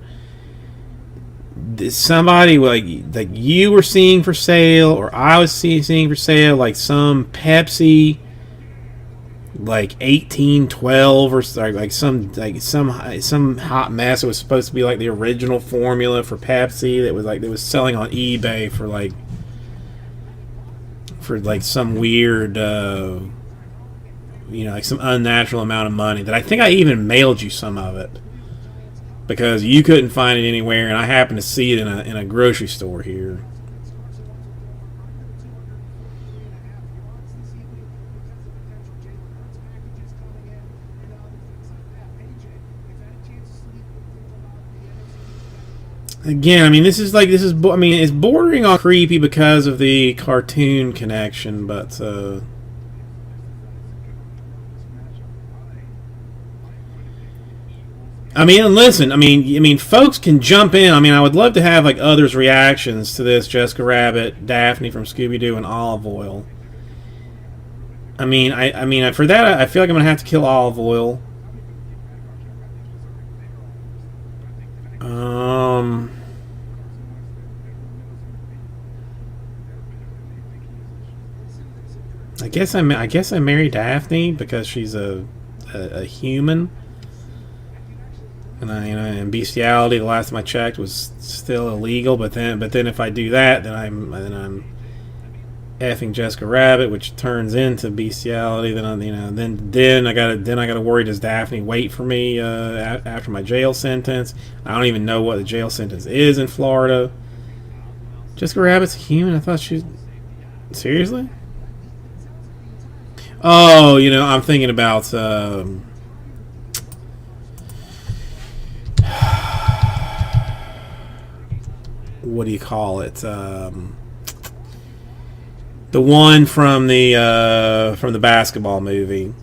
A: Somebody like you were seeing for sale, or I was seeing for sale, like some Pepsi, like 1812 or like some hot mess. It was supposed to be like the original formula for Pepsi that was selling on eBay for some weird, like some unnatural amount of money. That I think I even mailed you some of it. Because you couldn't find it anywhere, and I happened to see it in a grocery store here. Again, I mean, it's bordering on creepy because of the cartoon connection, but. I mean, listen. I mean, folks can jump in. I mean, I would love to have like others' reactions to this. Jessica Rabbit, Daphne from Scooby Doo, and Olive Oyl. I mean, for that, I feel like I'm gonna have to kill Olive Oyl. I guess I marry Daphne because she's a human. And bestiality, the last time I checked, was still illegal. But then if I do that, then I'm effing Jessica Rabbit, which turns into bestiality. Then I gotta worry. Does Daphne wait for me after my jail sentence? I don't even know what the jail sentence is in Florida. Jessica Rabbit's a human. I thought she. Seriously? Oh, I'm thinking about. What do you call it? The one from the basketball movie.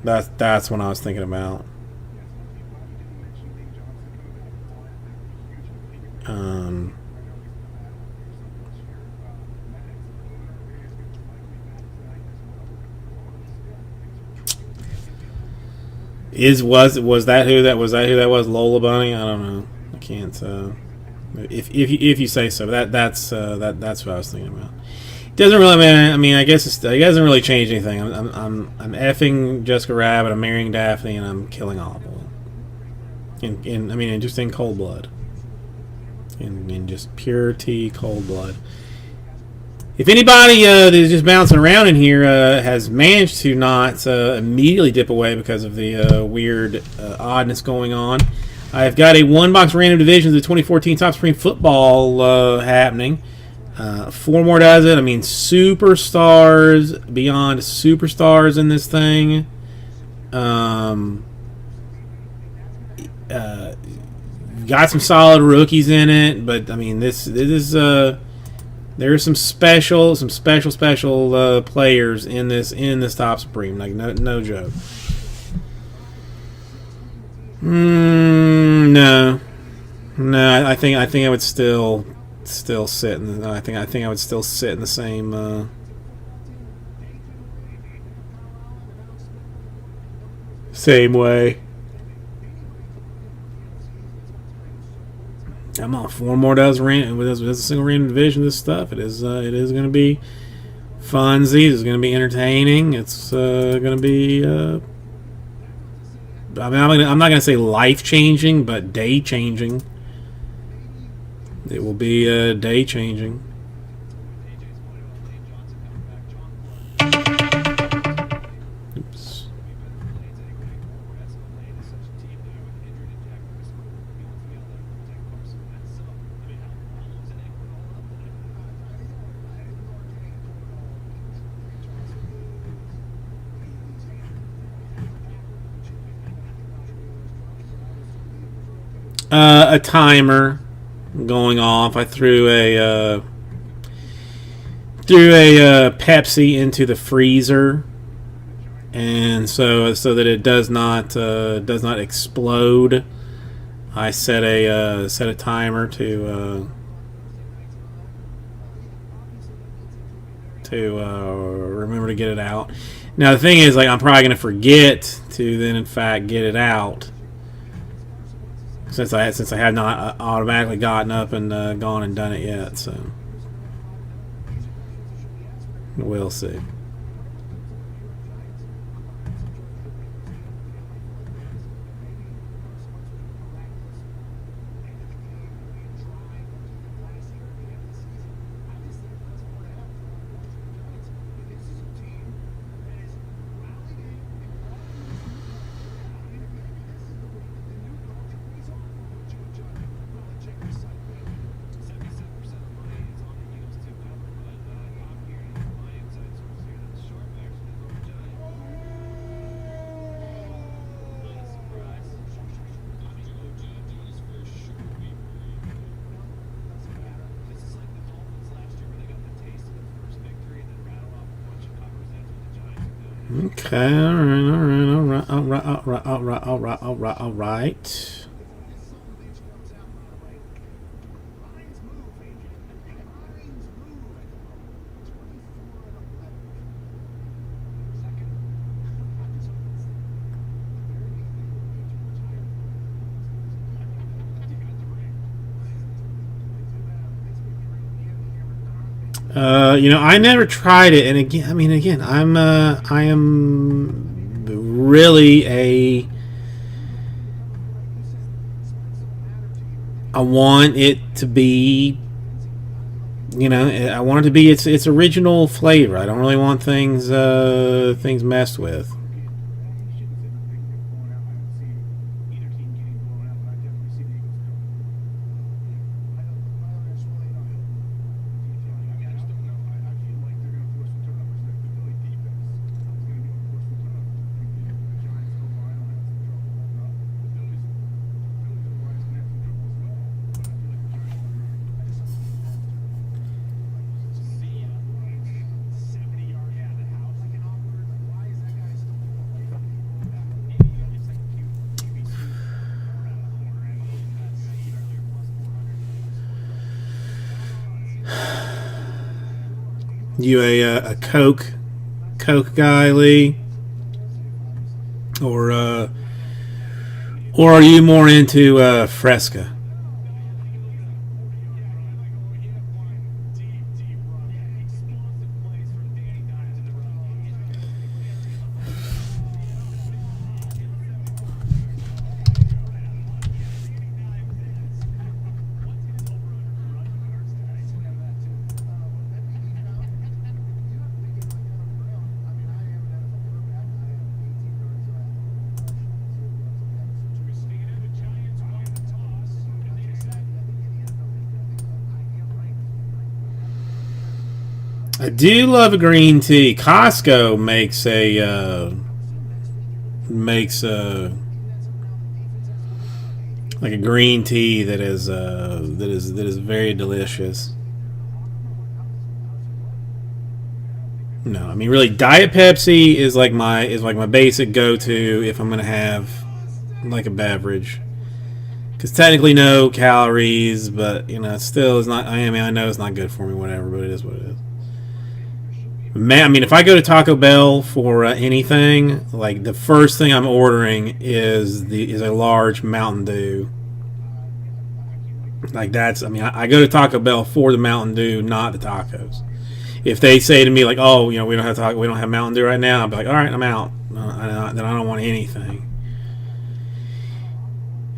A: That's what I was thinking about. Was that who that was? Lola Bunny? I don't know. I can't. If you say so, that's what I was thinking about. It doesn't really. I mean, I guess it doesn't really change anything. I'm effing Jessica Rabbit. I'm marrying Daphne, and I'm killing Olive. Just in cold blood. In just pure tea, cold blood. If anybody that is just bouncing around in here has managed to not immediately dip away because of the weird oddness going on, I've got a one-box random divisions of the 2014 Top Supreme Football happening. 4 more does it. I mean, superstars beyond superstars in this thing. Got some solid rookies in it, but I mean, this is there are some special players in this Top Supreme. Like no joke. No. I think I would still sit in. I think I would still sit in the same. Same way. I'm on 4 more dozen with a single random division. This stuff it is going to be funsy. It's going to be entertaining. It's going to be. I'm not going to say life changing, but day changing. It will be day changing. Oops. A timer going off. I threw a Pepsi into the freezer, and so that it does not explode. I set a timer to remember to get it out. Now the thing is, like, I'm probably going to forget to then in fact get it out. Since I have not automatically gotten up and gone and done it yet, so we'll see. Okay, all right. I never tried it, and again, I am really I want it to be You know, I want it to be its original flavor. I don't really want things messed with. You a Coke guy, Lee, or are you more into Fresca? I do love a green tea. Costco makes a like a green tea that is very delicious. No, I mean really, Diet Pepsi is like my basic go to if I'm gonna have like a beverage. Because technically no calories, but you know, it still is not. I mean, I know it's not good for me, whatever, but it is what it is. Man, I mean, if I go to Taco Bell for anything, like the first thing I'm ordering is a large Mountain Dew. Like that's, I mean, I go to Taco Bell for the Mountain Dew, not the tacos. If they say to me like, oh, you know, we don't have Mountain Dew right now, I'll be like, all right, I'm out. Then I don't want anything.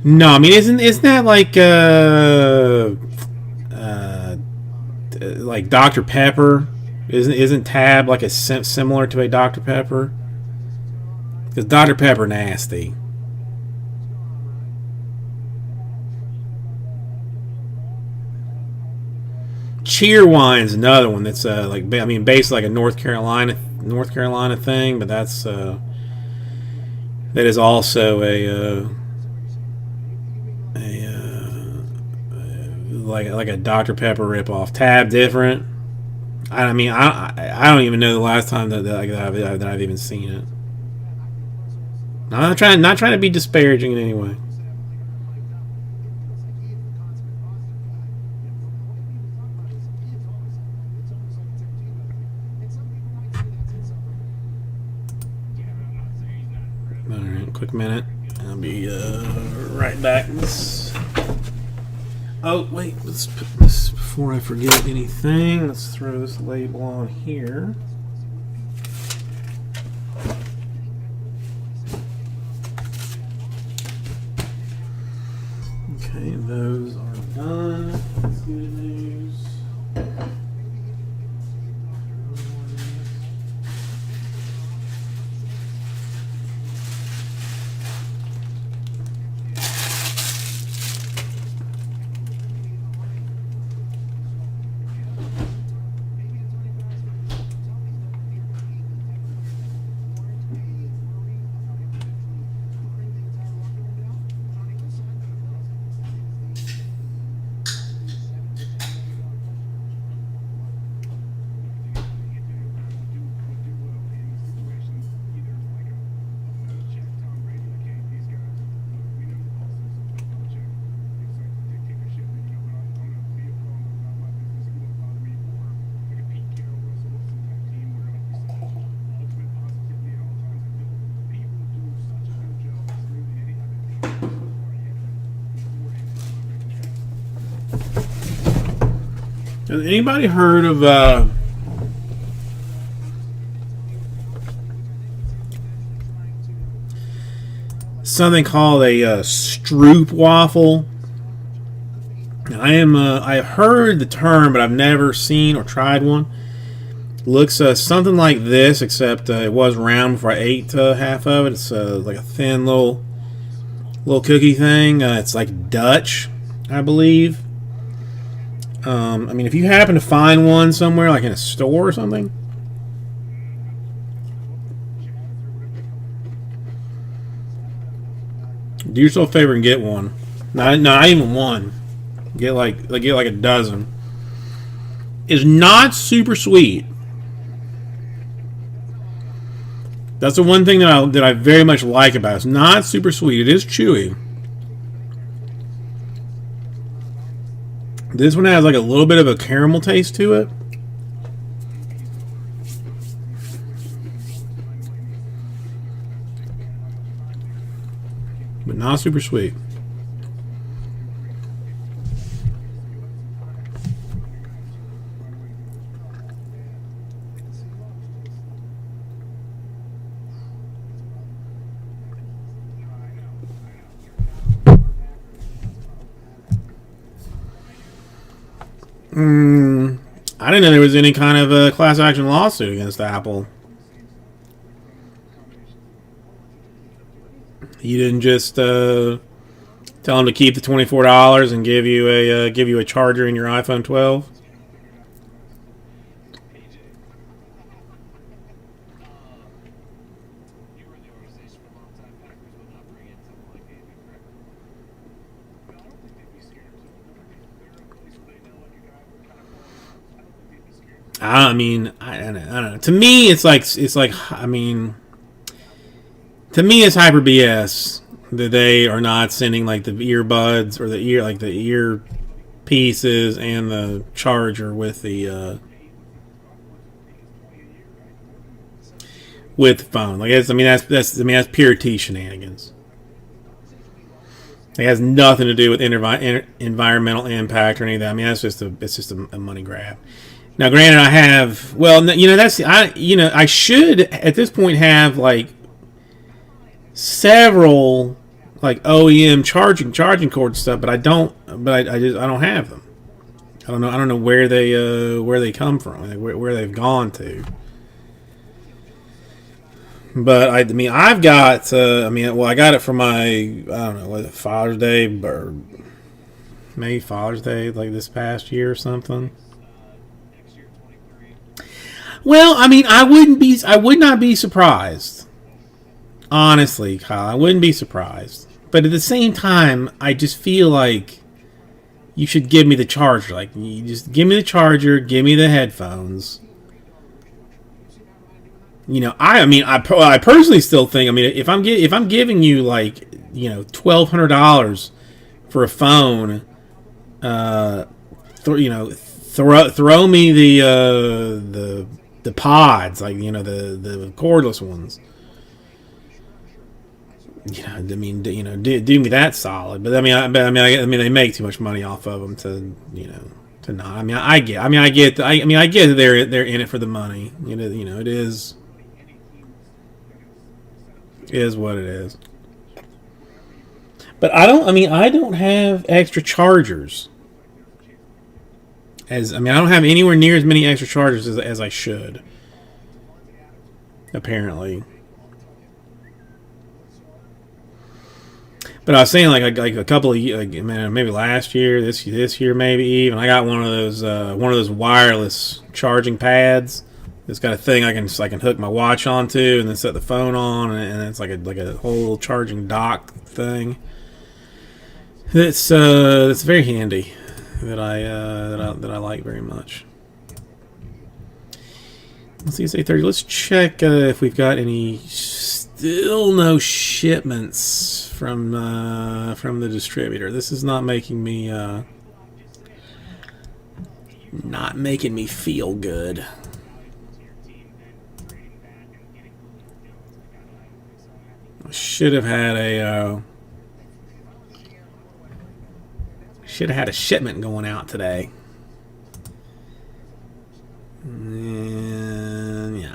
A: No, I mean, isn't that like Dr. Pepper? Isn't Tab like a similar to a Dr. Pepper? Because Dr. Pepper nasty. Cheerwine's another one that's like, I mean, basically like a North Carolina thing, but that is also like a Dr. Pepper ripoff. Tab different. I mean, I don't even know the last time that I've even seen it. Not trying to be disparaging in any way. All right, quick minute. I'll be right back. Oh, wait, let's put this before I forget anything. Let's throw this label on here. Okay, those are done. That's good news. Has anybody heard of something called a Stroop waffle? I've heard the term, but I've never seen or tried one. Looks something like this, except it was round before I ate half of it. It's like a thin little cookie thing. It's like Dutch, I believe. I mean, if you happen to find one somewhere, like in a store or something, do yourself a favor and get one. Not even one. Get like a dozen. It's not super sweet. That's the one thing that I very much like about it. It's not super sweet. It is chewy. This one has like a little bit of a caramel taste to it. But not super sweet. I didn't know there was any kind of a class action lawsuit against Apple. You didn't just tell them to keep the $24 and give you a charger in your iPhone 12. I mean, I don't know. To me, it's like I mean, to me, it's hyper BS that they are not sending like the earbuds or the ear pieces and the charger with the phone. Like, that's pure T shenanigans. It has nothing to do with environmental impact or anything. I mean, it's just a money grab. Now, granted, I have, well, I should at this point have like several like OEM charging cord stuff, but I don't. But I don't have them. I don't know where they come from, where they've gone to. But I mean, I've got. I got it for my, I don't know, was it Father's Day or maybe Father's Day, like this past year or something. Well, I mean, I would not be surprised. Honestly, Kyle, I wouldn't be surprised. But at the same time, I just feel like you should give me the charger. Like, you just give me the charger, give me the headphones. You know, I personally still think. I mean, if I'm giving you like, you know, $1,200 for a phone, throw me the pods, like, you know, the cordless ones. You know, I mean, you know, do me that solid. But I mean, they make too much money off of them to, you know, to not. I get that they're in it for the money. You know, it is what it is. But I don't have extra chargers. I don't have anywhere near as many extra chargers as I should. Apparently. But I was saying, like a couple of years, maybe last year, this year, maybe even, I got one of those wireless charging pads. It's got a thing I can hook my watch onto and then set the phone on, and it's like a whole charging dock thing. It's very handy. That I like very much. Let's see, it's 8:30. Let's check if we've got any. Still no shipments from the distributor. This is not making me feel good. I should have had a shipment going out today. And yeah.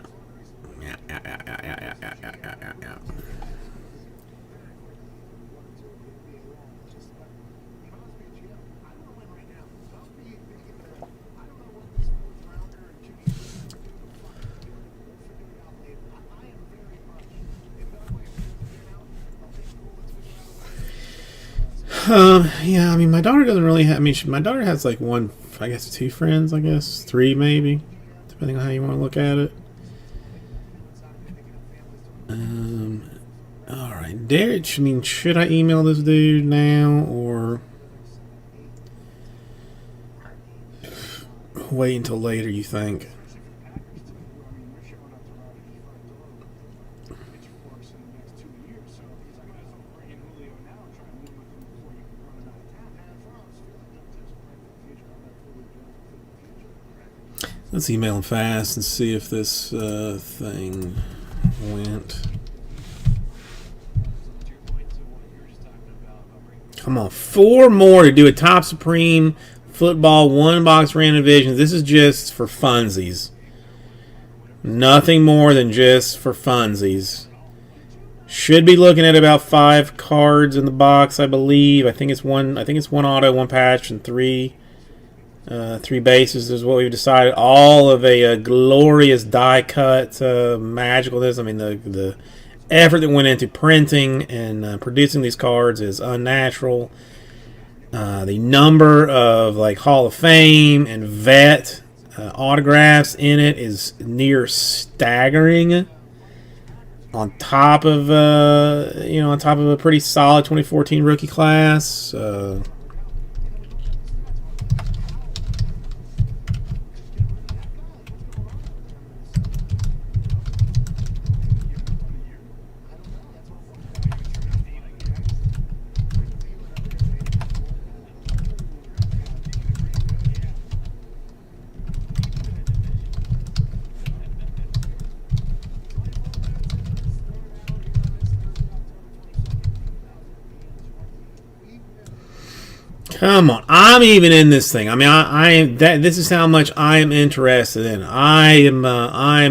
A: Yeah, I mean, my daughter doesn't really have. I mean, my daughter has like one, I guess, two friends. I guess three, maybe, depending on how you want to look at it. All right, Derek. I mean, should I email this dude now or wait until later? You think? Let's email him fast and see if this thing went. Come on, 4 more to do a Top Supreme football 1-box random divisions. This is just for funsies. Nothing more than just for funsies. Should be looking at about 5 cards in the box, I believe. I think it's one auto, 1 patch, and 3 bases is what we've decided. All of a glorious die cut magicalness. I mean, the effort that went into printing and producing these cards is unnatural. The number of like Hall of Fame and vet autographs in it is near staggering. On top of a pretty solid 2014 rookie class. Come on, I'm even in this thing. I mean, this is how much I am interested in. I am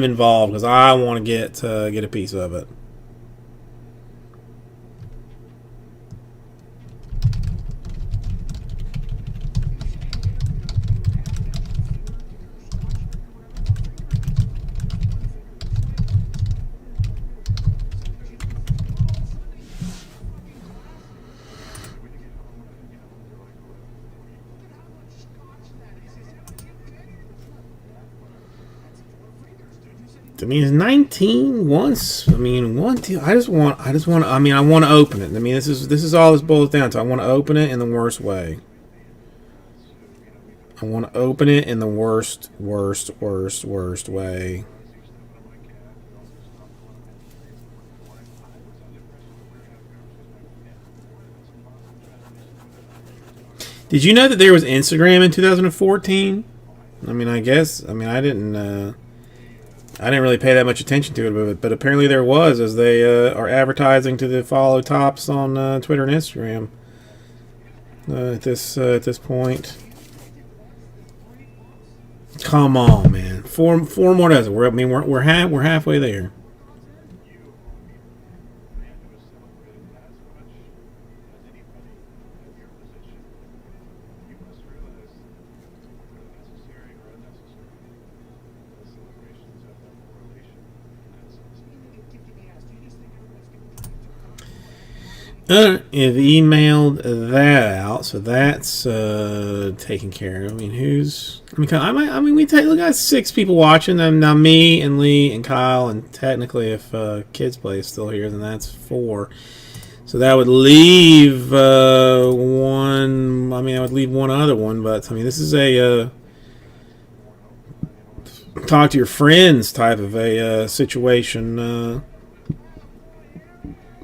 A: involved because I want to get a piece of it. I mean, it's 19 once. I mean, one, two. I just want. I mean, I want to open it. I mean, this is all this boils down to. I want to open it in the worst way. I want to open it in the worst way. Did you know that there was Instagram in 2014? I mean, I guess. I mean, I didn't really pay that much attention to it, but apparently there was, as they are advertising to the follow tops on Twitter and Instagram at this point. Come on, man! Four more dozen. We're halfway there. I've emailed that out, so that's taken care of. I mean, we got 6 people watching. Now me and Lee and Kyle, and technically, if Kids Play is still here, then that's 4. So that would leave one. I mean, I would leave one other one, but I mean, this is a talk to your friends type of a situation.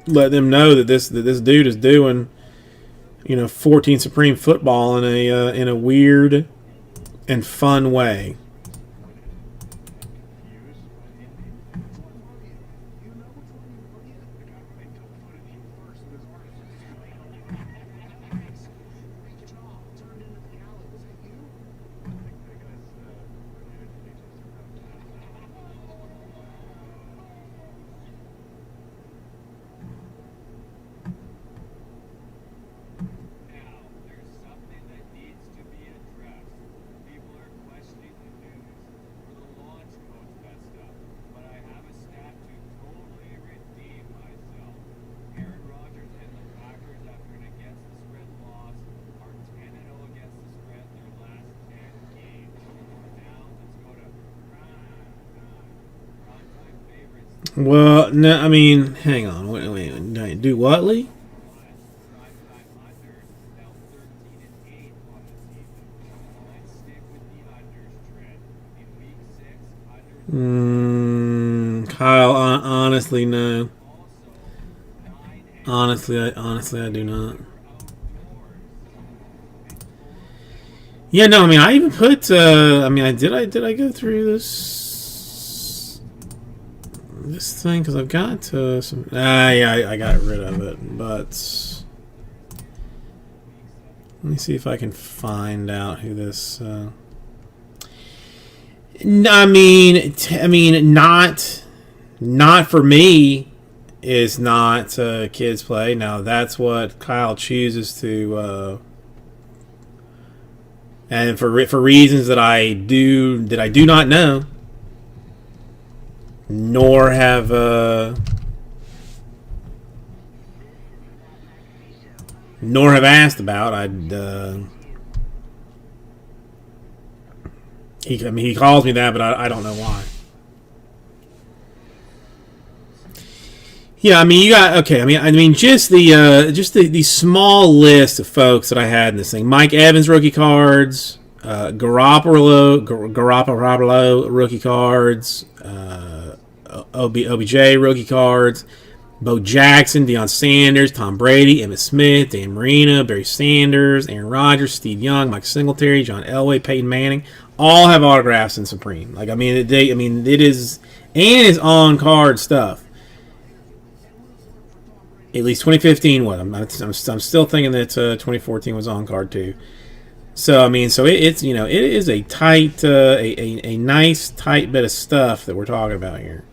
A: Let them know that this dude is doing, 14 Supreme football in a weird and fun way. Well, no, I mean, hang on. Wait. Do what, Lee? Kyle, honestly, no. Honestly, I do not. Yeah, no. I mean, I even put. I mean, did I go through this thing because I've got some. Yeah, I got rid of it, but let me see if I can find out who this. I mean, not for me. Is not kids play. Now that's what Kyle chooses to, and for reasons that I do not know, nor have asked about. He calls me that, but I don't know why. Yeah, I mean, you got okay. I mean, just the small list of folks that I had in this thing: Mike Evans rookie cards, Garoppolo rookie cards, OBJ rookie cards, Bo Jackson, Deion Sanders, Tom Brady, Emmitt Smith, Dan Marino, Barry Sanders, Aaron Rodgers, Steve Young, Mike Singletary, John Elway, Peyton Manning, all have autographs in Supreme. Like, I mean, it is and it's on card stuff. At least 2015 was. I'm still thinking that 2014 was on card too. So I mean, it's it is a tight, a nice tight bit of stuff that we're talking about here.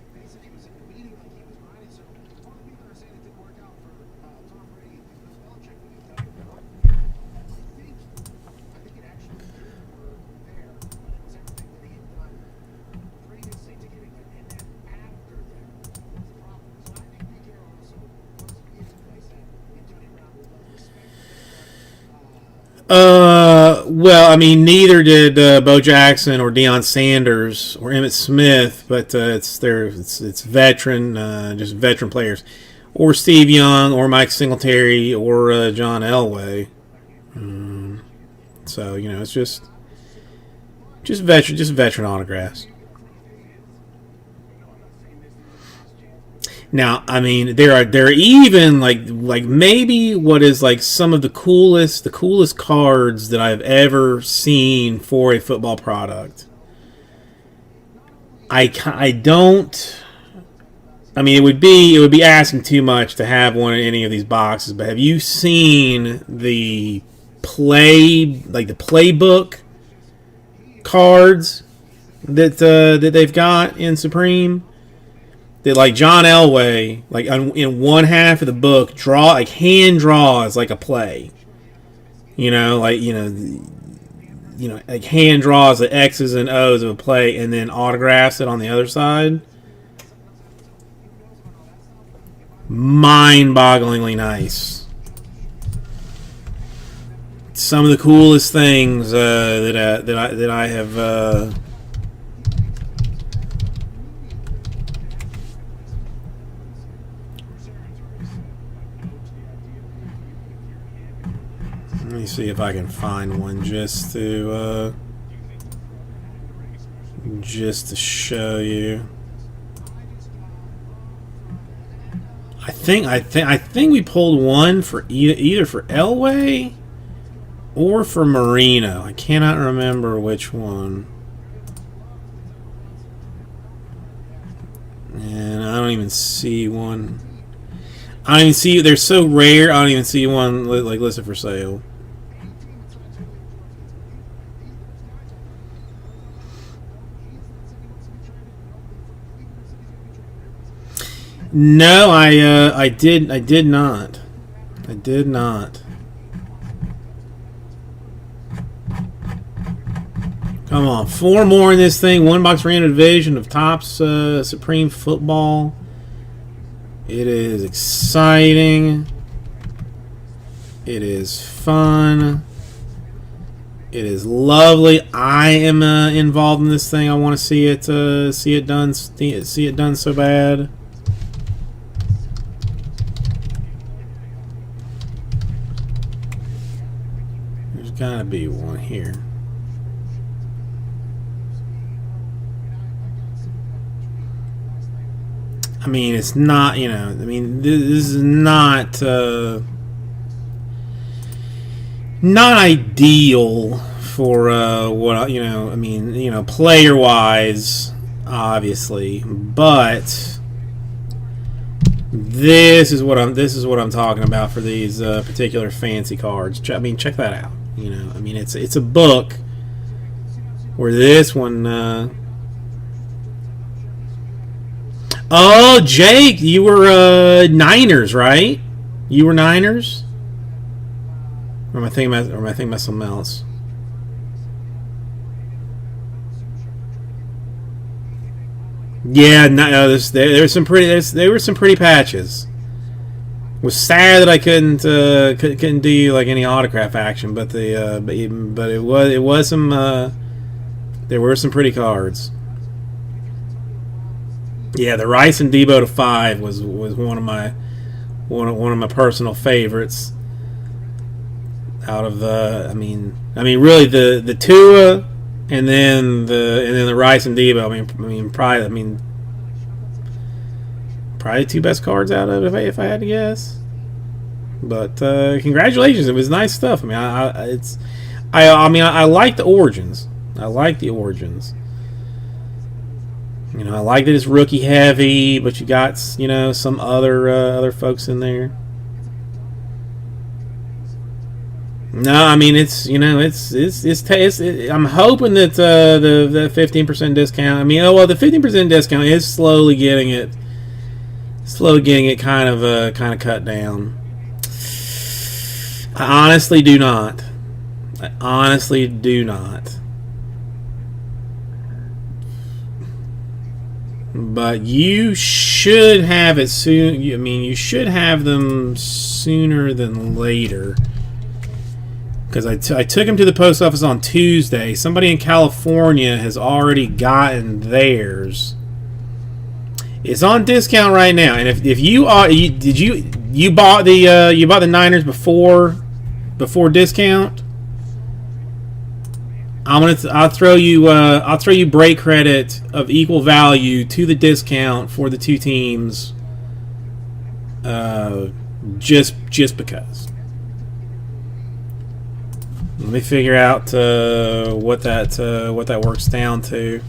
A: Well, I mean, neither did Bo Jackson or Deion Sanders or Emmitt Smith, but it's veteran, just veteran players, or Steve Young or Mike Singletary or John Elway. So it's just veteran autographs. Now, I mean, there are even like maybe what is like some of the coolest cards that I've ever seen for a football product. I don't. I mean, it would be asking too much to have one in any of these boxes. But have you seen the playbook cards that they've got in Supreme? That like John Elway, like in one half of the book, hand draws like a play. Like hand draws the X's and O's of a play, and then autographs it on the other side. Mind-bogglingly nice. Some of the coolest things that I have. Let me see if I can find one just to show you. I think we pulled one for either for Elway or for Marino. I cannot remember which one. And I don't even see one. I don't even see. They're so rare. I don't even see one like listed for sale. No, I did not. I did not. Come on, 4 more in this thing. 1 box random division of Topps Supreme Football. It is exciting. It is fun. It is lovely. I am involved in this thing. I want to see it done so bad. gotta be one here. I mean, it's not, you know, I mean, this is not not ideal for what, you know, I mean, you know, player wise, obviously, but this is what I'm talking about for these particular fancy cards. I mean, check that out. You know, I mean, it's a book where this one. Oh, Jake, you were Niners, right? You were Niners? Or am I thinking about something else? Yeah, no, there were some pretty patches. It was sad that I couldn't do like any autograph action, but it was some there were some pretty cards. Yeah, the Rice and Debo to 5 was one of my personal favorites. Out of the, I mean, really the Tua, and then the Rice and Debo. Probably the two best cards out of it if I had to guess. But congratulations, it was nice stuff. I mean, I like the origins. I like the origins. You know, I like that it's rookie heavy, but you got, you know, some other folks in there. No, I mean, it's, you know, I'm hoping that the 15% discount. I mean, the 15% discount is slowly getting it kind of cut down. I honestly do not. But you should have it soon. I mean, you should have them sooner than later. Because I took them to the post office on Tuesday. Somebody in California has already gotten theirs. It's on discount right now. And if you are, you bought the Niners before discount? I'll throw you break credit of equal value to the discount for the two teams. Just because. Let me figure out what that works down to,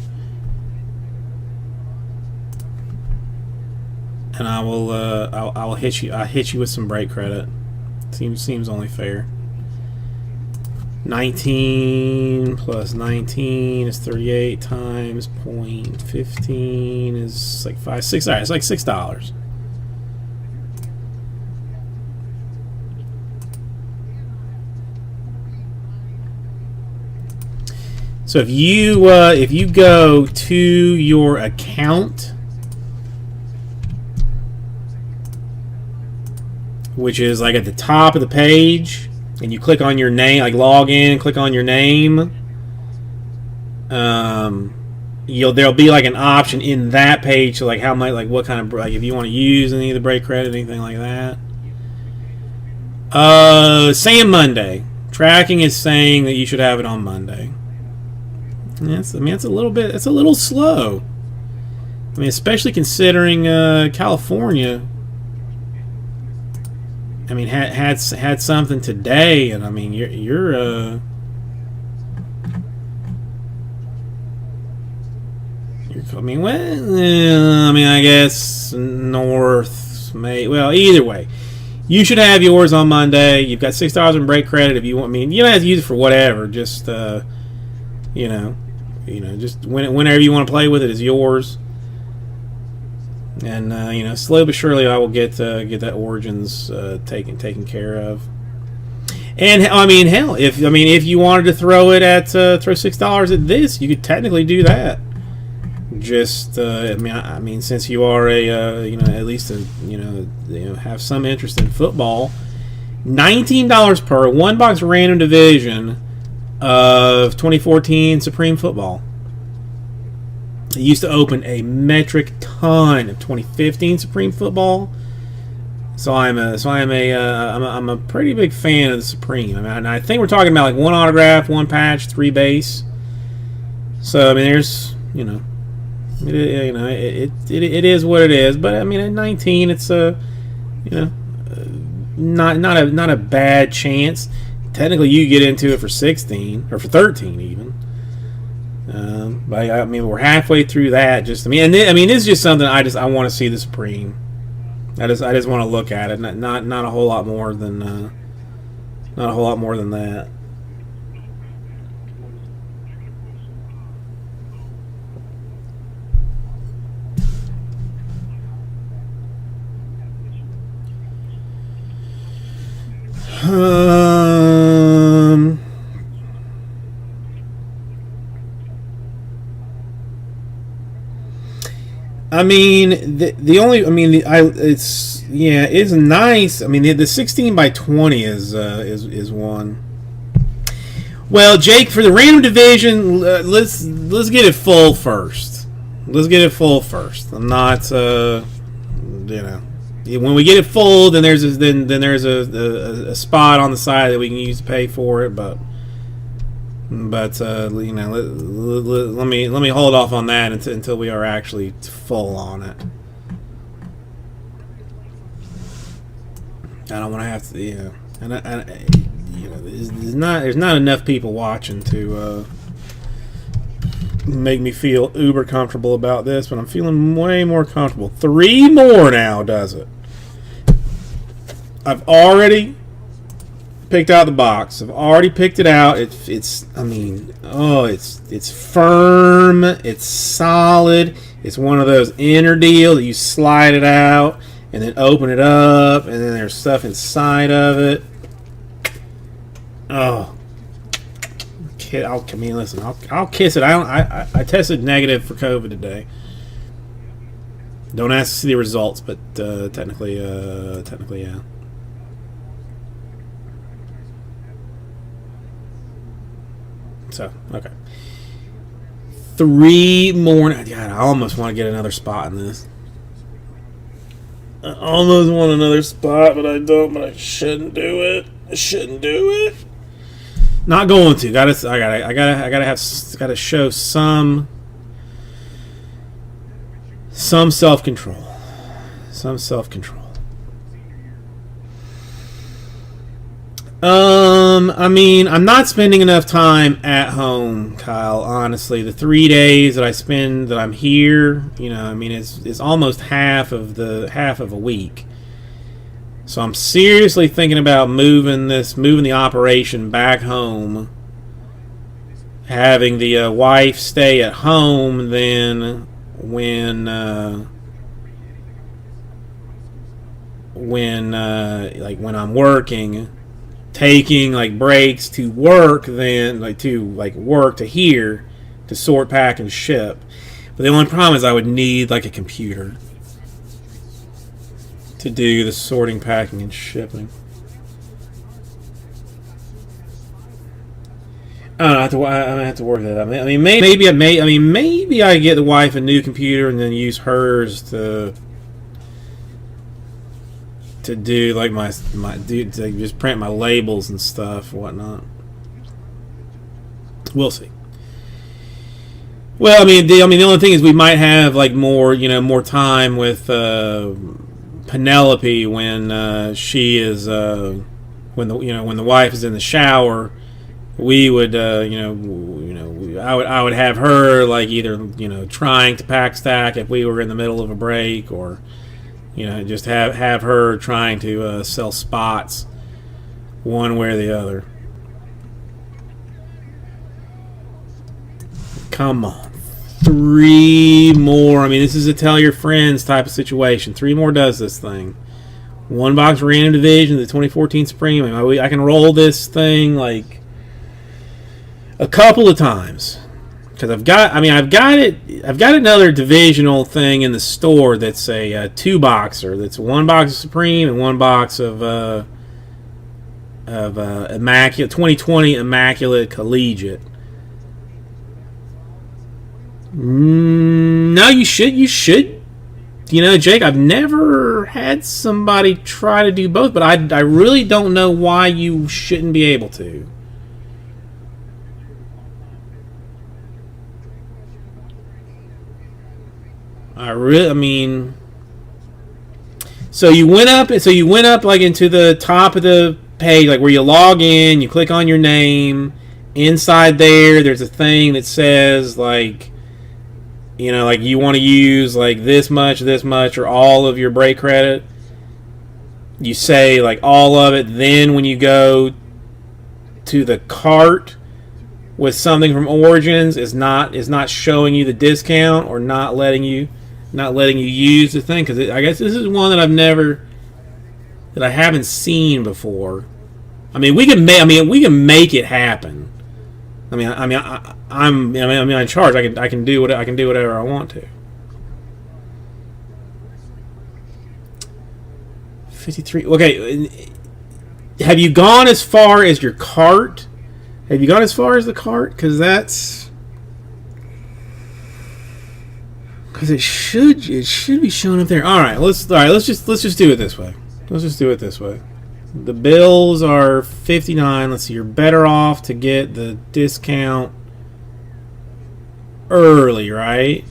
A: and I'll hit you with some break credit. Seems only fair. 19 plus 19 is 38 times 0.15 is like $6. All right, it's like $6. So if you go to your account, which is like at the top of the page, and you click on your name, like log in, click on your name, there'll be like an option in that page to like how much, like what kind of, like if you want to use any of the break credit, anything like that. Saying Monday. Tracking is saying that you should have it on Monday. Yes, I mean it's a little slow. I mean, especially considering California. I mean, had something today, and I mean you're I mean, well, I mean, I guess North may. Well, either way, you should have yours on Monday. You've got $6 in break credit if you want. I mean, you don't have to use it for whatever. Just you know, just whenever you want to play with it is yours. And you know, slowly but surely, I will get that Origins taken care of. And I mean, hell, if you wanted to throw $6 at this, you could technically do that. Just I mean, since you are at least have some interest in football, $19 per one box random division of 2014 Supreme Football. It used to open a metric ton of 2015 Supreme Football. I'm a pretty big fan of the Supreme. I mean, I think we're talking about like one autograph, one patch, 3 base. So I mean, there's it is what it is. But I mean, at 19, it's not a bad chance. Technically, you get into it for 16 or for 13 even. But I mean, we're halfway through that. This is just something I want to see the Supreme. I just want to look at it. Not a whole lot more than that. I mean, it's nice. I mean, the 16 by 20 is one. Well, Jake, for the random division, let's get it full first. Let's get it full first. I'm not, when we get it full, then there's a spot on the side that we can use to pay for it, but let me hold off on that until we are actually full on it. I don't want to have to, there's not enough people watching to make me feel uber comfortable about this, but I'm feeling way more comfortable. 3 more now, does it? I've already picked out the box. I've already picked it out. It's firm. It's solid. It's one of those inner deals that you slide it out and then open it up, and then there's stuff inside of it. Oh, I'll kiss it. I tested negative for COVID today. Don't ask to see the results, but technically, yeah. So, okay. 3 more. God, I almost want to get another spot in this. I almost want another spot, but I don't. But I shouldn't do it. Not going to. Gotta show some self-control. I mean, I'm not spending enough time at home, Kyle. Honestly, the 3 days that I'm here, it's almost half of a week. So I'm seriously thinking about moving the operation back home, having the wife stay at home. Then when I'm working, taking like breaks to work, then work to here to sort, pack, and ship. But the only problem is I would need like a computer to do the sorting, packing, and shipping. I don't know. I'm gonna have to work that out. Maybe I get the wife a new computer and then use hers to do like to just print my labels and stuff, whatnot. We'll see. Well, the only thing is we might have like more time with Penelope when she is when the wife is in the shower. We would I would have her like either trying to pack stack if we were in the middle of a break, or just have her trying to sell spots, one way or the other. Come on. 3 more. This is a tell your friends type of situation. 3 more does this thing. 1 box random division, the 2014 Supreme. I can roll this thing like a couple of times. Because I've got another divisional thing in the store that's a 2-boxer. That's 1 box of Supreme and 1 box of Immaculate 2020 Immaculate Collegiate. No, you should Jake, I've never had somebody try to do both, but I really don't know why you shouldn't be able to. I mean, so you went up like into the top of the page, like where you log in, you click on your name. Inside there's a thing that says like, like you want to use like this much, or all of your break credit. You say like all of it. Then when you go to the cart with something from Origins, is not showing you the discount or not letting you use the thing, because I guess this is one that I haven't seen before. I mean, we can make it happen. I'm in charge. I can do whatever I want to. 53. Okay, have you gone as far as your cart? Have you gone as far as the cart? Because it should be showing up there. All right, let's just do it this way. The bills are 59. Let's see. You're better off to get the discount early, right?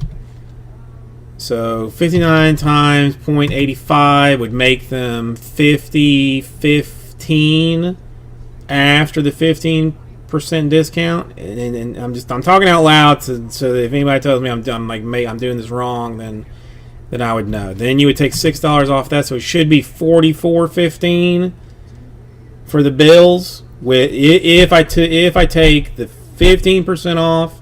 A: So 59 times 0.85 would make them 50.15 after the 15% discount. And I'm talking out loud so that if anybody tells me I'm doing this wrong, then I would know. Then you would take $6 off that, so it should be 44.15 for the bills. If I take the 15% off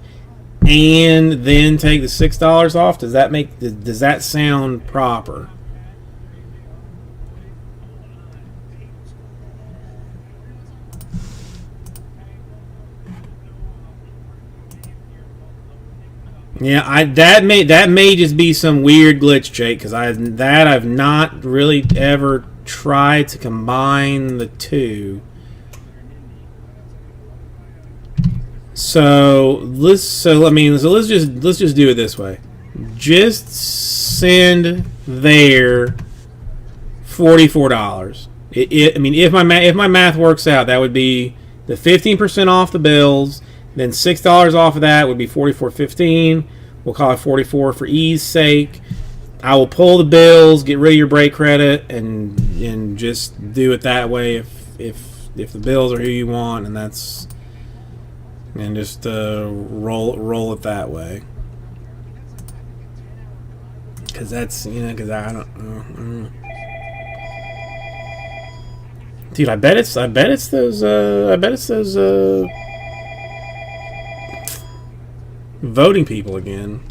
A: and then take the $6 off, does that sound proper? Yeah, that may just be some weird glitch, Jake, because I've not really ever tried to combine the two. So let's just do it this way. Just send there $44. If my math works out, that would be the 15% off the bills. Then $6 off of that would be $44.15. We'll call it $44 for ease sake. I will pull the bills, get rid of your break credit, and just do it that way if the bills are who you want, and just roll it that way. Because because I don't. Dude, I bet it's those voting people again.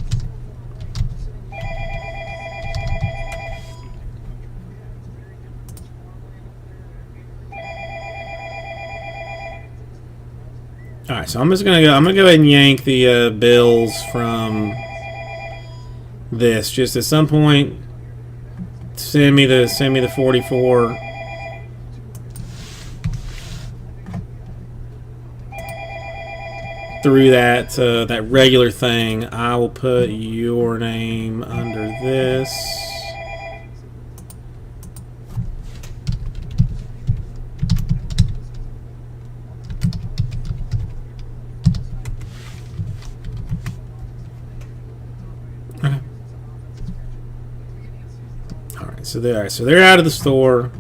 A: All right, so I'm gonna go ahead and yank the bills from this. Just at some point, send me the 44. Through that regular thing. I will put your name under this. Okay. All right. So they're out of the store.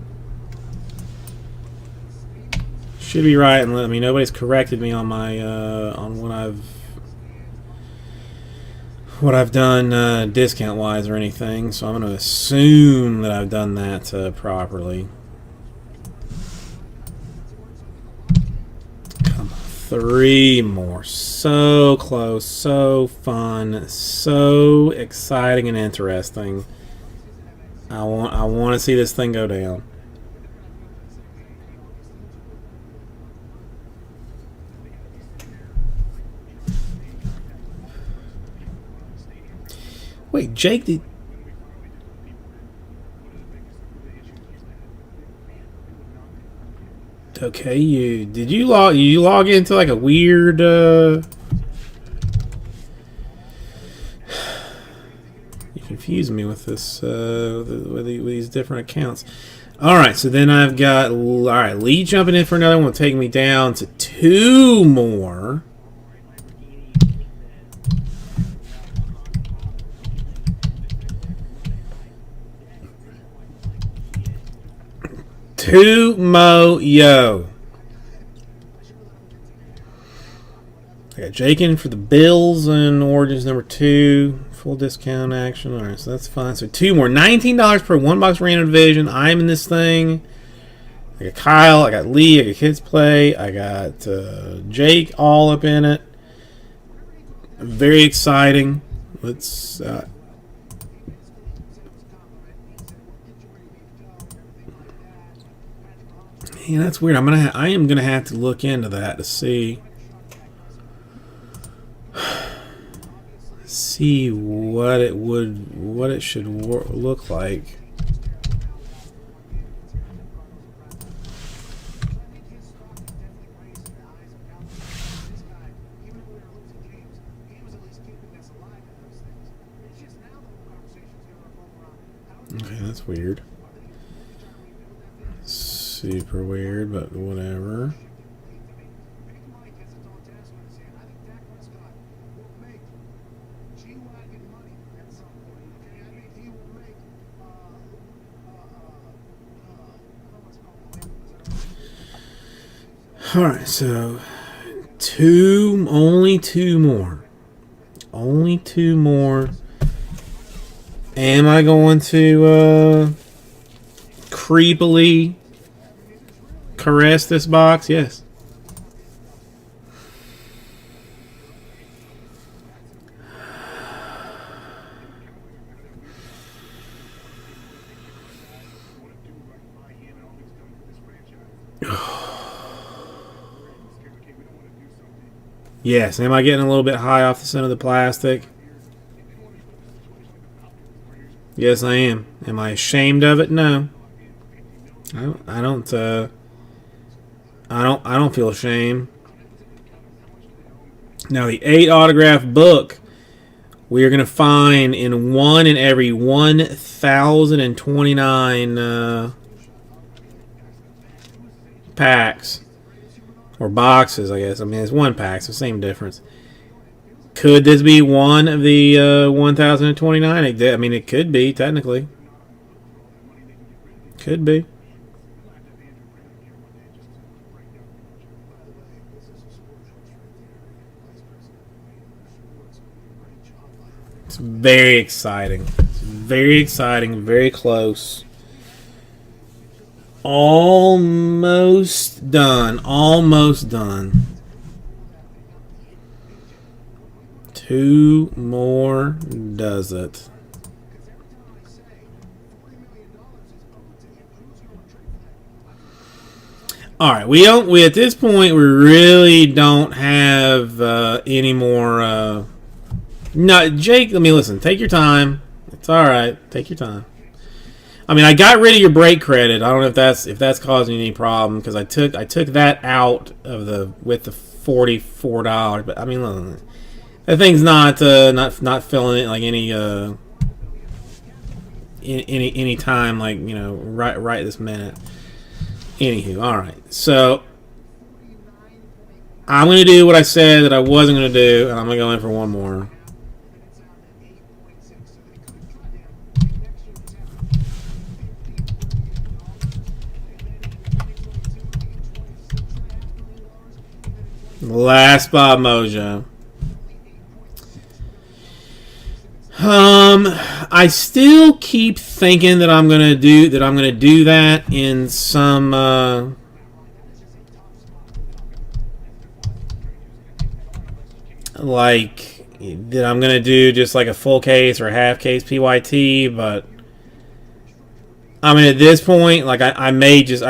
A: Should be right, and let me. Nobody's corrected me on my on what I've done discount wise or anything. So I'm going to assume that I've done that properly. Come on, 3 more. So close, so fun, so exciting and interesting. I want to see this thing go down. Wait, Jake, okay, did you log into like a weird confusing me with this with these different accounts. All right, so then I've got Lee jumping in for another one, taking me down to 2 more. Two mo yo. I got Jakin for the Bills and Origins number 2. Full discount action. Alright, so that's fine. So 2 more. $19 per 1-box random division. I'm in this thing. I got Kyle. I got Lee. I got Kids Play. I got Jake all up in it. Very exciting. Let's... yeah, that's weird. I am gonna have to look into that to see what it should look like. Okay, that's weird. Super weird, but whatever. Alright, so only two more. Only 2 more. Am I going to creepily caress this box? Yes. Yes. Am I getting a little bit high off the center of the plastic? Yes, I am. Am I ashamed of it? No. I don't feel ashamed. Now the 8 autograph book we are going to find in 1 in every 1,029 packs or boxes, I guess. I mean, it's 1 pack, so same difference. Could this be one of the 1,029? I mean, it could be technically. Could be. It's very exciting. It's very exciting. Very close. Almost done. Almost done. 2 more does it. All right, we at this point we really don't have any more. No, Jake. Let me listen. Take your time. It's all right. Take your time. I mean, I got rid of your break credit. I don't know if that's causing any problem because I took that out of with the $44. But I mean, look, that thing's not filling it like any time, like, you know, right this minute. Anywho, all right. So I'm gonna do what I said that I wasn't gonna do, and I'm gonna go in for 1 more. Last Bob Mojo. I still keep thinking that I'm gonna do that in some like that I'm gonna do just like a full case or a half case PYT, but I mean at this point, like I may just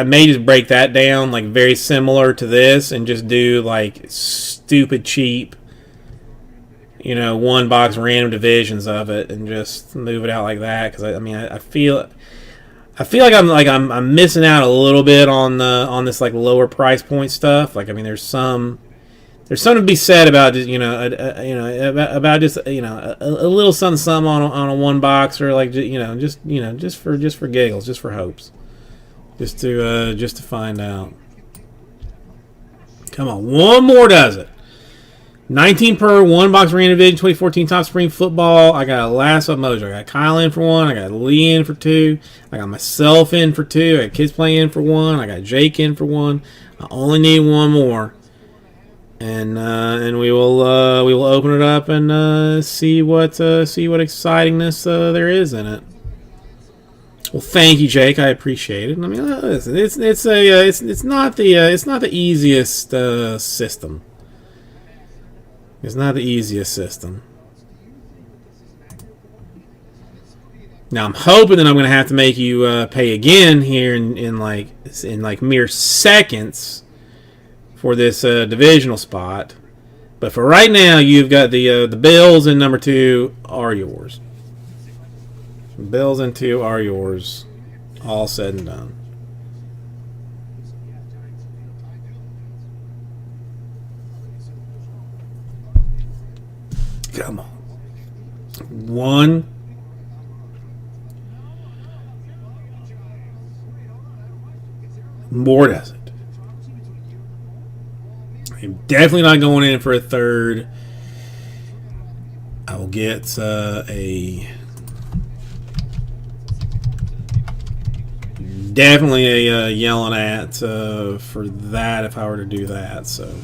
A: break that down like very similar to this and just do like stupid cheap, you know, 1-box random divisions of it and just move it out like that, because I mean I feel like I'm missing out a little bit on this like lower price point stuff. Like, I mean, there's some there's something to be said about just, about just a little something on a one box, or like just for giggles, just for hopes, just to find out. Come on, one more does it. 19 per, one box random division 2014 Top Spring Football. I got a Lasso Mojo. I got Kyle in for one. I got Lee in for two. I got myself in for two. I got Kids Play in for one. I got Jake in for one. I only need one more, and we will open it up and see what excitingness there is in it. Well, thank you, Jake. I appreciate it. I mean, listen, it's not the easiest system. It's not the easiest system. Now I'm hoping that I'm going to have to make you pay again here in mere seconds for this divisional spot. But for right now, you've got the Bills and number 2 are yours. Bills and 2 are yours. All said and done. Come on. One. More does it. I'm definitely not going in for a third. I will get definitely a yelling at for that if I were to do that. So.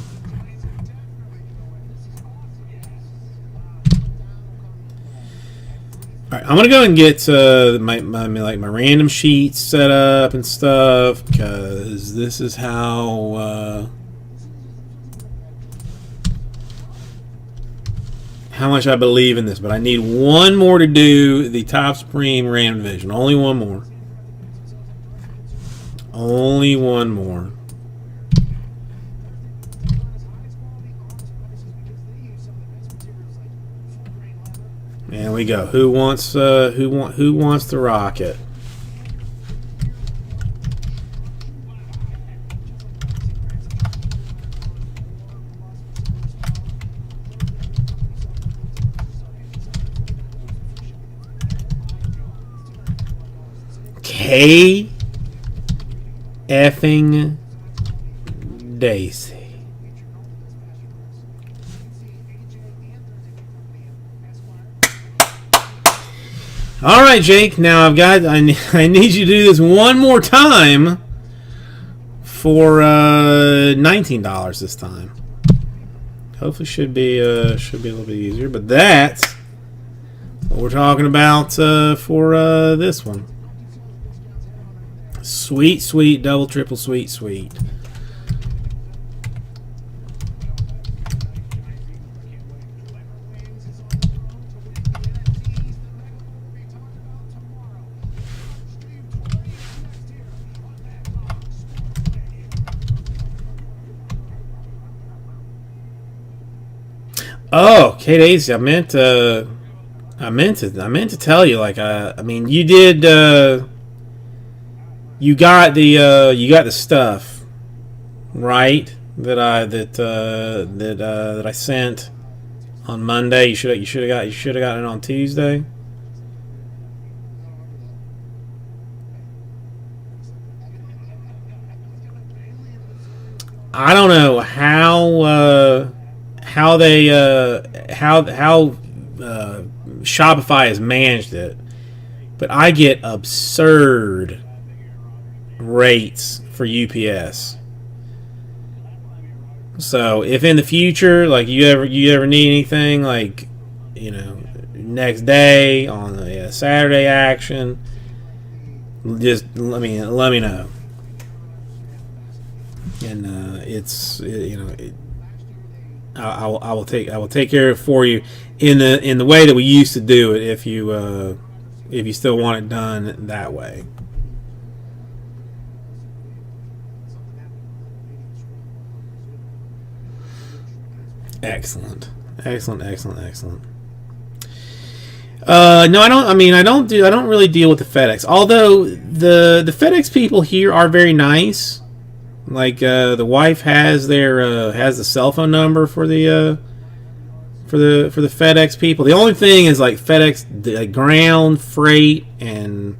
A: Alright, I'm gonna go and get my random sheets set up and stuff, because this is how much I believe in this. But I need one more to do the Top Spring Random Division. Only one more. Only one more. There we go. Who wants the rocket? K effing Daisy. All right, Jake. Now I need you to do this one more time for $19 this time. Hopefully, should be a little bit easier. But that's what we're talking about for this one. Sweet, sweet, double, triple, sweet, sweet. Oh, Kate Daisy, I meant to tell you. Like, I mean, you did. You got the stuff, right? That I sent on Monday. You should have gotten it on Tuesday. I don't know how Shopify has managed it, but I get absurd rates for UPS. So if in the future, like you ever need anything, like next day on the Saturday action, just let me know. And I will take care of it for you in the way that we used to do it. If you still want it done that way. Excellent. No, I don't. I mean, I don't really deal with the FedEx. Although the FedEx people here are very nice. Like the wife has their has the cell phone number for the FedEx people. The only thing is like FedEx, the ground, freight, and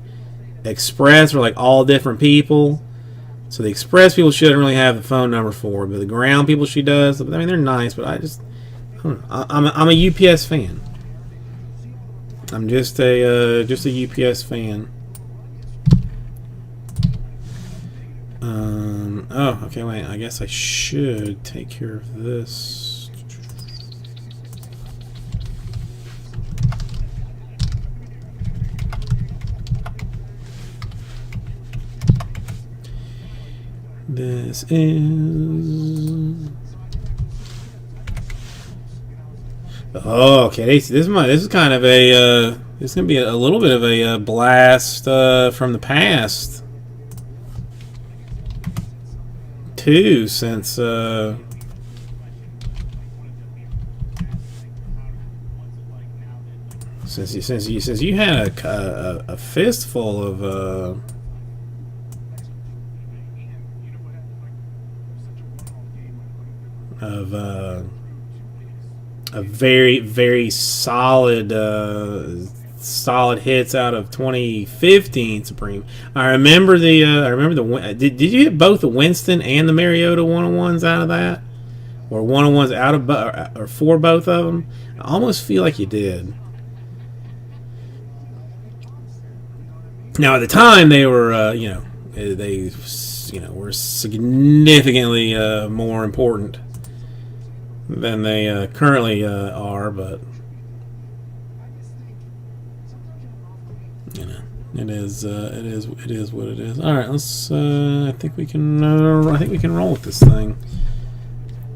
A: express are like all different people. So the express people shouldn't really have the phone number for, but the ground people she does. I mean, they're nice, but I don't know. I'm a UPS fan. I'm just a UPS fan. Oh, okay. Wait. I guess I should take care of this. This is. Oh, okay. This is kind of a. This is gonna be a little bit of a blast from the past. Too, since since you had a fistful of a very solid solid hits out of 2015 Supreme. I remember the did you get both the Winston and the Mariota 101s out of that, or 101s out of or for both of them? I almost feel like you did. Now at the time they were they were significantly more important than they currently are, but it is what it is. All right, let's. I think we can roll with this thing.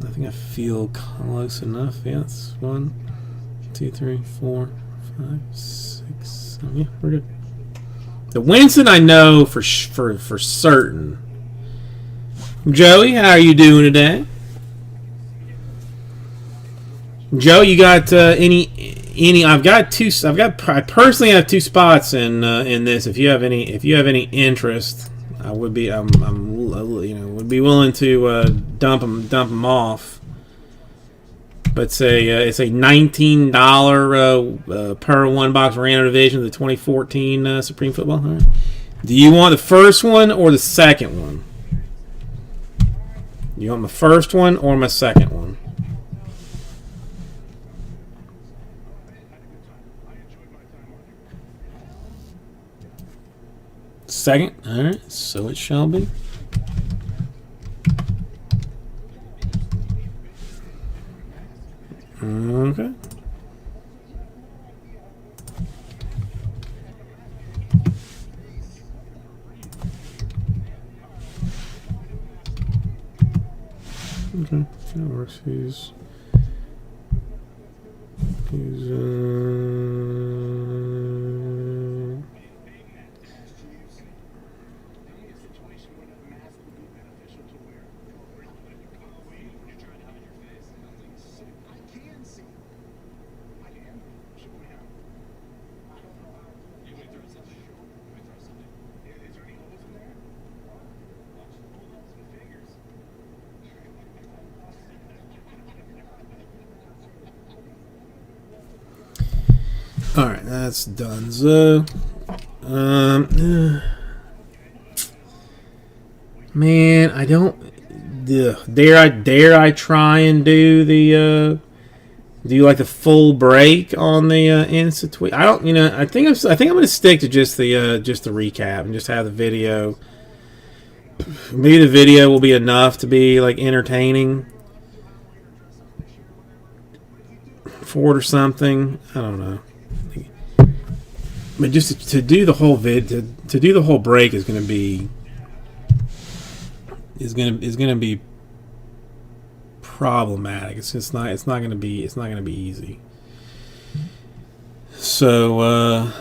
A: I think I feel close enough. Yeah, it's 1, 2, 3, 4, 5, 6, 7. Yeah, we're good. The Winston I know for certain. Joey, how are you doing today? Joe, you got any? I personally have 2 spots in this. If you have any interest, I would be would be willing to dump them off. But it's a $19 per 1 box random division of the 2014 Supreme Football. All right. Do you want the first one or the second one? You want my first one or my second one? Second. All right. So it shall be. Okay. Okay. That works. He's all right, that's done. So, man, I don't dare I try and do the like the full break on the Insta tweet. I don't, I think I'm going to stick to just the recap and just have the video. Maybe the video will be enough to be like entertaining for it or something. I don't know. But just to do the whole to do the whole break is going to be problematic. It's just not. It's not going to be easy. So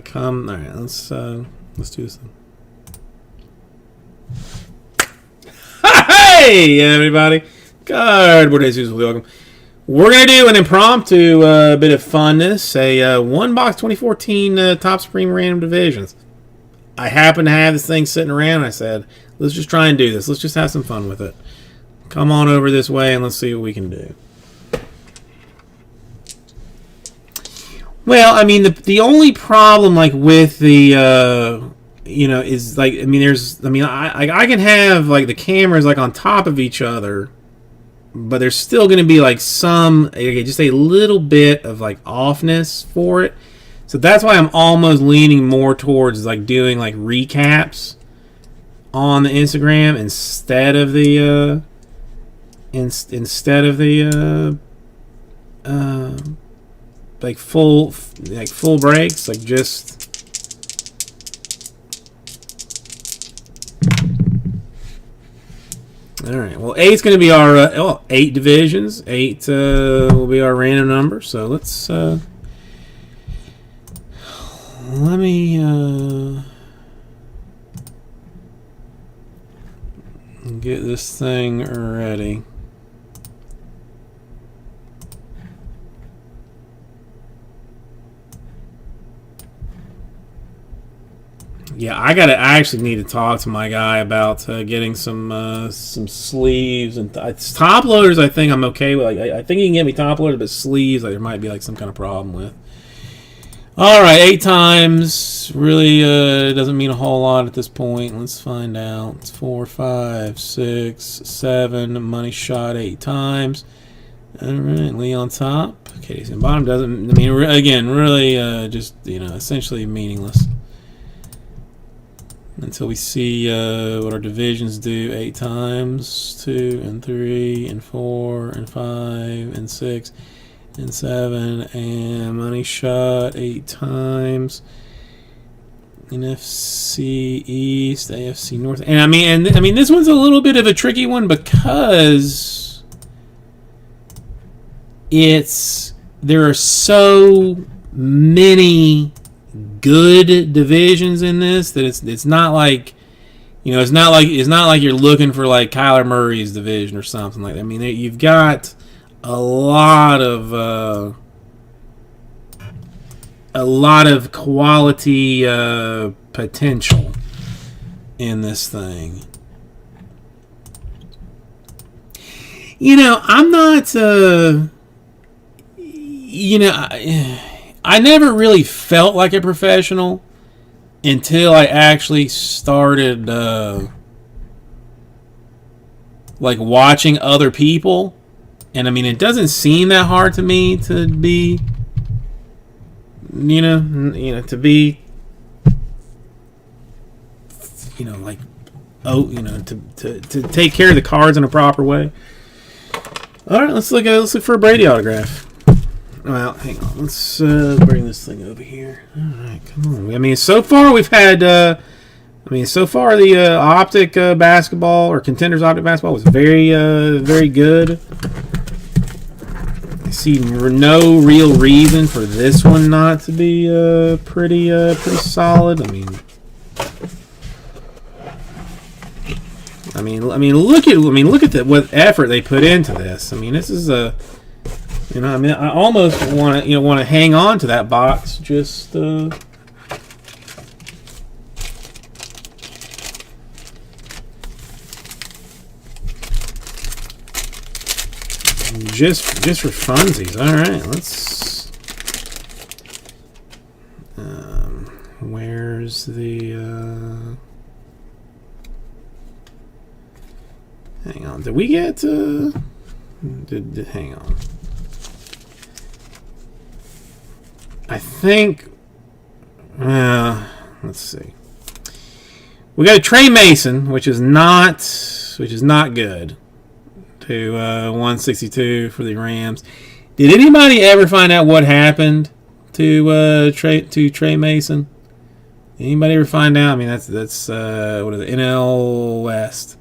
A: come. All right. Let's do this thing. Hey everybody, Cardboard Jesus, welcome. We're going to do an impromptu bit of funness, a 1 box 2014 Top Supreme Random Divisions. I happened to have this thing sitting around. I said, let's just try and do this. Let's just have some fun with it. Come on over this way and let's see what we can do. Well, I mean, the only problem, like, with the, you know, is, like, I mean, I can have, like, the cameras, like, on top of each other, but there's still going to be, like, just a little bit of, like, offness for it. So that's why I'm almost leaning more towards, like, doing, like, recaps on the Instagram instead of the, like full breaks, like just all right. Well, 8's going to be our 8 divisions. 8 will be our random number. So let's let me get this thing ready. Yeah, I actually need to talk to my guy about getting some sleeves and top loaders. I think I'm okay with. Like, I think he can get me top loaders, but sleeves, like, there might be like some kind of problem with. All right, 8 times really doesn't mean a whole lot at this point. Let's find out. It's 4, 5, 6, 7. Money shot 8 times. All right, Lee on top. Casey on bottom doesn't. I mean, again, really just, you know, essentially meaningless. Until we see what our divisions do. 8 times, 2 and 3 and 4 and 5 and 6 and 7, and money shot 8 times. NFC East, AFC North, and I mean this one's a little bit of a tricky one because there are so many good divisions in this that it's not like, you know, it's not like you're looking for like Kyler Murray's division or something like that. I mean, you've got a lot of quality potential in this thing. You know, I'm not you know, I never really felt like a professional until I actually started like watching other people. And I mean, it doesn't seem that hard to me to be, you know, to be, you know, like, oh, you know, to take care of the cards in a proper way. All right, let's look for a Brady autograph. Well, hang on. Let's bring this thing over here. All right, come on. I mean, so far we've had. The Optic basketball or Contenders Optic basketball was very, very good. I see no real reason for this one not to be pretty solid. I mean, look at what effort they put into this. I mean, this is a. You know, I mean, I almost want to hang on to that box just for funsies. All right, let's. Where's the? Hang on. Did we get? Hang on. I think. Let's see. We got a Trey Mason, which is not good. To 162 for the Rams. Did anybody ever find out what happened to Trey Mason? Anybody ever find out? I mean, that's what is it? NL West.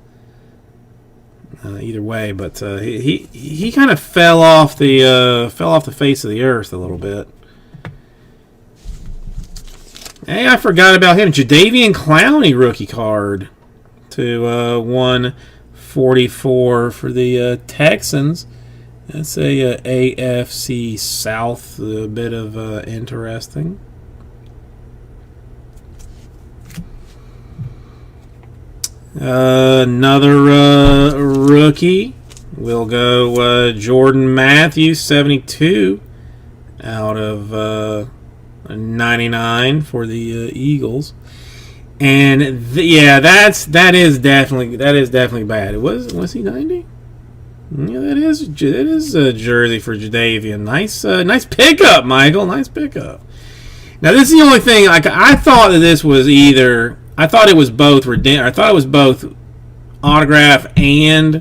A: Either way, but he kind of fell off the face of the earth a little bit. Hey, I forgot about him. Jadeveon Clowney rookie card to 144 for the Texans. That's a AFC South, a bit of interesting. Another rookie. We'll go Jordan Matthews, 72 out of 99 for the Eagles. And yeah, that is definitely bad. Was he 90? Yeah, that is a jersey for Jadeveon. Nice pickup, Michael. Nice pickup. Now this is the only thing. Like I thought that this was either. I thought it was both I thought it was both autograph and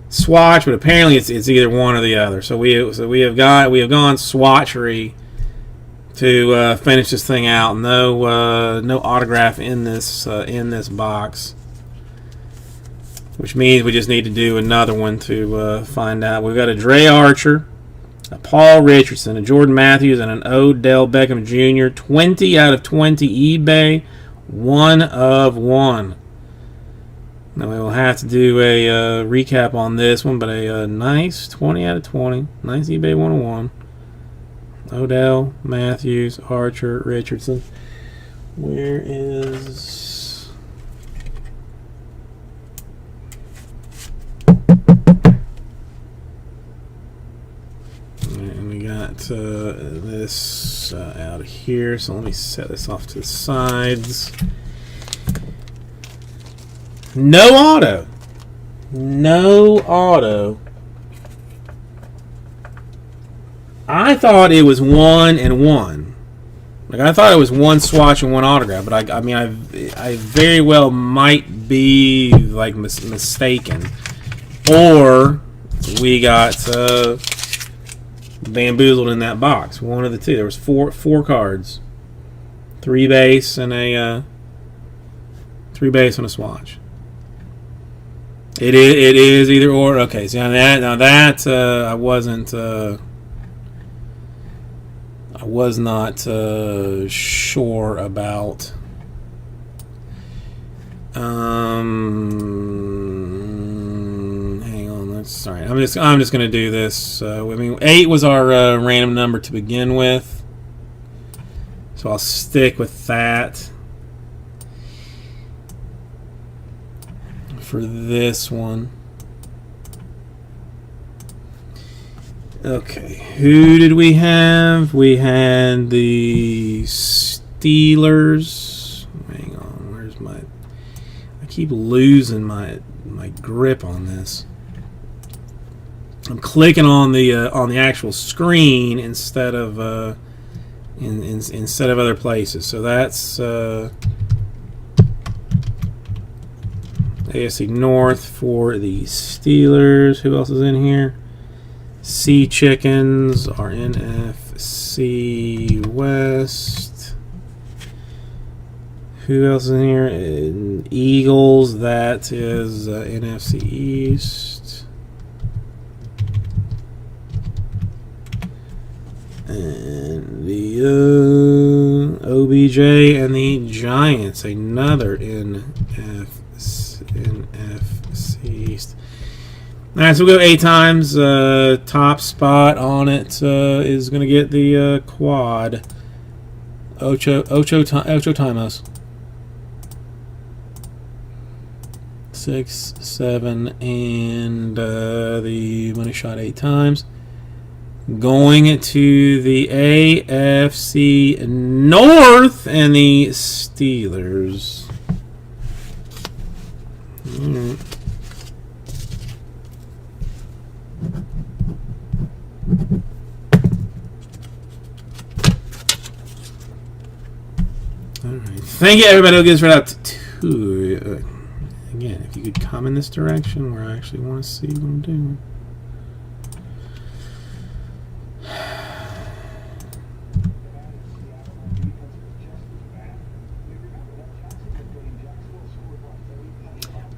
A: swatch, but apparently it's either one or the other. So we have gone swatchery to finish this thing out. No autograph in this box, which means we just need to do another one to find out. We've got a Dre Archer, a Paul Richardson, a Jordan Matthews, and an Odell Beckham Jr. 20 out of 20 eBay, 1 of 1. Now we will have to do a recap on this one, but a nice 20 out of 20. Nice eBay 101. Odell, Matthews, Archer, Richardson. Where is... And we got this out here, so let me set this off to the sides. No auto. No auto. I thought it was 1 and 1. Like I thought it was one swatch and one autograph, but I mean I very well might be like mistaken, or we got bamboozled in that box. One of the two. There was four cards, 3 base and a 3 base and a swatch. It is either or. Okay, so now that I was not sure about. Hang on, I'm just gonna do this. I mean, 8 was our random number to begin with, so I'll stick with that for this one. Okay, who did we have? We had the Steelers. Hang on, where's my... I keep losing my grip on this. I'm clicking on the actual screen instead of instead of other places. So that's AFC North for the Steelers. Who else is in here? Sea Chickens are NFC West. Who else is in here? Eagles, that is NFC East. And the OBJ and the Giants, another NFC East. Alright, so we'll go 8 times. Top spot on it is going to get the quad. Ocho Timos. 6, 7, and the money shot 8 times. Going to the AFC North and the Steelers. Alright. Thank you, everybody who gives it out to 2. Again, if you could come in this direction where I actually want to see what I'm doing.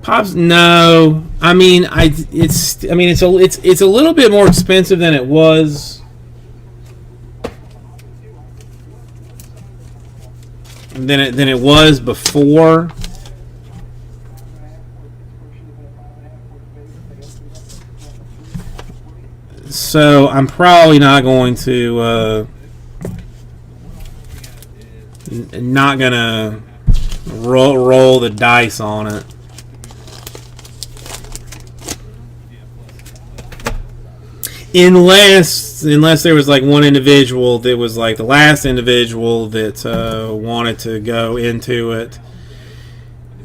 A: Pops, no. I mean, it's a little bit more expensive than it was. Than it was before. So I'm probably not going to not gonna roll the dice on it. unless there was like one individual that was like the last individual that wanted to go into it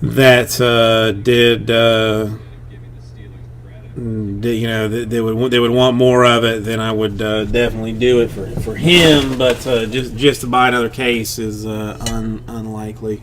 A: that did you know they would want more of it, then I would definitely do it for him. But just to buy another case is unlikely.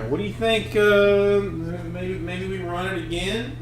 A: What do you think? Maybe we run it again.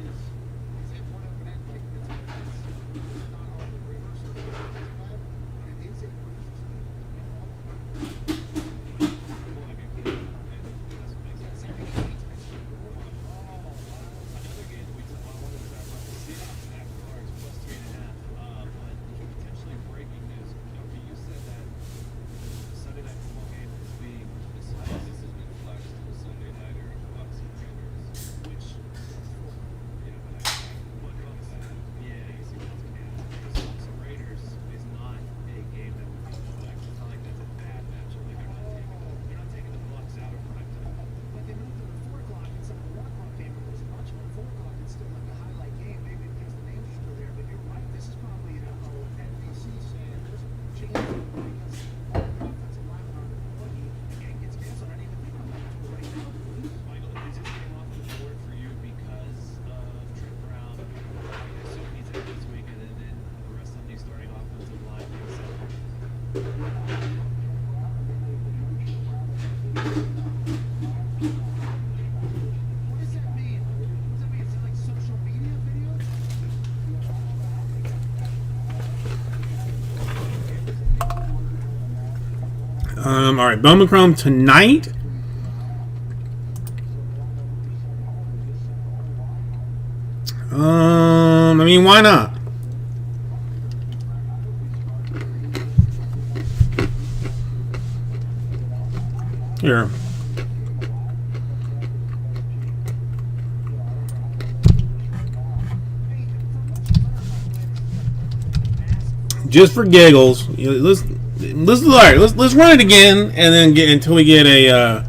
A: All right, Bowman Chrome tonight. I mean, why not? Here. Just for giggles, let's run it again, and then get until we get a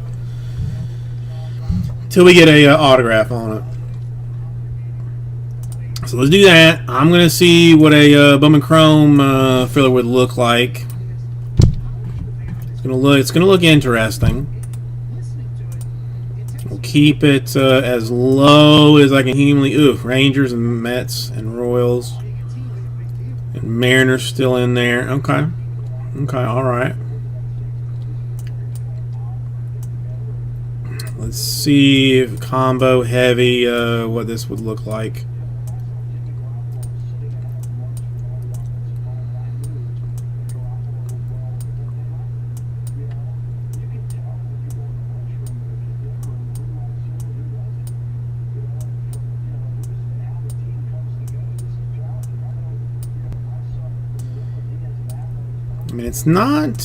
A: autograph on it. So let's do that. I'm gonna see what a Bowman Chrome filler would look like. It's gonna look interesting. We'll keep it as low as I can humanly. Ooh, Rangers and Mets and Royals and Mariners still in there. Okay, all right. Let's see if combo heavy what this would look like. I mean, it's not.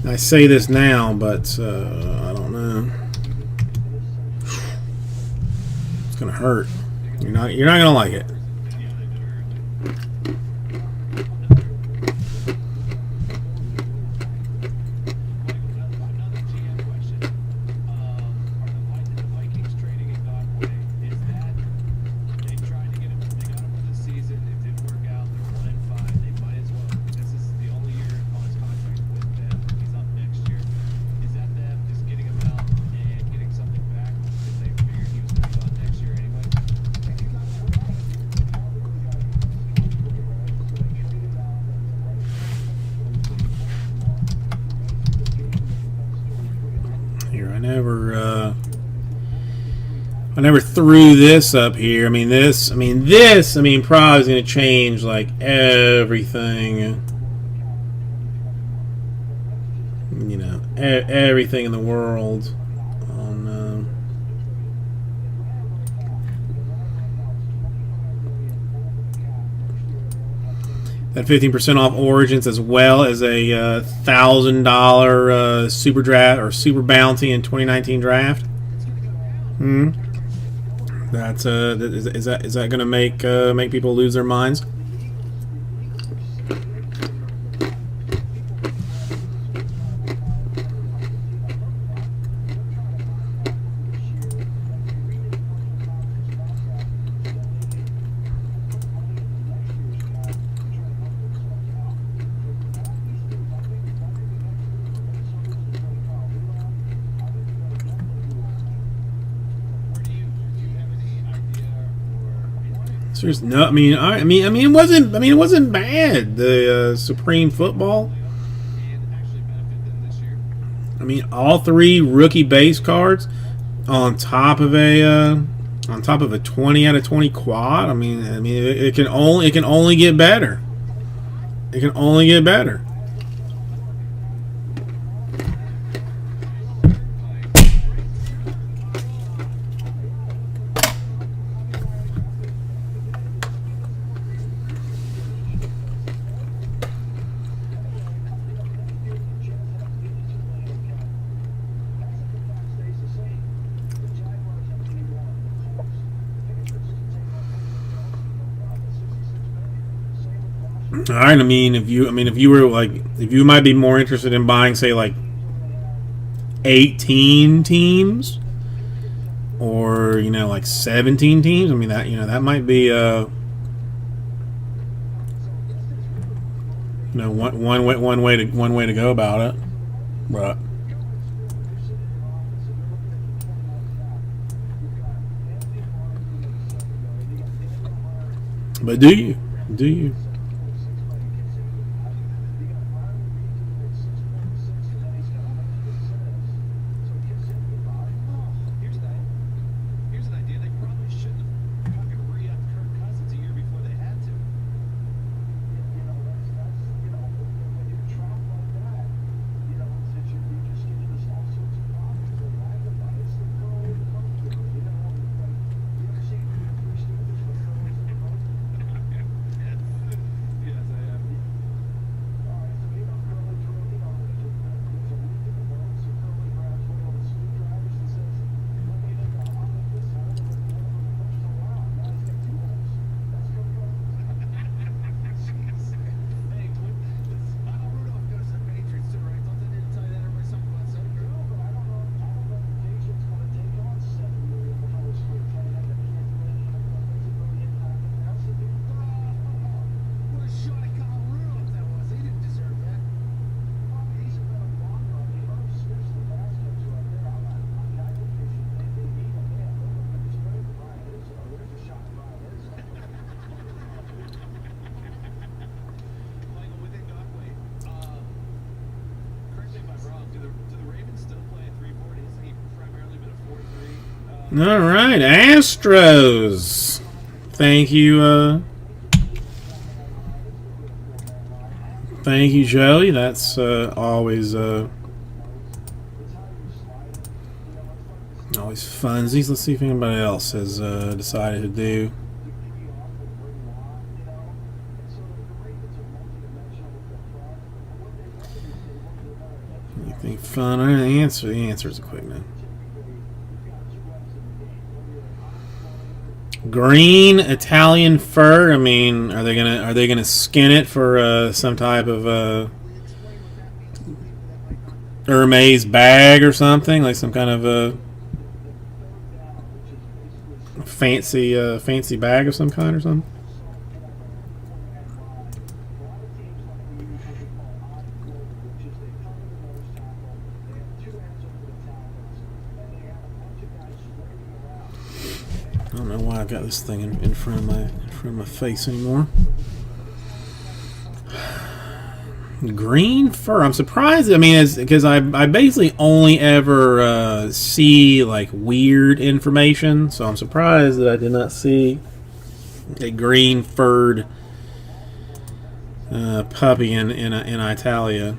A: I say this now, but I don't know. It's gonna hurt. You're not gonna like it. here? I never threw this up here. I mean, this probably is going to change like everything. You know, everything in the world. That 15% off Origins, as well as a $1,000 super draft or super bounty in 2019 draft. That's is that going to make people lose their minds? There's no, it wasn't bad. The Supreme Football. I mean, all 3 rookie base cards on top of a 20 out of 20 quad. I mean, it can only get better. It can only get better. All right. If you might be more interested in buying, say, like 18 teams, or like 17 teams. I mean, that might be one way to go about it, but do you? All right, Astros. Thank you, Joey. That's always funsies. Let's see if anybody else has decided to do. Anything fun? The answer's a quick one. Green Italian fur. I mean, are they gonna skin it for some type of Hermes bag or something, like some kind of a fancy bag of some kind or something? I don't know why I've got this thing in front of my face anymore. Green fur. I'm surprised. I mean, because I basically only ever see like weird information, so I'm surprised that I did not see a green furred puppy in Italia.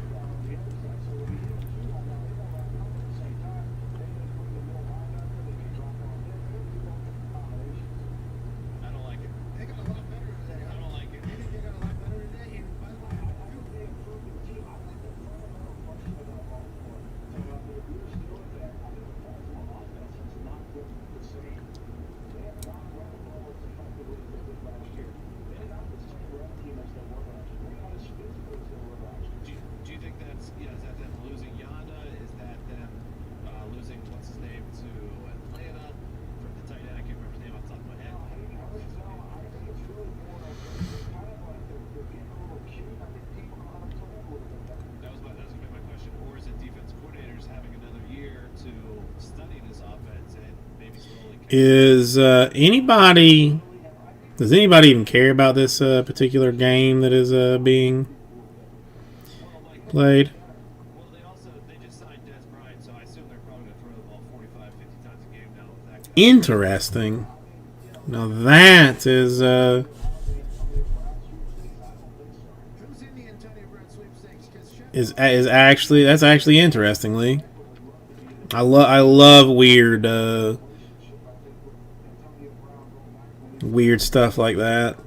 A: Is anybody? Does anybody even care about this particular game that is being played? Interesting. Now that is actually that's actually interestingly. I love weird weird stuff like that.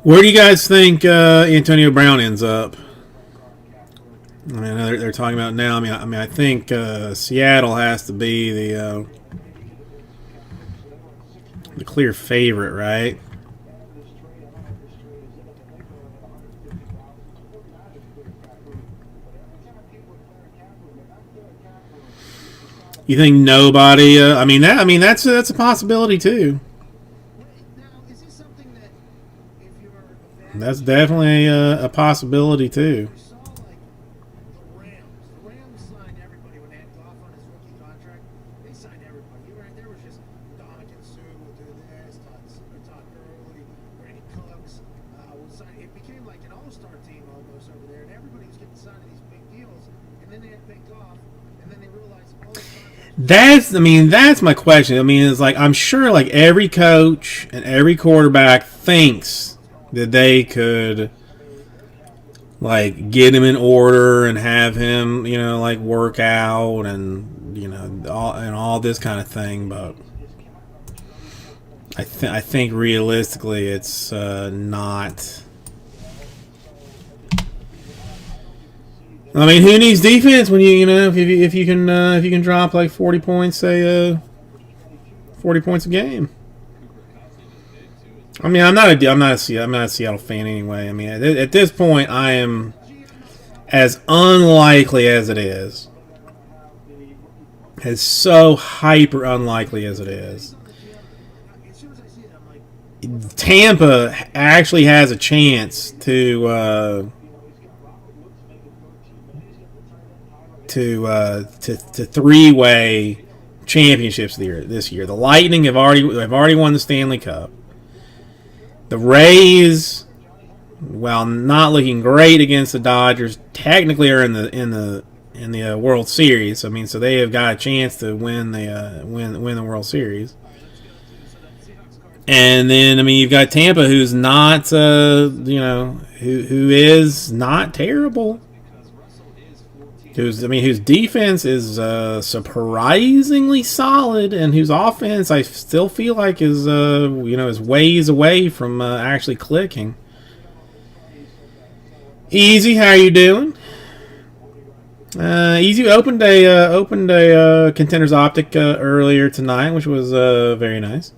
A: Where do you guys think Antonio Brown ends up? I mean, they're talking about now. I mean, I think Seattle has to be the clear favorite, right? You think nobody? I mean, that's a possibility too. That's definitely a possibility too. That's my question. I mean, it's like I'm sure like every coach and every quarterback thinks that they could like get him in order and have him, like work out and all this kind of thing, but I think realistically it's not. I mean, who needs defense when if you can drop like 40 points, say 40 points a game. I mean, I'm not a Seattle fan anyway. I mean, at this point, I am as unlikely as it is, as so hyper unlikely as it is. Tampa actually has a chance to three-way championships this year. The Lightning have already won the Stanley Cup. The Rays, while not looking great against the Dodgers, technically are in the World Series. I mean, so they have got a chance to win the World Series. And then I mean, you've got Tampa, who's not who is not terrible. Whose defense is surprisingly solid, and whose offense I still feel like is is ways away from actually clicking. Easy, how are you doing? Easy opened a Contenders Optic earlier tonight, which was very nice.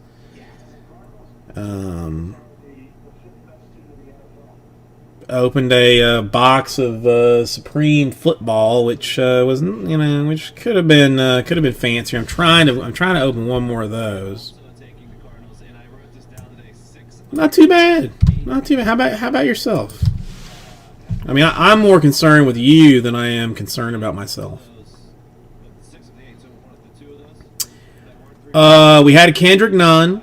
A: Opened a box of Supreme Football, which was which could have been fancier. I'm trying to open one more of those. Not too bad. Not too bad. How about yourself? I mean, I'm more concerned with you than I am concerned about myself. We had a Kendrick Nunn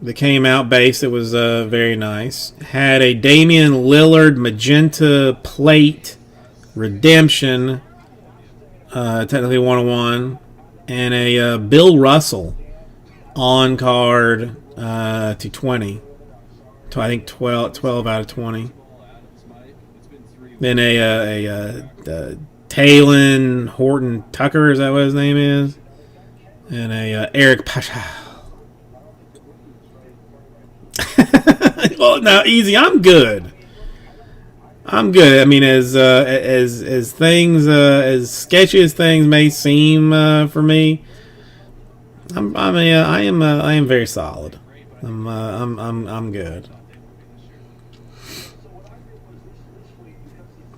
A: that came out base. It was very nice. Had a Damian Lillard magenta plate redemption, technically 101, and a Bill Russell on card to 20. I think 12 out of 20. Then a Talon Horton Tucker, is that what his name is? And a Eric Pasha. Well, now easy. I'm good. I'm good. I mean, as things as sketchy as things may seem for me, I am very solid. I'm good.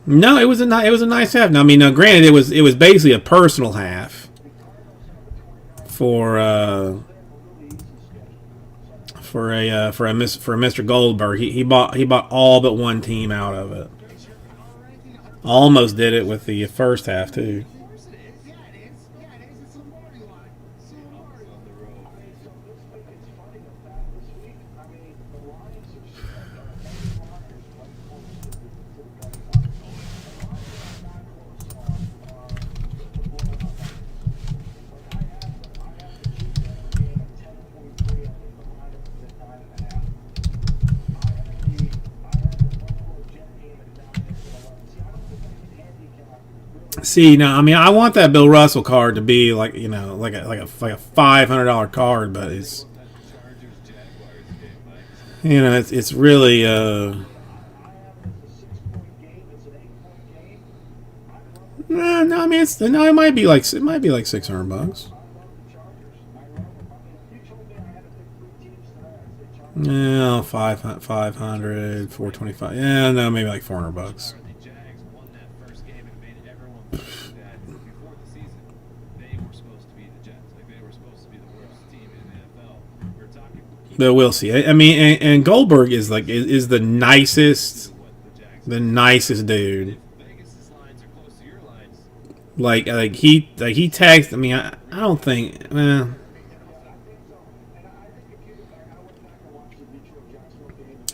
A: No, it was a nice half. Now, I mean, now, granted, it was basically a personal half for Mr. Goldberg. He bought all but one team out of it. Almost did it with the first half too. See, now, I mean, I want that Bill Russell card to be like, you know, like a $500 card, but it's, you know, it's really no, I mean, it might be like $600. Yeah, 500, 425. Yeah, no, maybe like $400. But we'll see. I mean, and Goldberg is like is the nicest dude. Like he texts. I mean, I don't think. I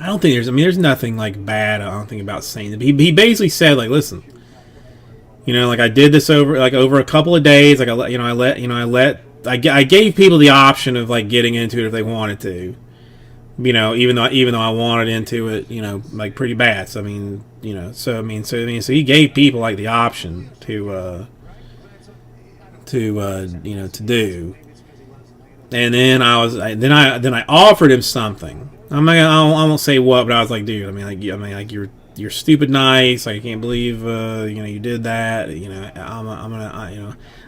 A: don't think there's. I mean, there's nothing like bad. I don't think about saying that. He basically said like, listen, you know, like I did this over a couple of days. Like I gave people the option of like getting into it if they wanted to. You know, even though I wanted into it, you know, like pretty bad. So I mean, you know, so he gave people like the option to do. And then I offered him something. I won't say what, but I was like, dude, I mean, you're stupid nice. Like, I can't believe you did that. You know, I'm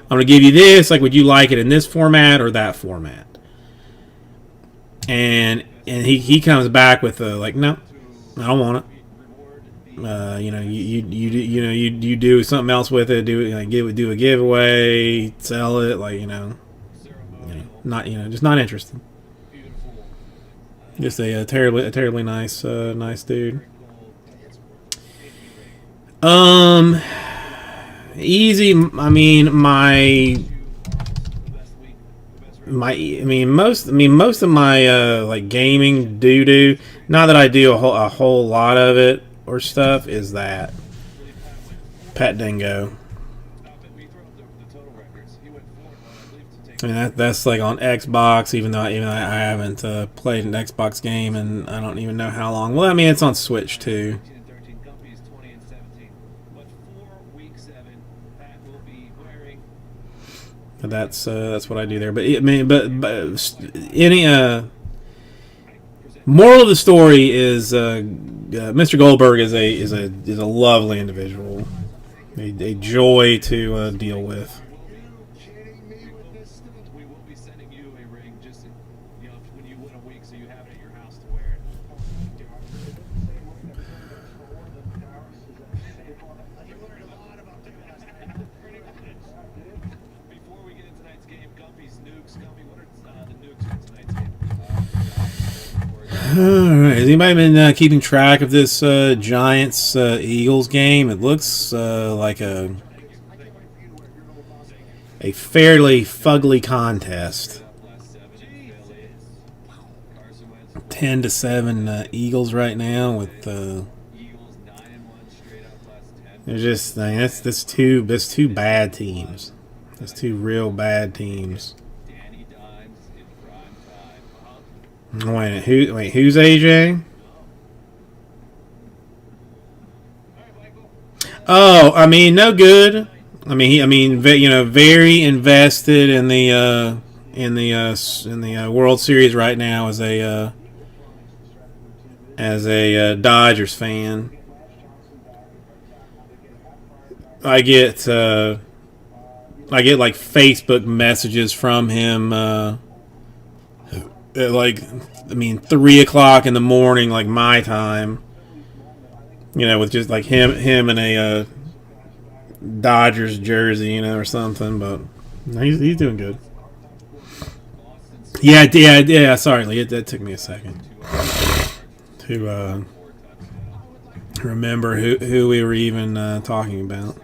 A: gonna give you this. Like, would you like it in this format or that format? And he comes back with like, no, I don't want it. You do something else with it. Do a giveaway, sell it. Like, not just not interested. Just a terribly nice dude. Easy. I mean, most of my like gaming doo-doo, not that I do a whole lot of it or stuff, is that Pet Dingo. I mean, that's like on Xbox, even though I haven't played an Xbox game and I don't even know how long. Well, I mean, it's on Switch too. But that's what I do there. But I mean, but any moral of the story is Mr. Goldberg is a lovely individual, a joy to deal with. Alright, has anybody been keeping track of this Giants Eagles game? It looks like a fairly fugly contest. 10-7 Eagles right now with they're just that's two bad teams. That's two real bad teams. Wait, who's AJ? Oh, I mean, no good. I mean, very invested in the World Series right now as a Dodgers fan. I get like Facebook messages from him. At 3 o'clock in the morning, like my time. With just like him in a Dodgers jersey, or something. But he's doing good. Yeah. Sorry, that took me a second to remember who we were even talking about.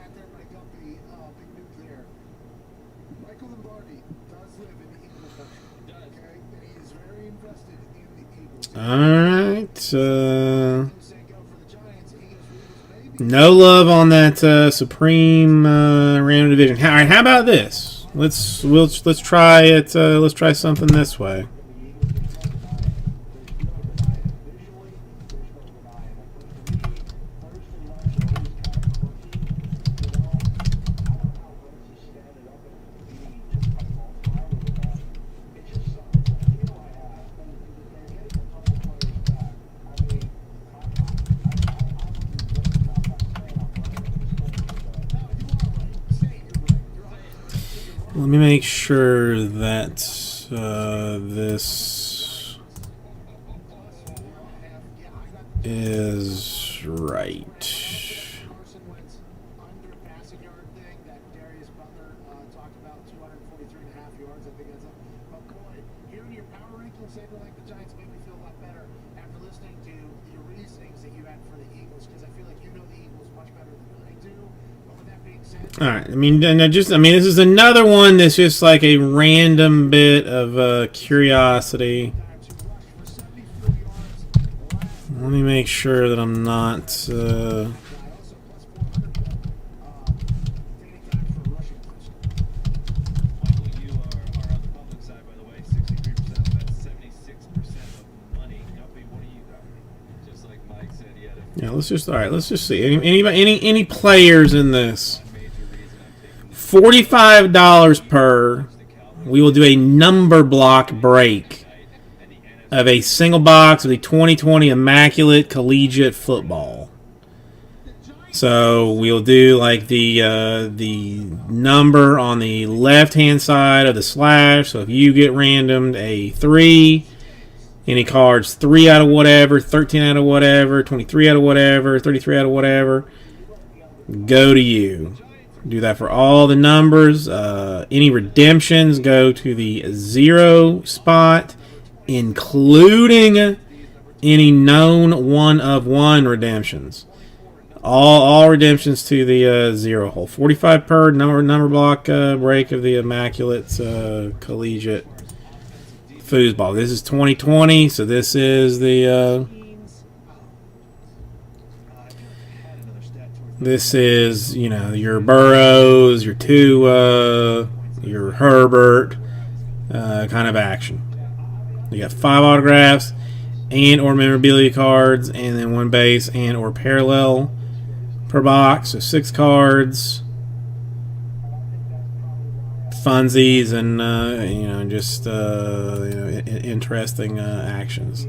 A: Alright. No love on that Supreme random division. Alright, how about this? Let's try it. Let's try something this way. Let me make sure that this is right. Alright, this is another one that's just like a random bit of curiosity. Let me make sure that I'm not... Yeah, let's just see. Any players in this? $45 per. We will do a number block break of a single box of the 2020 Immaculate Collegiate Football. So we'll do like the number on the left-hand side of the slash. So if you get randomed a 3, any cards 3 out of whatever, 13 out of whatever, 23 out of whatever, 33 out of whatever, go to you. Do that for all the numbers. Any redemptions go to the 0 spot, including any known 1-of-1 redemptions. All redemptions to the 0 hole. 45 per number block break of the Immaculate Collegiate Foosball. This is 2020, so this is the... This is, your Burrows, your Tua, your Herbert kind of action. You got 5 autographs and or memorabilia cards, and then 1 base and or parallel per box. So 6 cards, funsies, and interesting actions.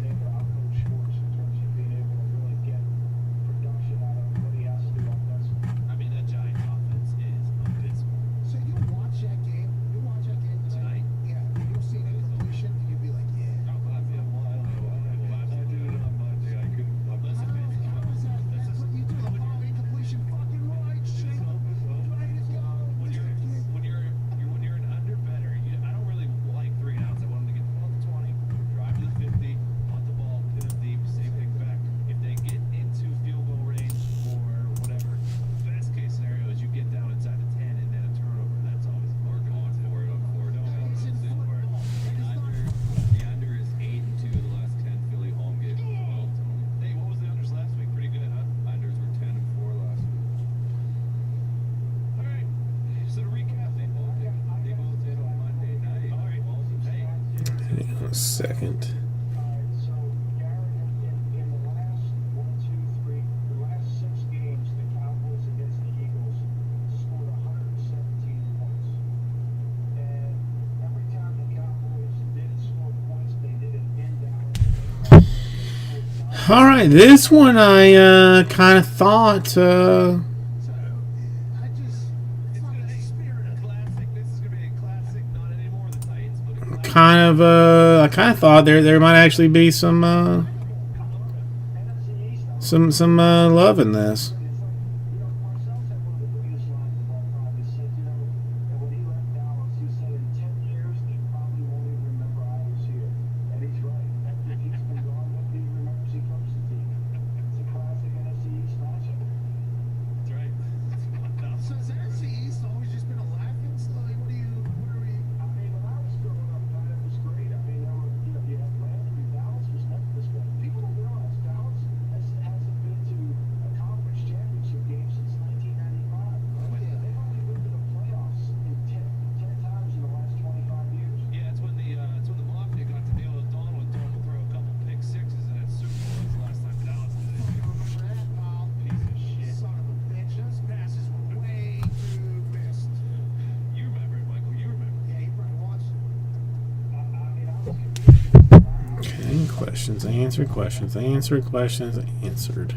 A: second. All right, this one I kind of thought. I kind of thought there might actually be some love in this. Questions answered, questions answered, questions answered.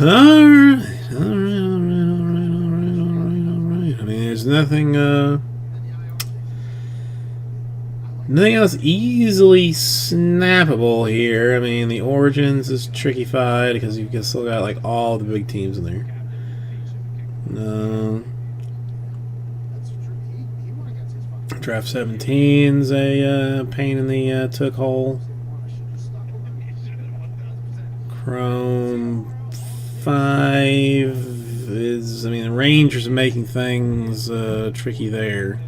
A: Alright. I mean, there's nothing else easily snappable here. I mean, the Origins is tricky-fied because you've still got like all the big teams in there. No. Draft 17's a pain in the took hole. Chrome 5 is, I mean, the Rangers are making things tricky there.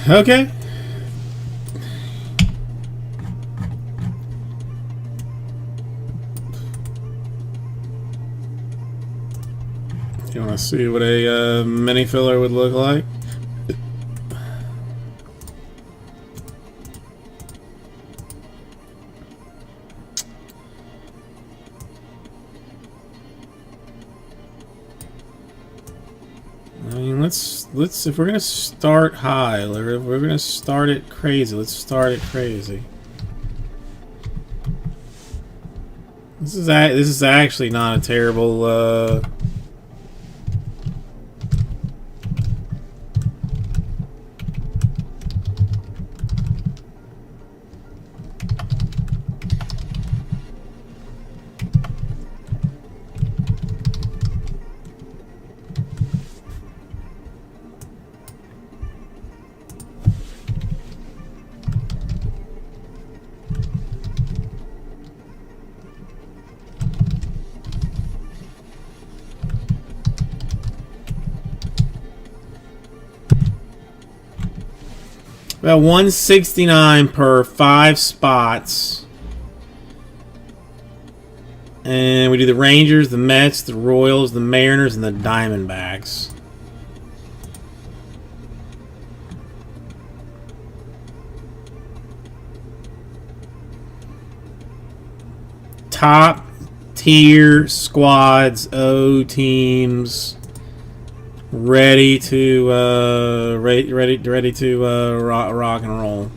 A: Okay. Let's see what a mini filler would look like. I mean, let's if we're gonna start high, if we're gonna start it crazy, let's start it crazy. This is actually not a terrible. About 169 per 5 spots. And we do the Rangers, the Mets, the Royals, the Mariners, and the Diamondbacks. Top tier squads, O teams. Ready to rock and roll.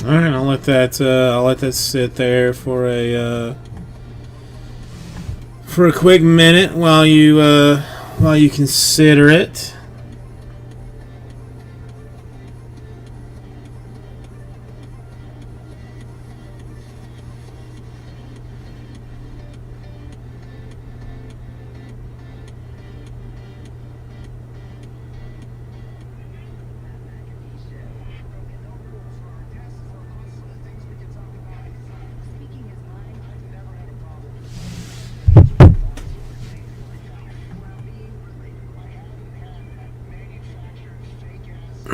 A: All right, I'll let that sit there for a quick minute while you consider it.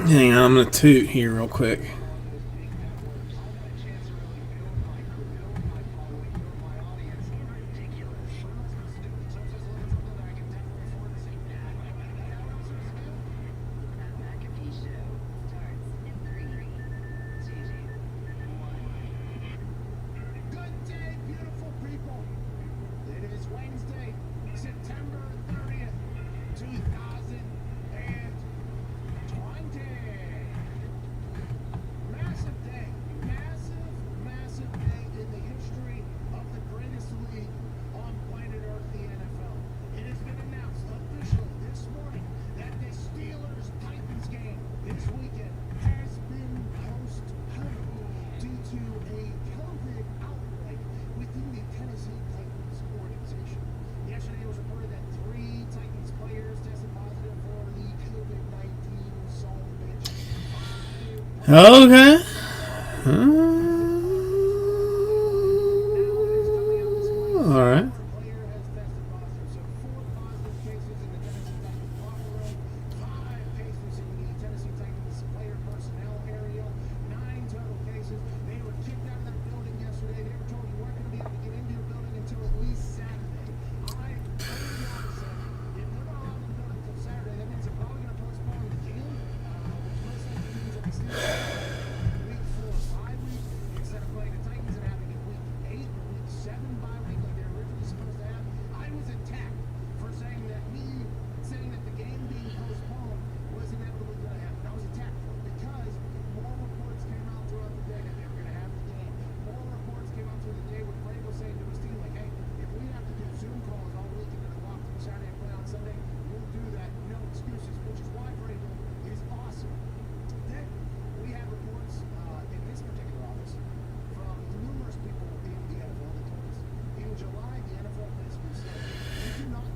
A: Hang on, I'm gonna toot here real quick. Okay. All right.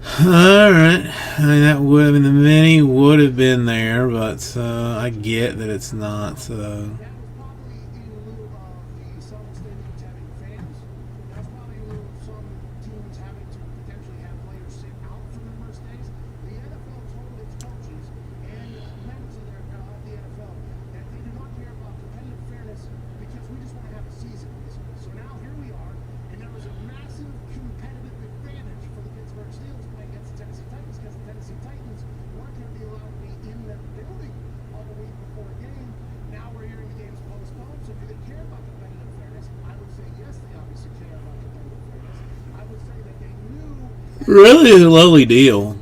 A: All right. I mean, that would. I mean, the mini would have been there, but I get that it's not. Really a lovely deal.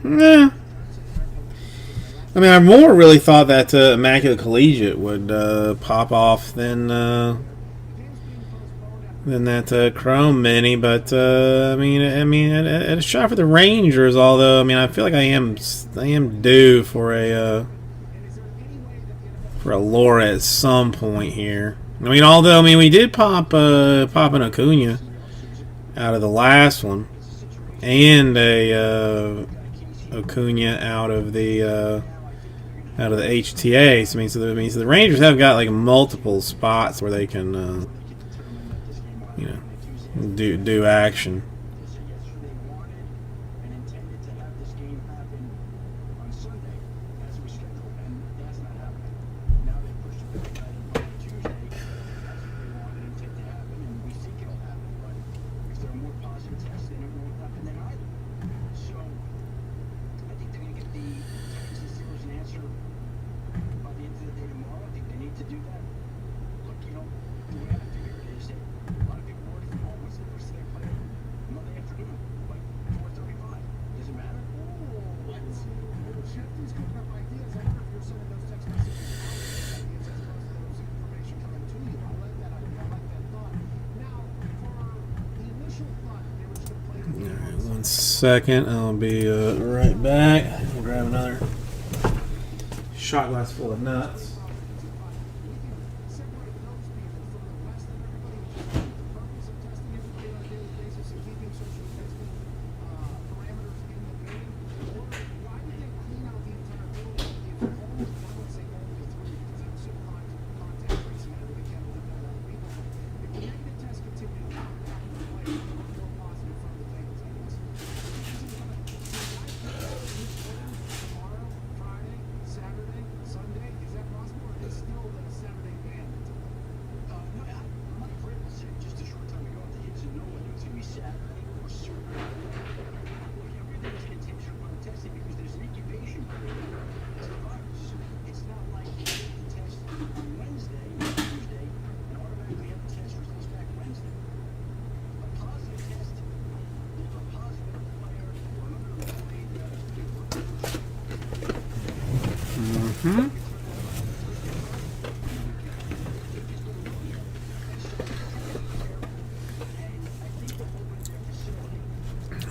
A: Yeah. I mean, I more really thought that Immaculate Collegiate would pop off than that Chrome Mini, but at a shot for the Rangers. Although, I mean, I feel like I am due for a Laura at some point here. I mean, although we did pop an Acuna out of the last one, and a Acuna out of the HTA. So so the Rangers have got like multiple spots where they can do action. Second, I'll be right back. I'll grab another shot glass full of nuts.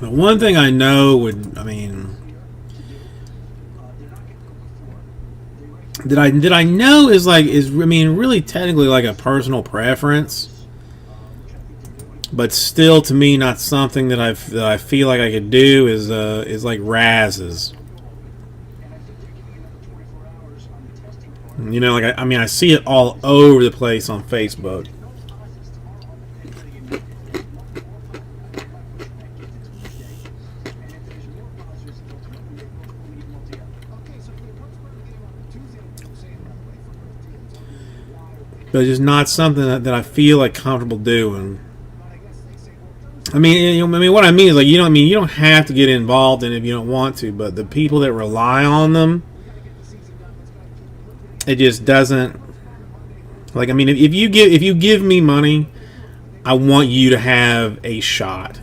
A: The one thing I know did I know is really technically like a personal preference, but still to me not something that I feel like I could do is like Raz's. I see it all over the place on Facebook. But it's just not something that I feel like comfortable doing. I mean, what I mean is like you don't you don't have to get involved in it if you don't want to, but the people that rely on them, it just doesn't. Like, I mean, if you give me money, I want you to have a shot.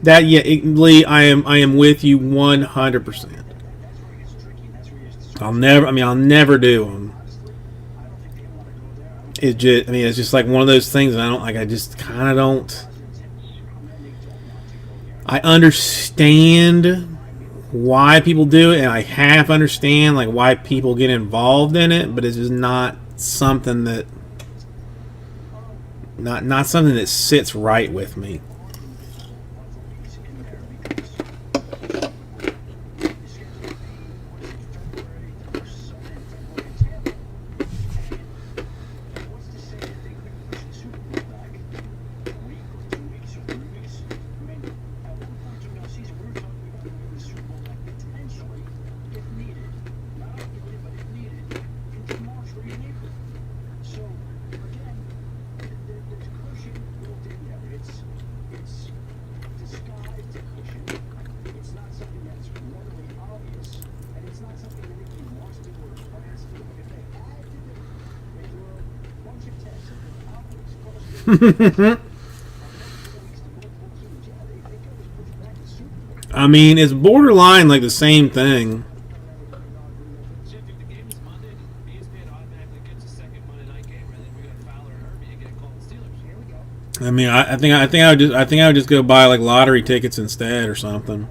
A: That, yeah, Lee, I am with you 100%. I'll never do them. It's just like one of those things, and I just kind of don't. I understand why people do it, and I half understand like why people get involved in it, but it's just not something that not something that sits right with me. I mean, it's borderline like the same thing. I mean, I think I would just go buy like lottery tickets instead or something.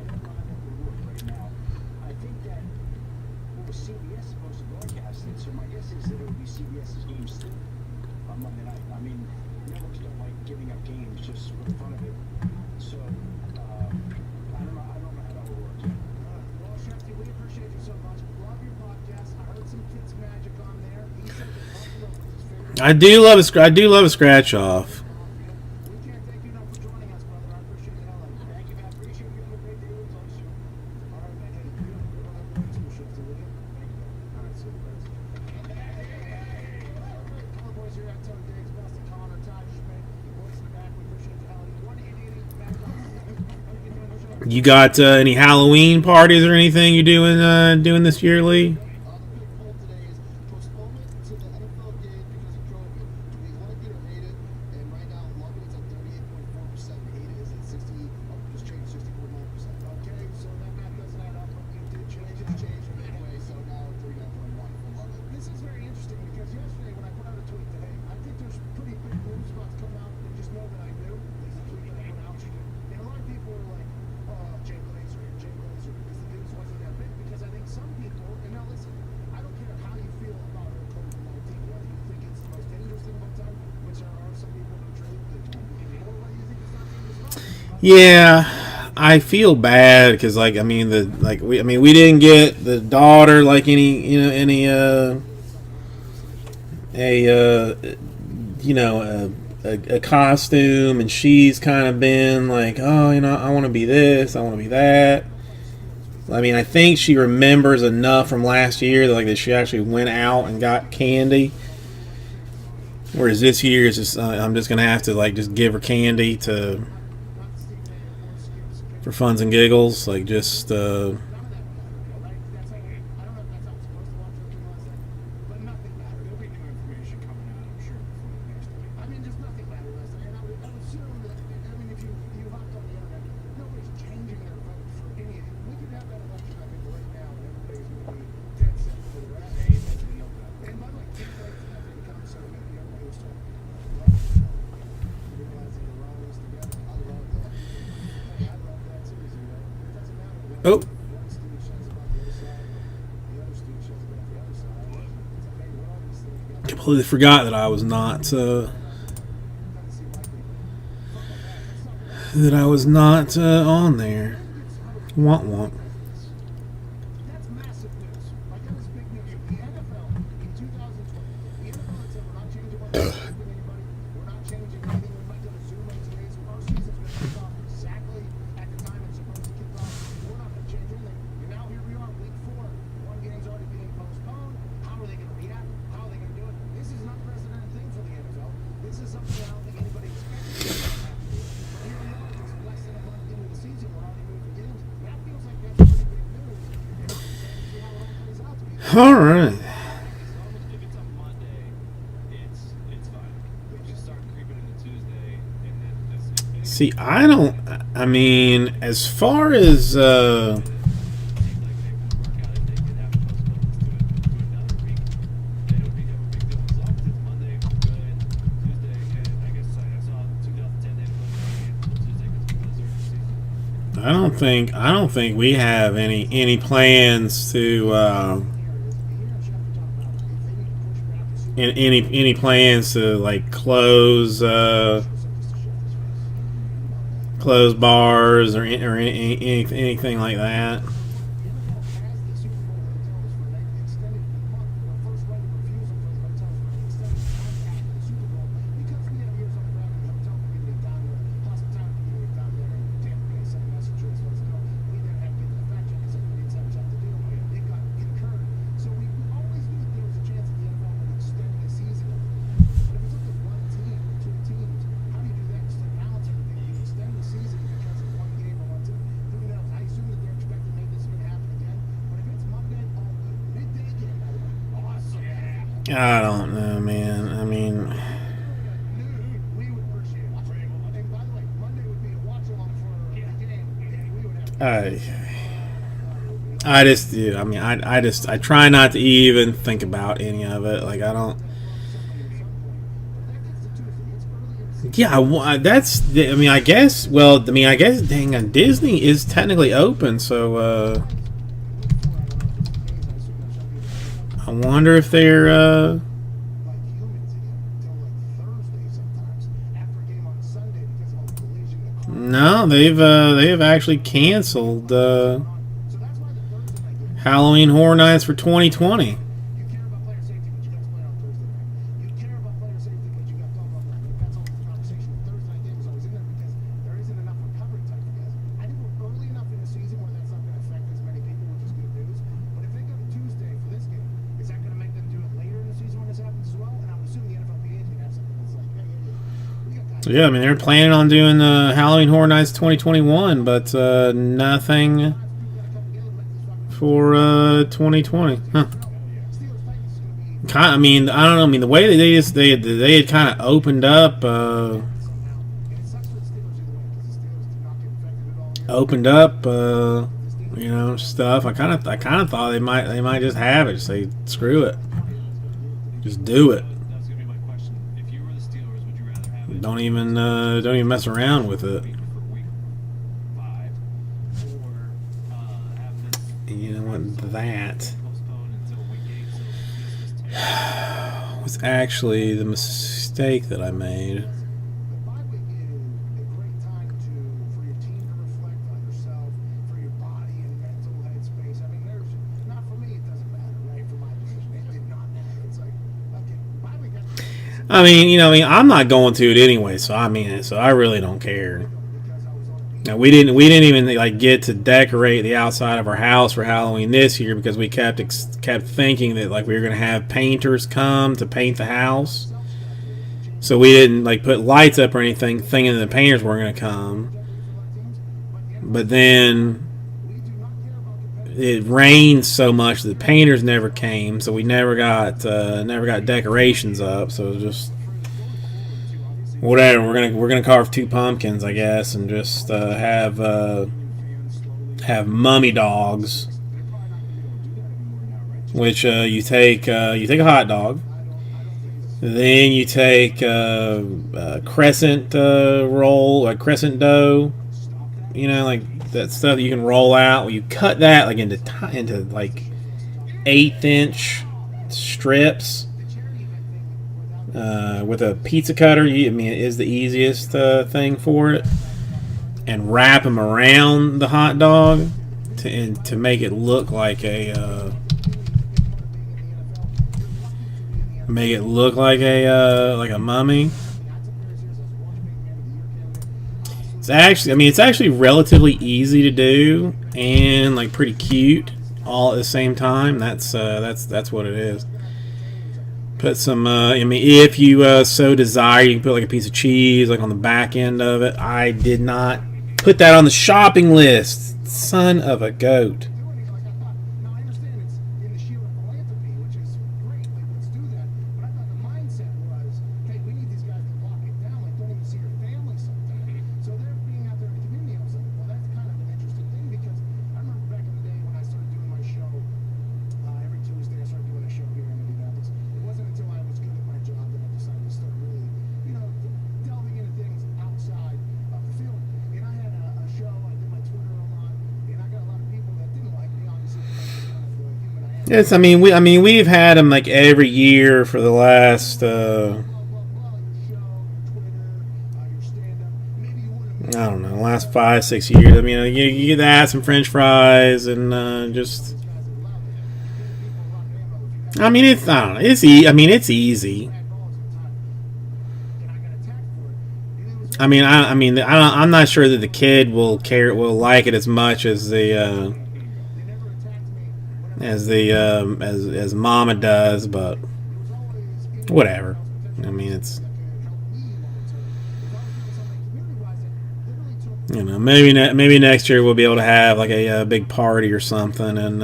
A: I do love a scratch off. You got any Halloween parties or anything you doing this year, Lee? Yeah, I feel bad because we didn't get the daughter like a costume, and she's kind of been like, oh, I want to be this, I want to be that. I mean, I think she remembers enough from last year that she actually went out and got candy. Whereas this year is just I'm just gonna have to just give her candy for funs and giggles, Oh. Completely forgot that I was not on there. Want. All right. See, I don't. I mean, as far as I don't think we have any plans to any plans to like close bars or anything like that. I don't know, man. I mean, I I just do. I mean, I try not to even think about any of it. Like I don't. Yeah, that's. I mean, I guess. Well, I mean, I guess. Dang, Disney is technically open, so. I wonder if they're. No, they've actually canceled Halloween Horror Nights for 2020. Yeah, I mean they're planning on doing Halloween Horror Nights 2021, but nothing for 2020. Huh. I mean, I don't know. I mean, the way that they had kind of opened up, you know, stuff. I kind of thought they might just have it. Say screw it, just do it. Don't even mess around with it. You know what? That was actually the mistake that I made. I mean, you know, I'm not going to it anyway, so I really don't care. Now, we didn't even like get to decorate the outside of our house for Halloween this year because we kept thinking that like we were gonna have painters come to paint the house, so we didn't like put lights up or anything, thinking that the painters weren't gonna come. But then it rained so much that the painters never came, so we never got decorations up. So it was just whatever. We're gonna carve 2 pumpkins, I guess, and just have mummy dogs, which you take a hot dog, then you take a crescent roll, like crescent dough, you know, like that stuff that you can roll out. You cut that like into like 1/8-inch strips with a pizza cutter. I mean, it is the easiest thing for it, and wrap them around the hot dog to make it look like a like a mummy. It's actually relatively easy to do and like pretty cute all at the same time. That's what it is. Put some. I mean, if you so desire, you can put like a piece of cheese like on the back end of it. I did not put that on the shopping list. Son of a goat. Yes, I mean, we've had him like every year for the last, I don't know, last 5, 6 years. I mean, you get to add some French fries and just. I mean, it's I don't know. I mean, it's easy. I'm not sure that the kid will like it as much as as Mama does, but whatever. I mean, it's maybe next year we'll be able to have like a big party or something, and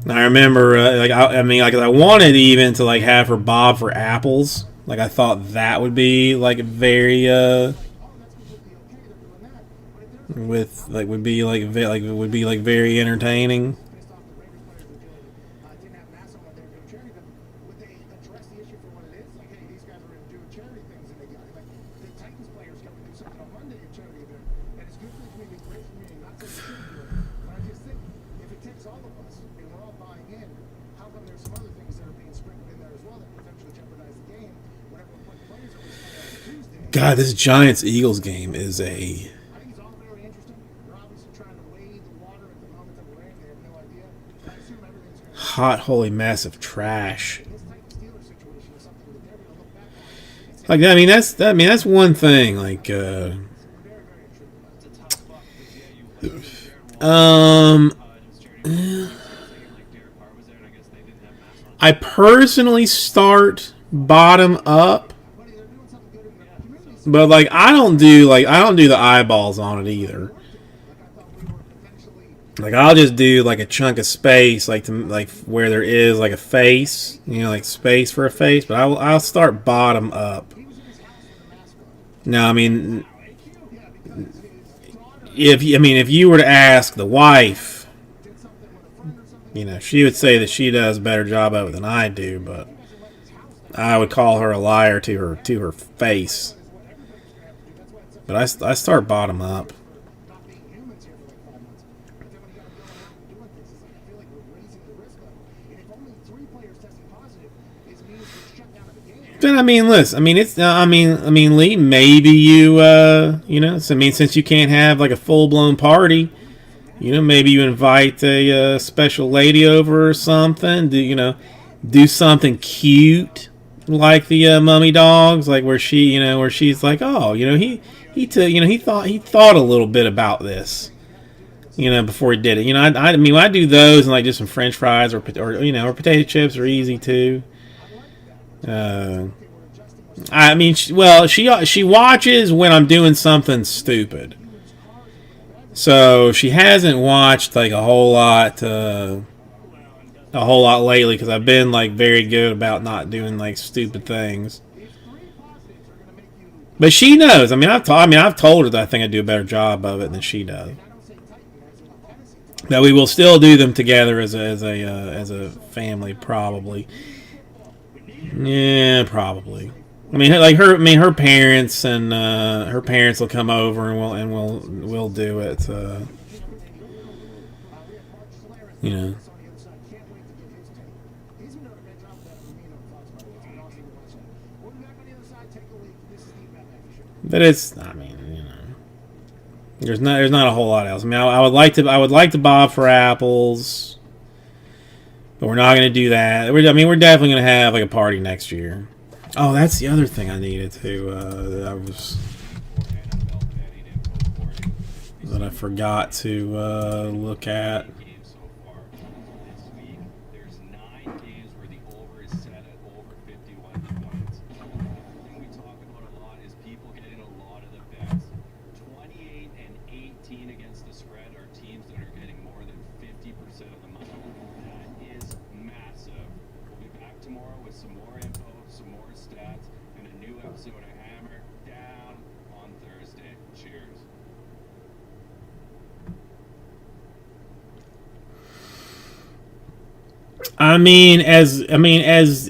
A: I remember I wanted even to like have her bob for apples. Like I thought that would be like very with like would be like would be like very entertaining. God, this Giants Eagles game is a hot, holy mess of trash. Like that's one thing. Like, um, I personally start bottom up, but like I don't do the eyeballs on it either. Like I'll just do like a chunk of space, like where there is like a face, like space for a face. But I'll start bottom up. Now, I mean, if you were to ask the wife, she would say that she does a better job of it than I do. But I would call her a liar to her face. But I start bottom up. But I mean, listen. I mean, it's. Lee. Maybe you. So, I mean, since you can't have like a full blown party, maybe you invite a special lady over or something. Do something cute like the Mummy Dogs, like where she's like, oh, he thought a little bit about this, before he did it. I do those and like just some French fries or potato chips are easy too. She watches when I'm doing something stupid. So she hasn't watched like a whole lot lately because I've been like very good about not doing like stupid things. But she knows. I've told her that I think I do a better job of it than she does. That we will still do them together as a family, probably. Yeah, probably. Her parents and her parents will come over and we'll do it. But it's. There's not a whole lot else. I would like to bob for apples, but we're not going to do that. We're definitely going to have like a party next year. Oh, that's the other thing I needed to. That I forgot to look at.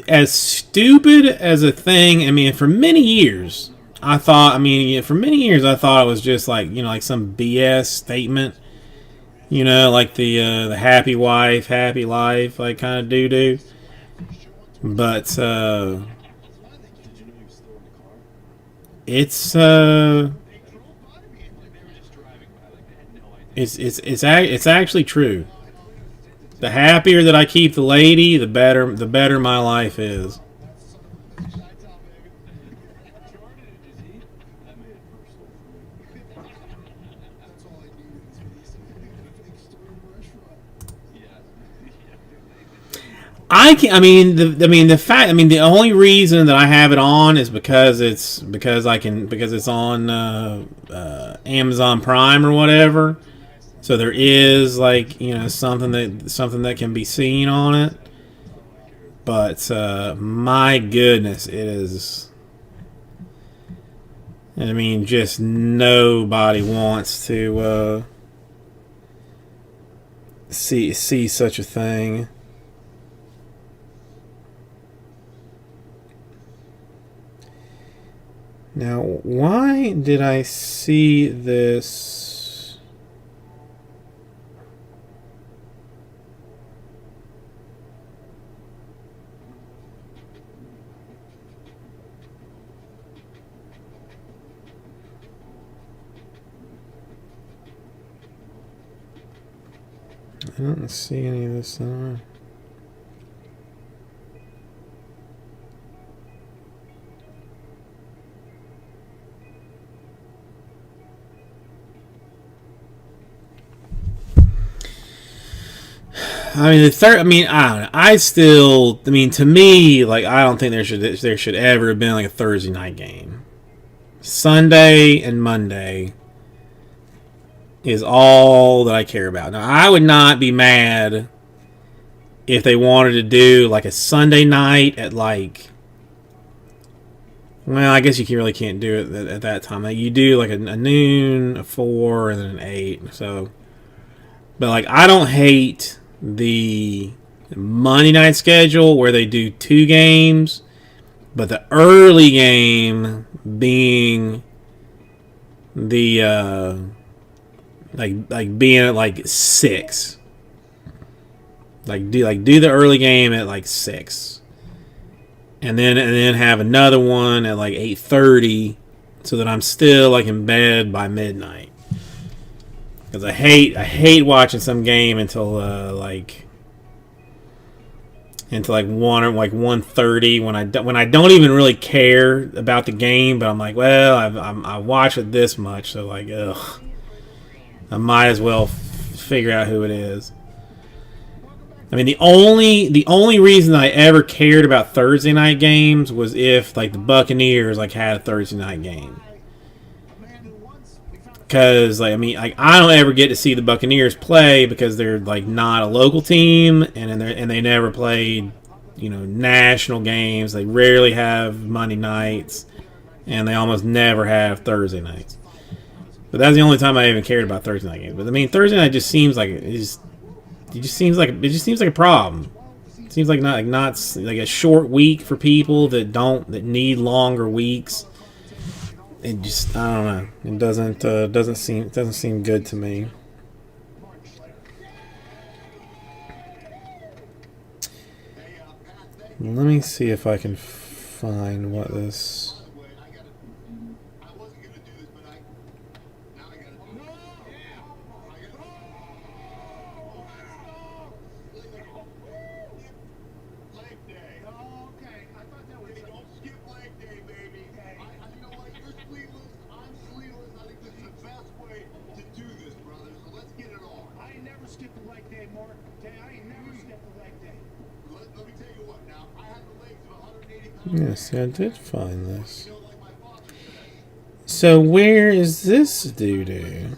A: As stupid as a thing. For many years, I thought. I thought it was just like like some BS statement. You know, like the happy wife, happy life, like kind of doo doo. But it's it's actually true. The happier that I keep the lady, the better my life is. I can. I mean, the fact. I mean, the only reason that I have it on is because it's on Amazon Prime or whatever. So there is like something that can be seen on it. But my goodness, it is. I mean, just nobody wants to see such a thing. Now, why did I see this? I don't see any of this somewhere. I mean, the third. I mean, I don't know. I still. I mean, to me, like, I don't think there should ever have been like a Thursday night game. Sunday and Monday is all that I care about. Now, I would not be mad if they wanted to do like a Sunday night at like. Well, I guess you really can't do it at that time. Like, you do like a noon, a 4, and then an 8. So, but like, I don't hate the Monday night schedule where they do 2 games, but the early game being the like being at like 6. Do the early game at like 6, and then have another one at like 8:30, so that I'm still like in bed by midnight. Because I hate watching some game until like 1 or like 1:30 when I don't even really care about the game, but I'm like, well, I watch it this much, so like, ugh, I might as well figure out who it is. I mean, the only reason I ever cared about Thursday night games was if like the Buccaneers like had a Thursday night game. Because like, I mean, like, I don't ever get to see the Buccaneers play because they're like not a local team, and they never played, national games. They rarely have Monday nights, and they almost never have Thursday nights. But that's the only time I even cared about Thursday night games. But I mean, Thursday night just seems like it just seems like a problem. It seems like not like a short week for people that need longer weeks. It just, I don't know. It doesn't seem good to me. Let me see if I can find what this. Yes, I did find this. So where is this doo-doo?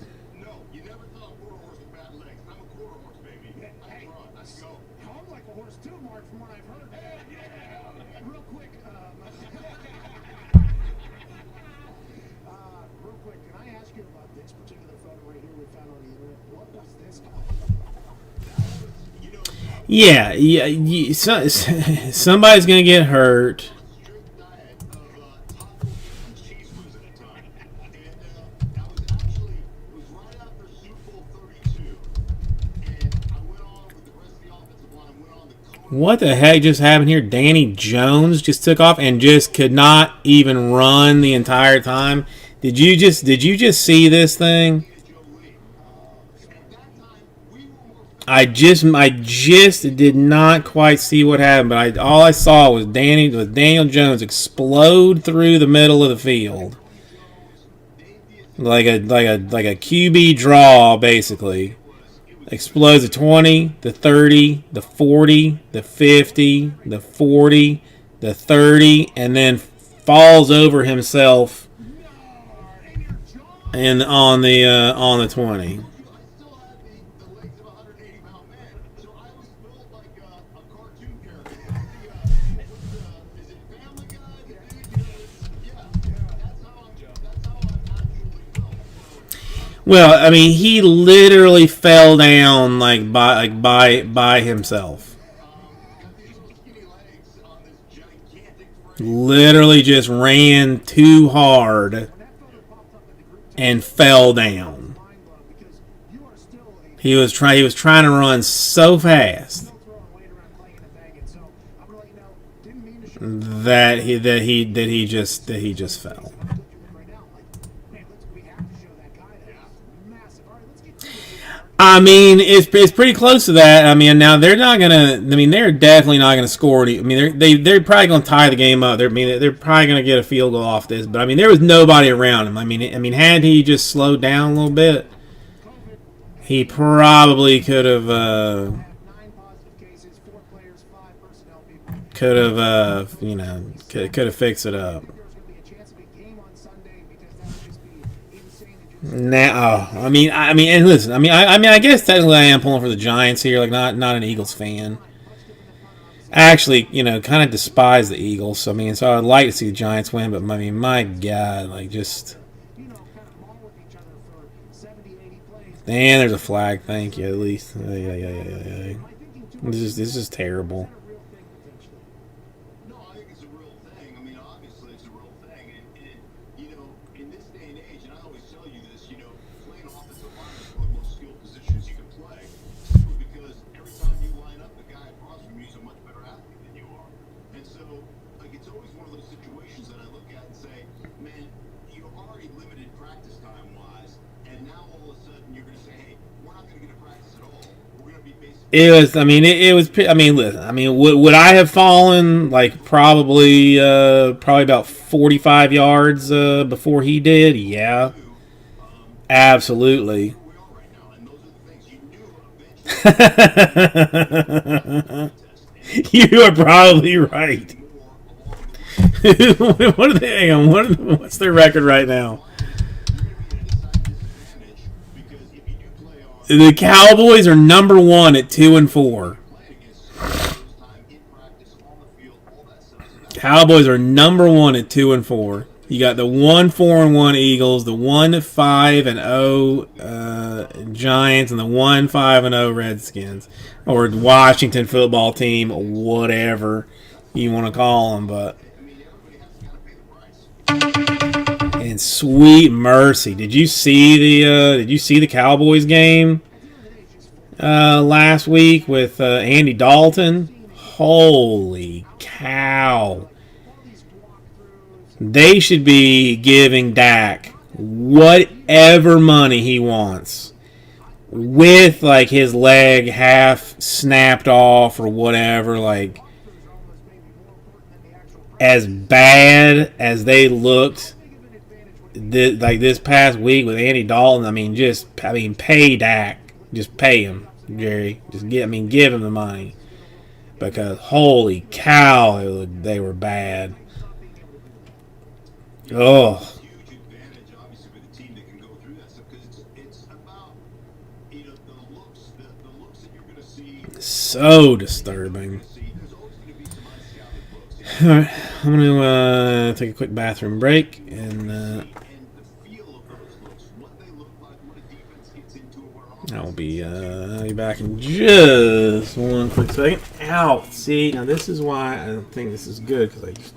A: Yeah, somebody's gonna get hurt. What the heck just happened here? Danny Jones just took off and just could not even run the entire time. Did you just see this thing? I just did not quite see what happened, but all I saw was Daniel Jones explode through the middle of the field. Like a QB draw, basically. Explodes the 20, the 30, the 40, the 50, the 40, the 30, and then falls over himself and on the 20. Well, I mean, he literally fell down by himself. Literally just ran too hard and fell down. He was trying to run so fast that he just fell. I mean, it's pretty close to that. I mean, now they're not gonna. I mean, they're definitely not gonna score any. I mean, they're probably gonna tie the game up. They're probably gonna get a field goal off this. But I mean, there was nobody around him. I mean, had he just slowed down a little bit, he probably could have fixed it up. Now, and listen, I guess technically I am pulling for the Giants here, like not an Eagles fan. I actually, kind of despise the Eagles. So I'd like to see the Giants win, but I mean, my God, like just. And there's a flag. Thank you, at least. Yeah. This is terrible. It was. It was. Listen. Would I have fallen like probably about 45 yards before he did? Yeah, absolutely. You are probably right. What are they? Hang on. What's their record right now? The Cowboys are number 1 at 2-4. Cowboys are number 1 at 2-4. You got the 1-4-1 Eagles, the 1-5-0 Giants, and the 1-5-0 Redskins, or Washington football team, whatever you want to call them. But and sweet mercy, did you see the Cowboys game last week with Andy Dalton? Holy cow! They should be giving Dak whatever money he wants, with like his leg half snapped off or whatever. Like, as bad as they looked this past week with Andy Dalton, pay Dak. Just pay him, Jerry. Give him the money, because holy cow, they were bad. Oh. So disturbing. Alright, I'm going to take a quick bathroom break, and I'll be back in just one quick second. Ow! See, now this is why I don't think this is good, because I just...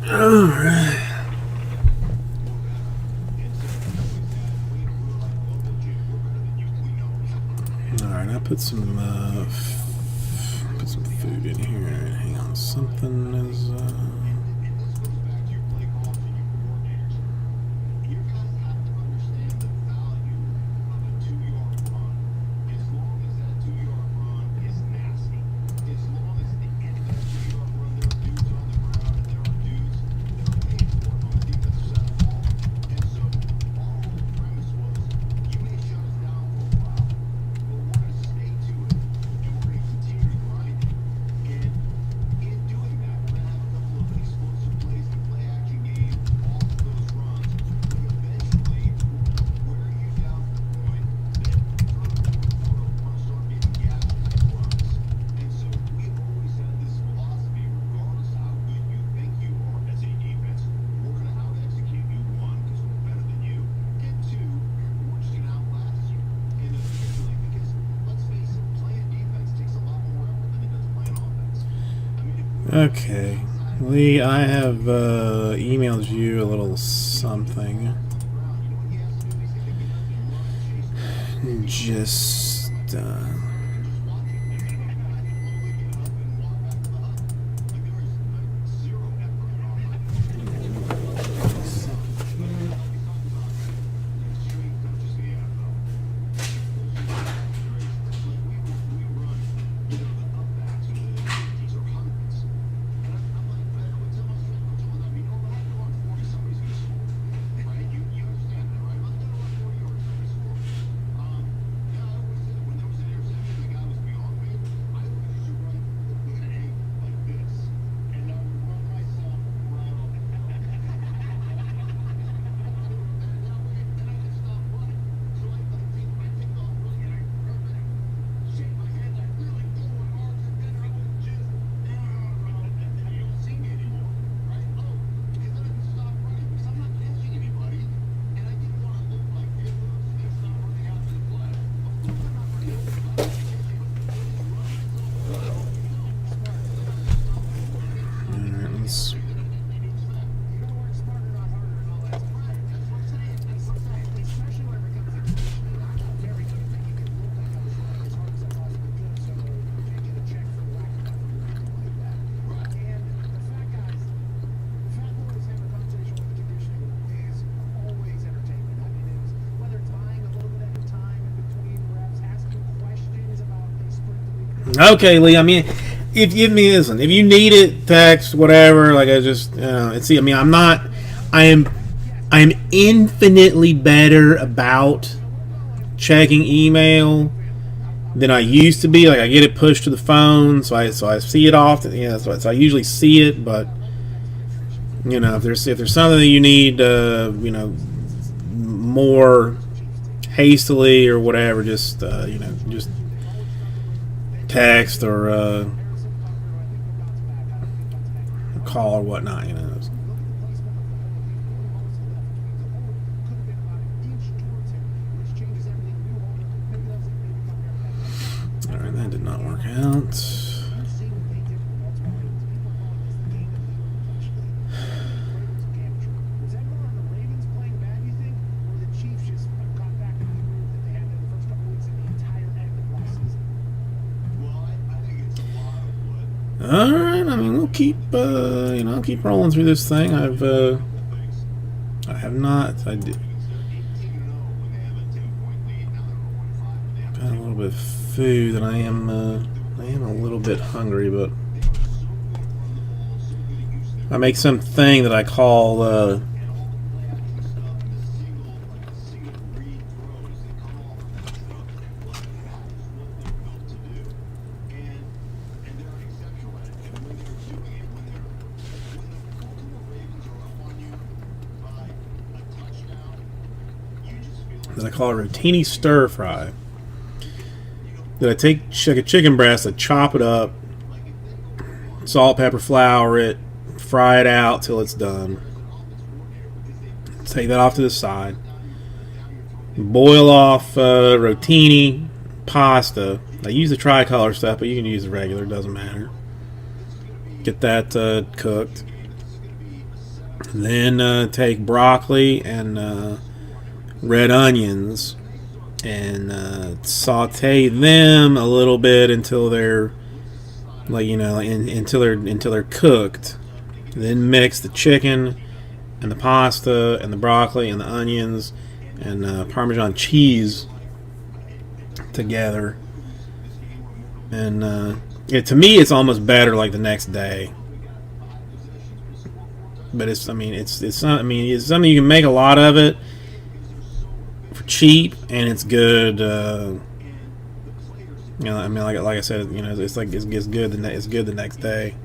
A: Alright. Alright, I put some food in here. Hang on, something is okay. Lee, I have emailed you a little something. Just Okay, Lee. I mean, if listen, if you need it, text whatever. Like I just, see. I mean, I'm not. I am infinitely better about checking email than I used to be. Like I get it pushed to the phone, so I see it often. Yeah, so I usually see it. But if there's something that you need, more hastily or whatever, just just text or call or whatnot. All right, that did not work out. All right, I mean we'll keep keep rolling through this thing. I have not. I did. Got a little bit of food, and I am a little bit hungry, but I make something that I call rotini stir fry. That I take a chicken breast, I chop it up, salt, pepper, flour it, fry it out till it's done. Take that off to the side. Boil off rotini pasta. I use the tricolor stuff, but you can use the regular, doesn't matter. Get that cooked. Then take broccoli and red onions and saute them a little bit until they're until they're cooked. Then mix the chicken and the pasta and the broccoli and the onions and Parmesan cheese together. And to me, it's almost better like the next day. But it's something you can make a lot of it for cheap, and it's good. Like I said, it's good. It's good the next day.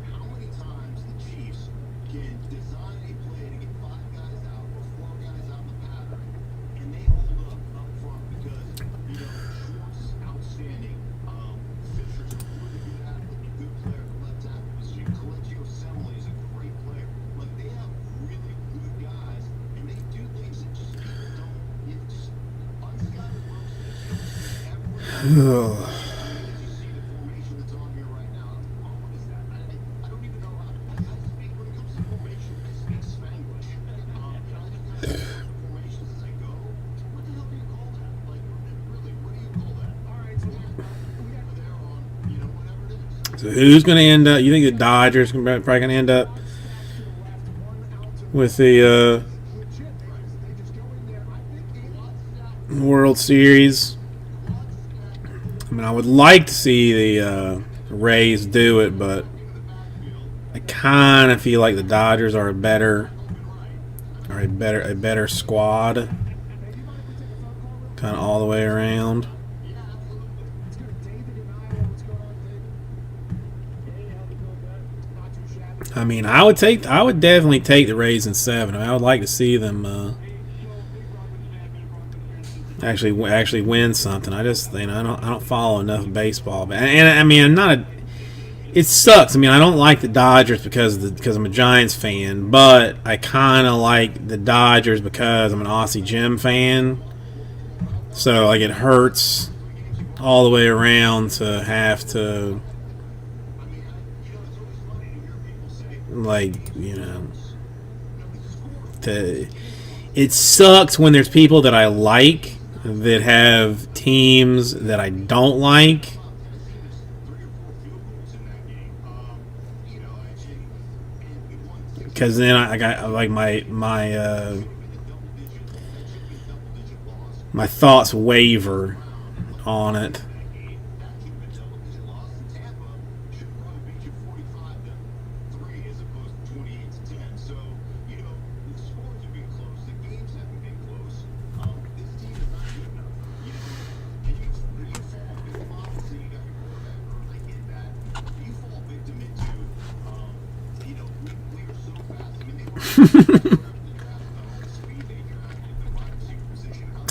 A: So who's going to end up? You think the Dodgers are probably going to end up with the World Series? I mean, I would like to see the Rays do it, but I kind of feel like the Dodgers are a better squad, kind of all the way around. I mean, I would definitely take the Rays in 7. I mean, I would like to see them actually win something. I just I don't follow enough baseball, and I mean I'm not a. It sucks. I mean I don't like the Dodgers because I'm a Giants fan, but I kind of like the Dodgers because I'm an Aussie Jim fan. So like it hurts all the way around to have to it sucks when there's people that I like that have teams that I don't like. Because then I got like my thoughts waver on it.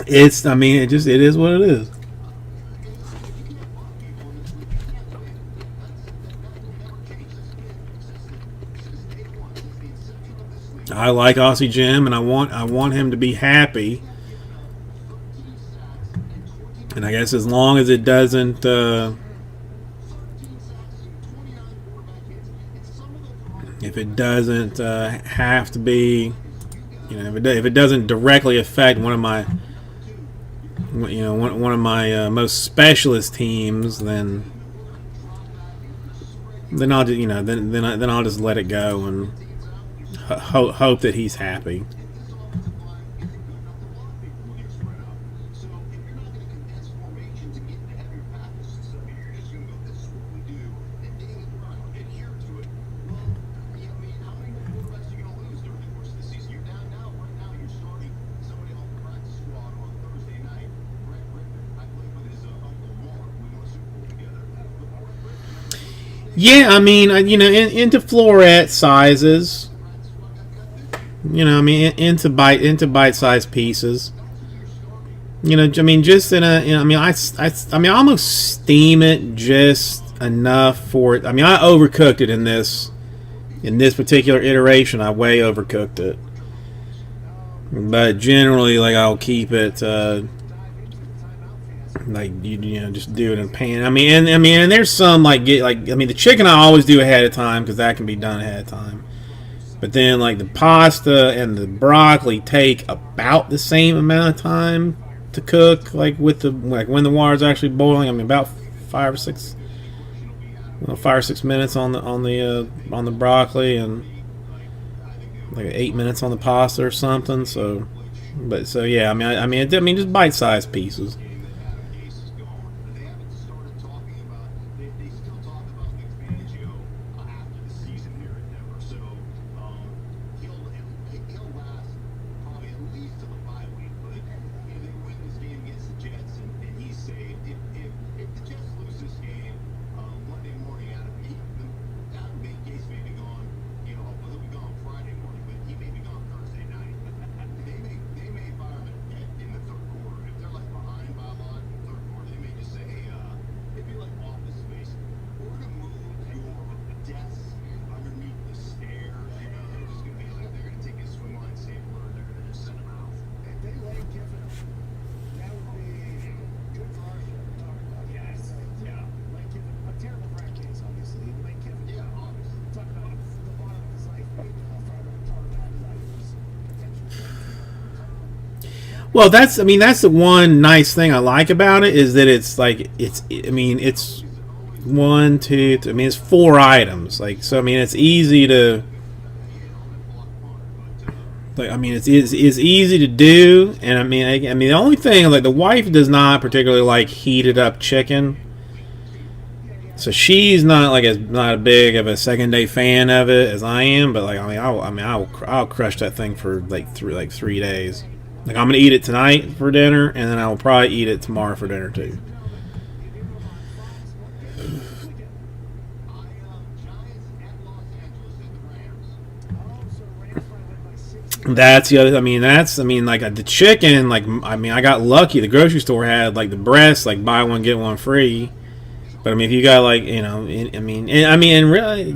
A: It's, I mean, it is what it is. I like Aussie Jim, and I want him to be happy. And I guess as long as it doesn't, if it doesn't have to be, if it doesn't directly affect one of my, one of my most specialist teams, then I'll just, then I'll just let it go and hope that he's happy. Yeah, I mean, into floret sizes. I mean, into bite-sized pieces. I mean, just I mean, I mean, I almost steam it just enough for it. I mean, I overcooked it in this particular iteration. I way overcooked it, but generally, like, I'll keep it. Like, just do it in pan. I mean, and there's some I mean, the chicken I always do ahead of time because that can be done ahead of time. But then, like, the pasta and the broccoli take about the same amount of time to cook. Like, when the water's actually boiling, I mean, about 5 or 6 minutes on the broccoli, and like 8 minutes on the pasta or something. So yeah, I mean, just bite-sized pieces. Well, that's the one nice thing I like about it is that it's like it's 1, 2, 3, I mean, it's 4 items. Like, so I mean, it's easy to, like, I mean, it's easy to do, and I mean, the only thing, like, the wife does not particularly like heated up chicken, so she's not as big of a second day fan of it as I am. But, like, I'll crush that thing for like 3 days. Like, I'm gonna eat it tonight for dinner, and then I'll probably eat it tomorrow for dinner too. That's the other. Like, the chicken. Like, I mean, I got lucky. The grocery store had, like, the breast, like, buy one get one free. But I mean, if you got, like, and really,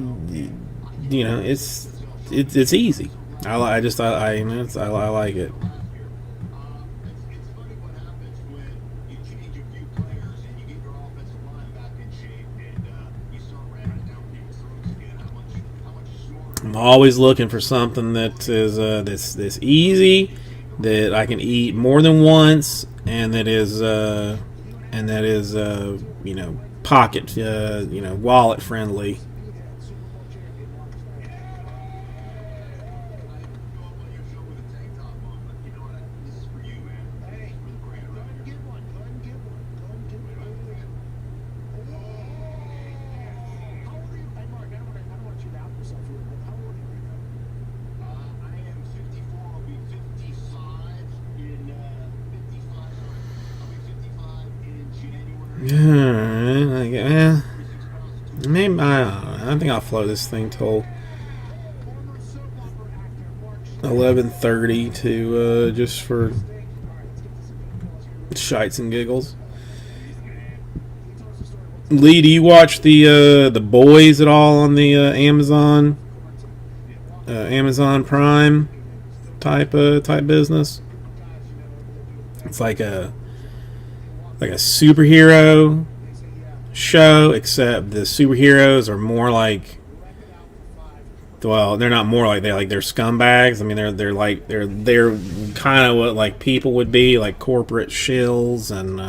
A: it's easy. I like it. I'm always looking for something that is this easy, that I can eat more than once, and that is pocket, wallet friendly. Maybe I don't know. I think I'll flow this thing till. 11:30 to just for shites and giggles. Lee, do you watch the Boys at all on the Amazon Prime type business? It's like a superhero show, except the superheroes are more like, well, they're not more like, they're scumbags. I mean, they're kind of what like people would be, like corporate shills and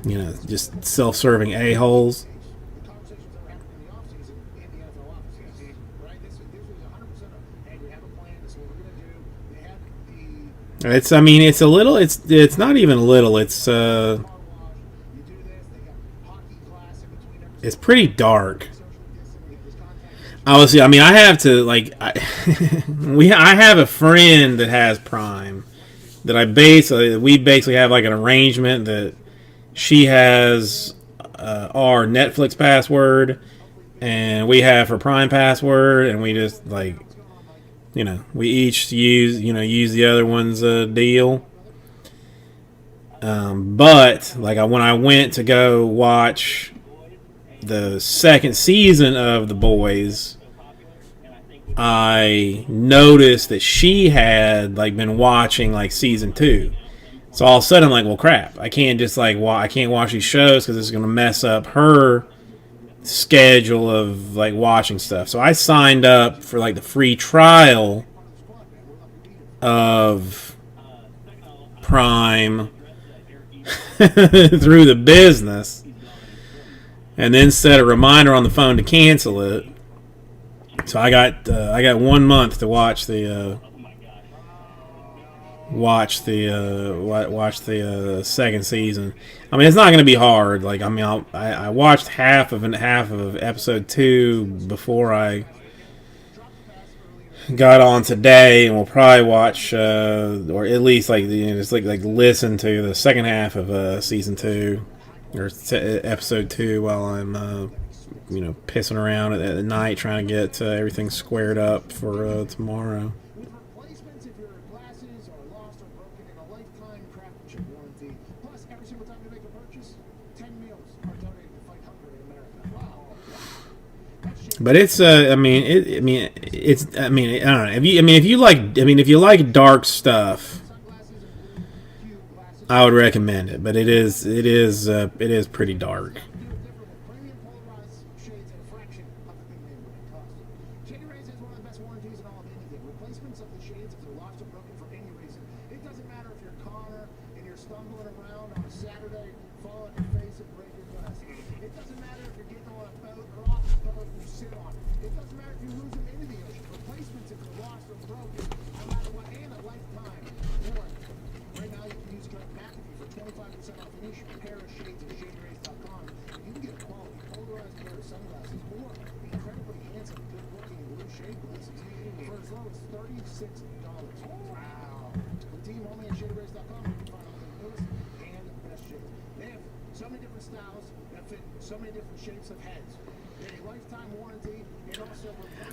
A: you know, just self-serving a-holes. It's, I mean, it's a little, it's not even a little, it's pretty dark. Obviously, I mean, I have to, like, I have a friend that has Prime that we basically have like an arrangement that she has our Netflix password and we have her Prime password, and we just like, you know, we each use the other one's deal. But like when I went to go watch the second season of The Boys, I noticed that she had like been watching like season 2. So all of a sudden I'm like, well, crap, I can't just like I can't watch these shows because it's going to mess up her schedule of like watching stuff. So I signed up for like the free trial of Prime through the business, and then set a reminder on the phone to cancel it. So I got 1 month to watch the second season. I mean, it's not going to be hard. Like, I mean, I watched half of episode 2 before I got on today, and we'll probably watch or at least like just like listen to the second half of season 2 or episode 2 while I'm pissing around at night trying to get everything squared up for tomorrow. But it's I mean it's I mean, I don't know. If you like dark stuff, I would recommend it. But it is pretty dark.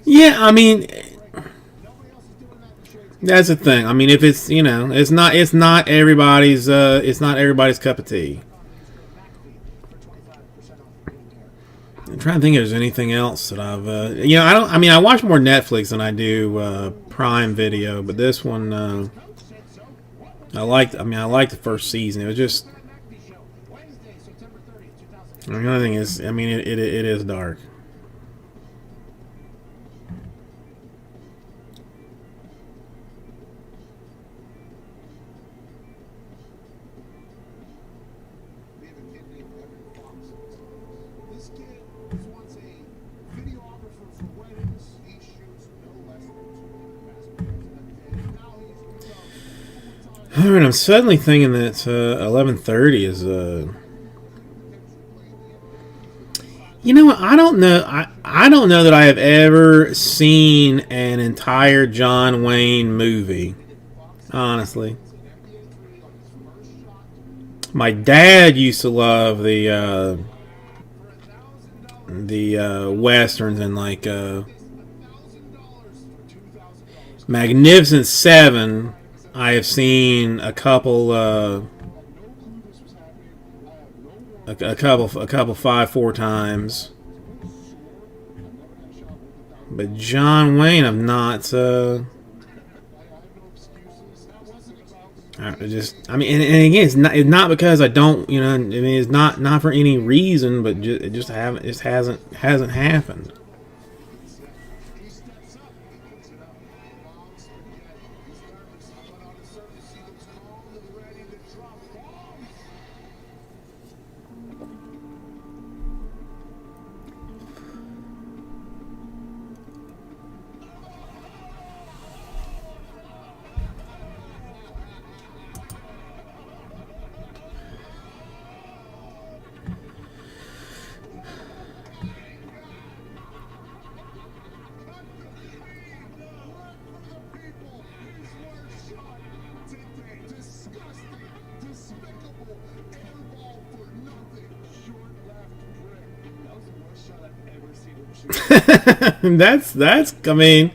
A: Yeah, I mean, that's the thing. I mean, if it's it's not everybody's cup of tea. I'm trying to think if there's anything else that I've I don't. I mean, I watch more Netflix than I do Prime Video, but this one I liked. I mean, I liked the first season. It was just. The only thing is, I mean, it is dark. Alright, I'm suddenly thinking that 11:30 is you know what? I don't know. I don't know that I have ever seen an entire John Wayne movie. Honestly, my dad used to love the westerns and like Magnificent Seven. I have seen a couple. A couple 5-4 times, but John Wayne I've not. I mean, and again, it's not because I don't, I mean, it's not for any reason, but it just hasn't happened. that's I mean,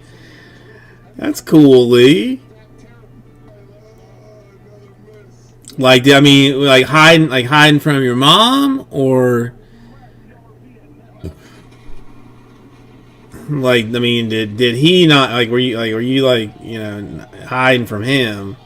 A: that's cool, Lee. Like, I mean, like hiding from your mom, or like, I mean, did he not, like, were you like, hiding from him?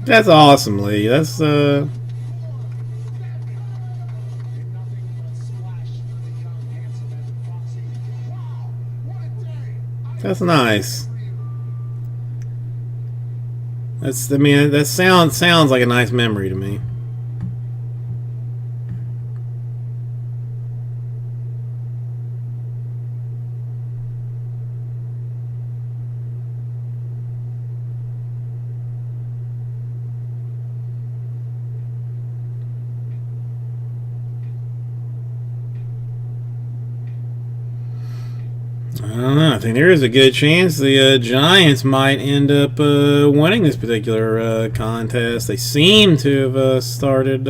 A: That's awesome, Lee. That's nice. I mean, that sounds like a nice memory to me. I don't know. I think there is a good chance the Giants might end up winning this particular contest. They seem to have started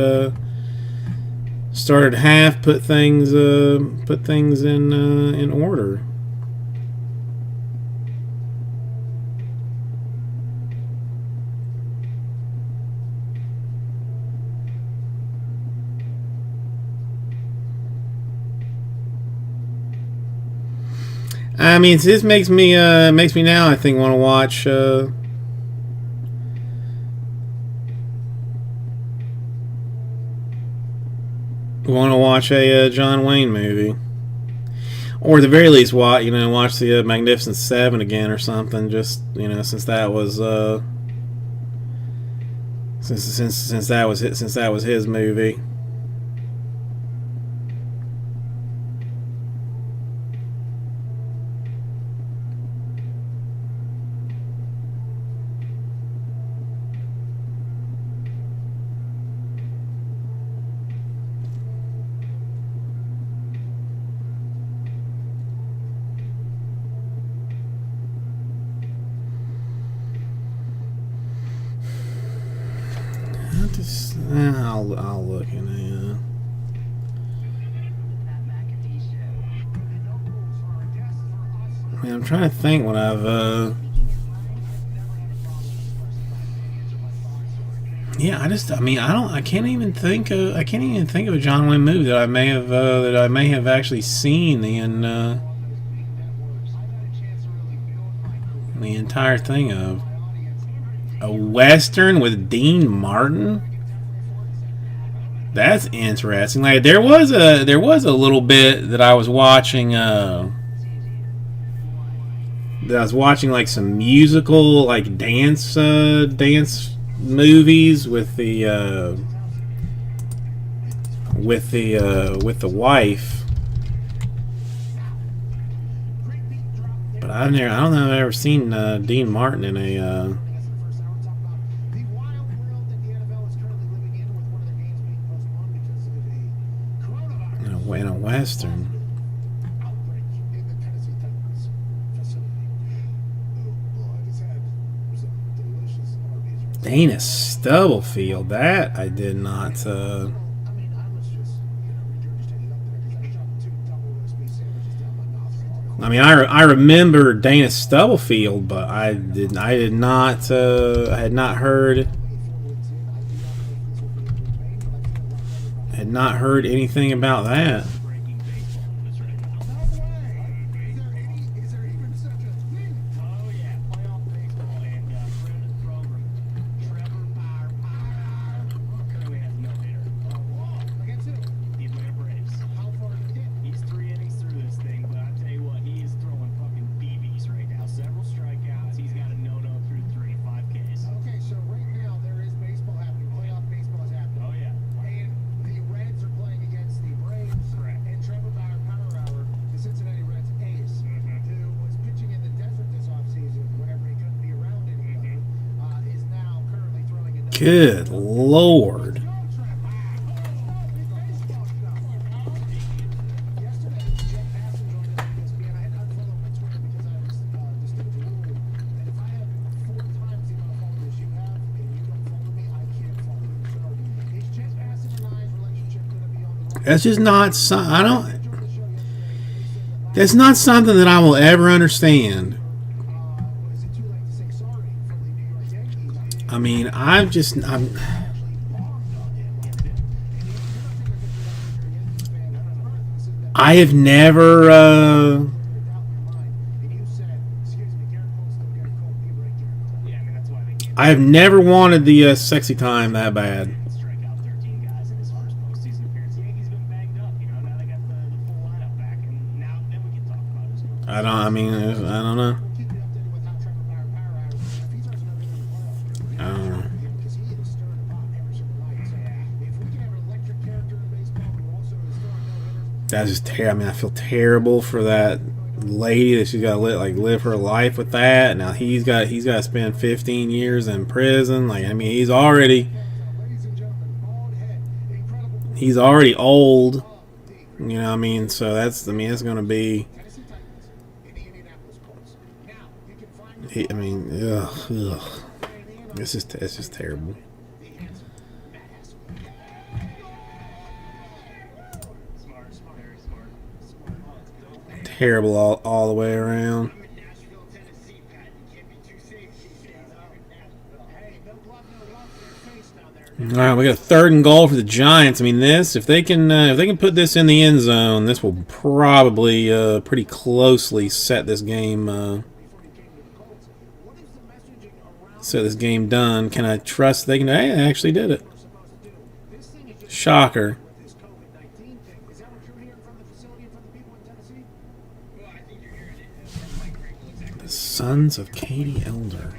A: half, put things in order. I mean, this makes me now, I think, want to watch a John Wayne movie, or at the very least watch the Magnificent Seven again or something. Just since that was since that was his movie. I'll look in a. I mean, I'm trying to think when I've. Yeah, I can't even think of a John Wayne movie that I may have actually seen the entire thing of. A Western with Dean Martin? That's interesting. Like there was a little bit that I was watching like some musical like dance movies with the wife. But I don't know if I've ever seen Dean Martin in a in a Western. Dana Stubblefield, that I did not. I mean, I remember Dana Stubblefield, but I had not heard anything about that. Good Lord. That's just not that's not something that I will ever understand. I mean, I have never wanted the sexy time that bad. I don't know. That's just terrible. I mean, I feel terrible for that lady that she's got to live her life with that. Now he's got to spend 15 years in prison. Like, I mean, he's already old. You know what I mean? So that's going to be. Ugh. It's just terrible. Terrible all the way around. All right, we got a 3rd and goal for the Giants. I mean, this if they can put this in the end zone, this will probably pretty closely set this game done. Can I trust they can? Hey, they actually did it. Shocker. Sons of Katie Elder.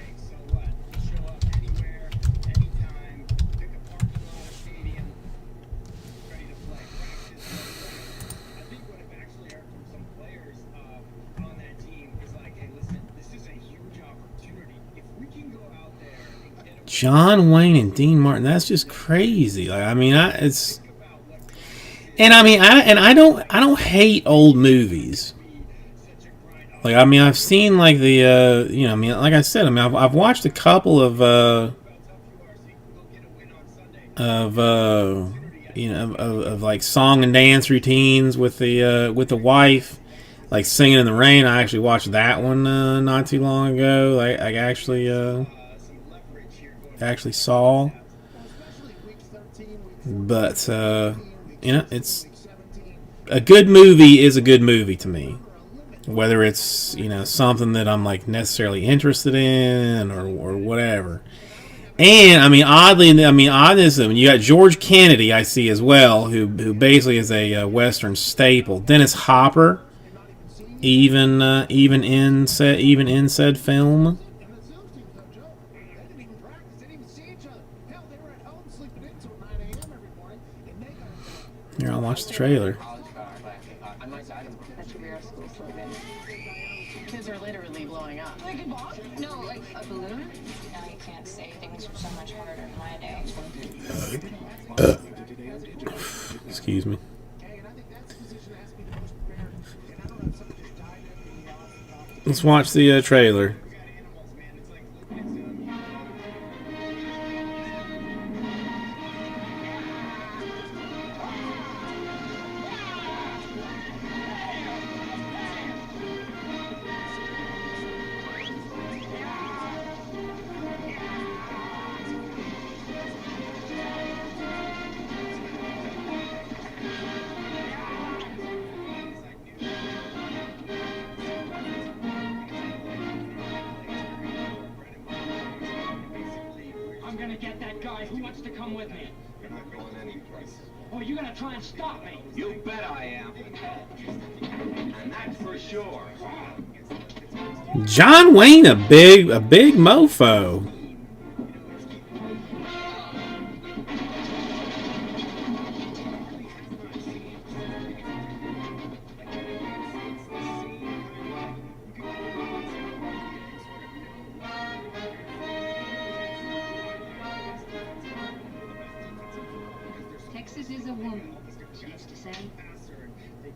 A: John Wayne and Dean Martin. That's just crazy. Like, I mean, I don't hate old movies. Like, I mean, I've seen like the like I said, I mean, I've watched a couple of of of like song and dance routines with the wife, like Singing in the Rain. I actually watched that one not too long ago. I actually saw, but it's a good movie is a good movie to me. Whether it's something that I'm like necessarily interested in or whatever. And I mean, honestly, you got George Kennedy, I see as well, who basically is a Western staple. Dennis Hopper, even in said film. Here, I'll watch the trailer.
B: Kids are literally blowing up. Like a bomb? No, like a balloon? Now you can't say things were so much harder in my day.
A: Excuse me. Let's watch the trailer.
C: I'm gonna get that guy. Who wants to come with me?
D: You're not going anyplace.
C: Oh, you're gonna try and stop me?
D: You bet I am. And that's for sure.
A: John Wayne, a big mofo.
E: Texas is a woman, she used to say.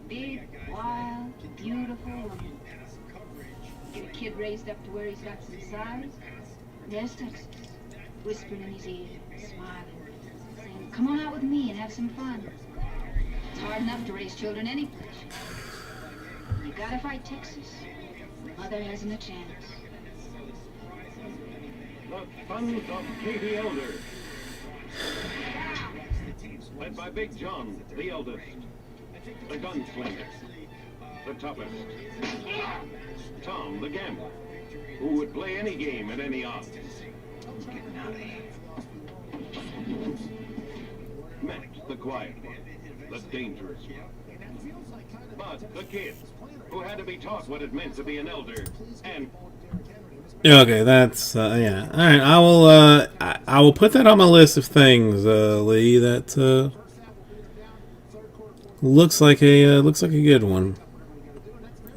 E: Big, wild, beautiful woman. Get a kid raised up to where he's got some size. There's Texas, whispering in his ear, smiling, saying, come on out with me and have some fun. It's hard enough to raise children any place. You gotta fight Texas. Mother hasn't a chance.
D: The Sons of Katie Elder. Led by Big John, the eldest. The gunslinger. The toughest. Tom, the gambler. Who would play any game at any odds. Getting out of here. Max, the quiet one. The dangerous one. But the kid, who had to be taught what it meant to be an elder, and
A: Okay, that's yeah. All right, I will put that on my list of things, Lee. That looks like a good one.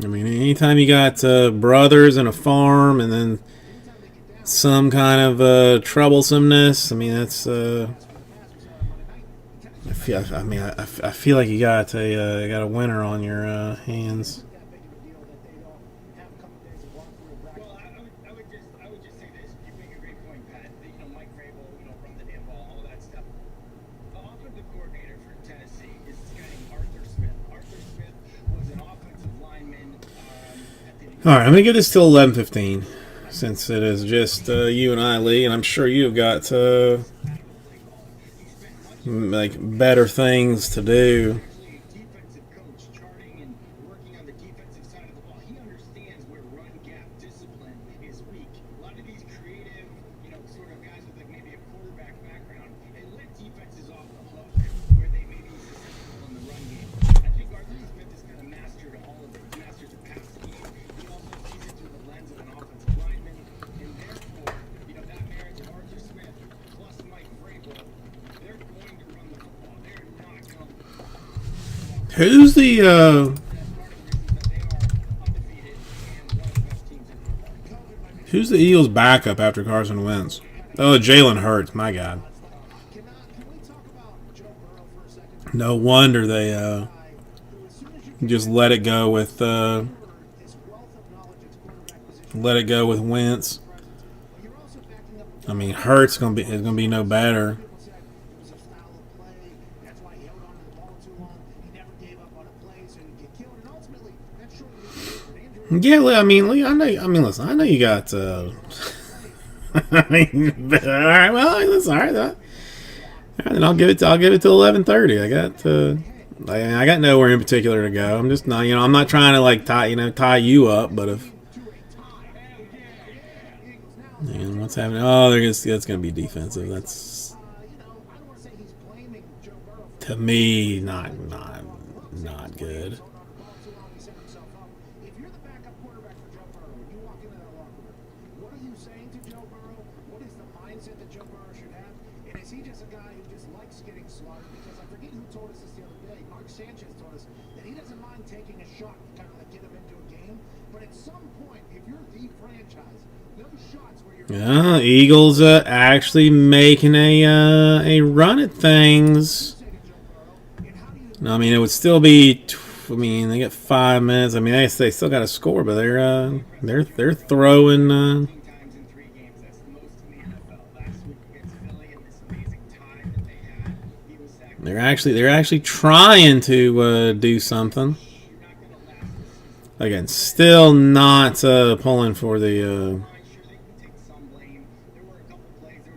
A: I mean, anytime you got brothers and a farm, and then some kind of troublesomeness. I mean, that's. I feel like you got a winner on your hands.
C: I would just say this. You make a great point, Pat. Mike Vrabel, run the damn ball, all that stuff. The offensive coordinator for Tennessee is this guy named Arthur Smith. Arthur Smith was an offensive lineman at the...
A: All right, I'm gonna give this till 11:15, since it is just you and I, Lee, and I'm sure you've got like better things to do.
C: defensive coach charting and working on the defensive side of the ball. He understands where run gap discipline is weak. A lot of these creative, sort of guys with like maybe a quarterback background, they let defenses off the hook where they maybe susceptible in the run game. I think Arthur Smith has kind of mastered all of it. He masters the pass game. He also sees it through the lens of an offensive lineman, and therefore, that marriage of Arthur Smith plus Mike Vrabel, they're going to run the football. They're not going to.
A: Who's the who's the Eagles' backup after Carson Wentz? Oh, Jalen Hurts. My God. No wonder they just let it go with Wentz. I mean, Hurts is gonna be no better. Yeah, I mean, I know. I mean, listen, I know you got. I mean, all right. Well, listen, all right. All right, then I'll give it. I'll give it till 11:30. I got. I got nowhere in particular to go. I'm just not. You know, I'm not trying to like tie you up. But if. And what's happening? Oh, that's going to be defensive. That's to me not good.
C: If you're the backup quarterback for Joe Burrow, and you walk into that locker room, what are you saying to Joe Burrow? What is the mindset that Joe Burrow should have? And is he just a guy who just likes getting slaughtered? Because I forget who told us this the other day. Mark Sanchez told us that he doesn't mind taking a shot to kind of like get him into a game. But at some point, if you're the franchise, those shots where you're
A: Eagles actually making a run at things. No, I mean, it would still be. I mean, they get 5 minutes. I mean, they still got to score, but they're throwing.
C: times in 3 games. That's the most in the NFL. Last week against Philly and this amazing tie that they had. He was sacked.
A: They're actually trying to do something. Again, still not pulling for the.
C: I'm sure they can take some blame. There were a couple plays. There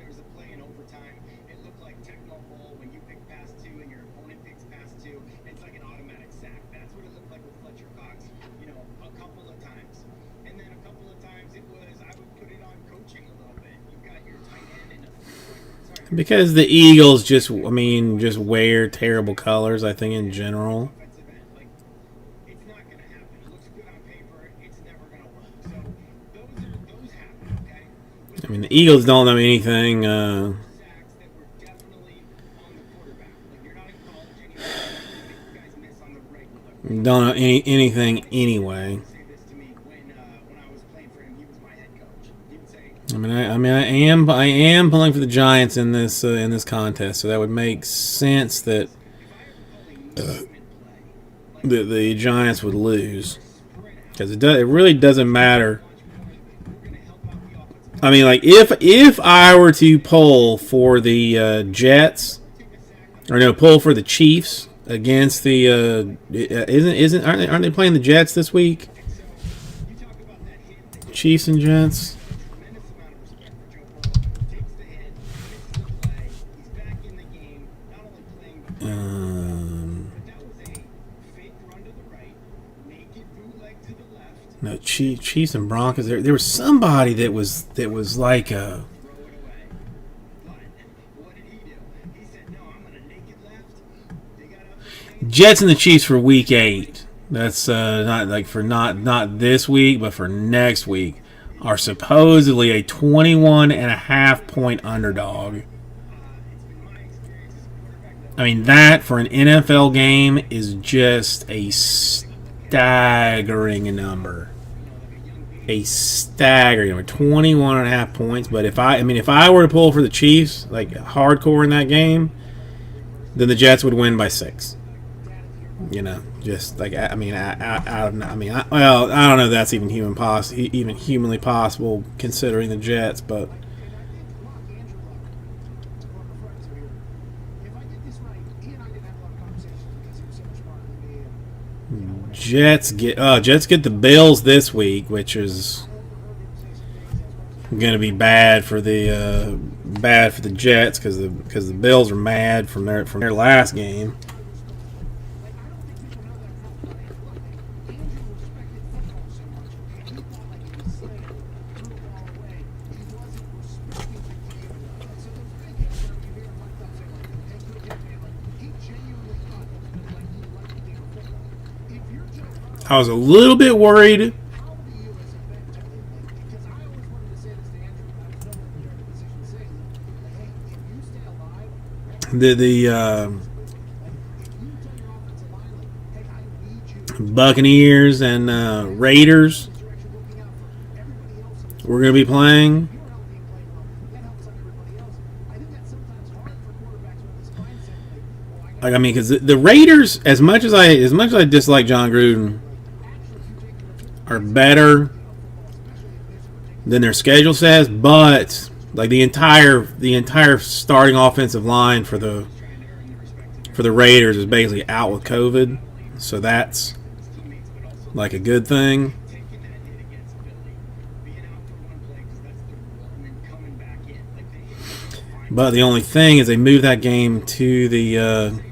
C: was a play in overtime. It looked like techno ball when you pick pass 2 and your opponent picks pass 2. It's like an automatic sack. That's what it looked like with Fletcher Cox. You know, a couple of times, and then a couple of times it was. I would put it on coaching a little bit. You've got your tight end and
A: Because the Eagles just wear terrible colors. I think in general.
C: offensive end. Like, it's not going to happen. It looks good on paper. It's never going to work. So those happen. Okay.
A: I mean, the Eagles don't know anything.
C: Sacks that were definitely on the quarterback. Like, you're not in college anymore. You guys miss on the regular.
A: Don't know anything anyway.
C: Say this to me when I was playing for him. He was my head coach. He would say,
A: I am pulling for the Giants in this contest, so that would make sense that the Giants would lose because it really doesn't matter. I mean, like if I were to pull for the Jets, or no, pull for the Chiefs against the aren't they playing the Jets this week? Chiefs and Jets.
C: tremendous amount of respect for Joe Burrow. Takes the hit, misses the play. He's back in the game. Not only playing, but that was a fake run to the right, naked bootleg to the left.
A: No, Chiefs and Broncos. There was somebody that was like
C: Throw it away. But what did he do? He said, "No, I'm gonna naked left." They got up.
A: Jets and the Chiefs for Week 8. That's not this week, but for next week, are supposedly a 21.5 point underdog. I mean, that for an NFL game is just a staggering number. A staggering number, 21.5 points. But if I were to pull for the Chiefs, like hardcore in that game, then the Jets would win by 6. You know, just like I don't know if that's even humanly possible considering the Jets, but
C: If I get this right, he and I didn't have a lot of conversations because he was so much smarter than me.
A: Jets get the Bills this week, which is going to be bad for the Jets because the Bills are mad from their last game. I was a little bit worried the Buccaneers and Raiders were going to be playing. Like, I mean, because the Raiders, as much as I dislike John Gruden, are better than their schedule says, but like the entire starting offensive line for the Raiders is basically out with COVID, so that's like a good thing.
C: taking that hit against Philly, being out for one play because that's the rule, and then coming back in. Like they
A: But the only thing is they moved that game to the
C: him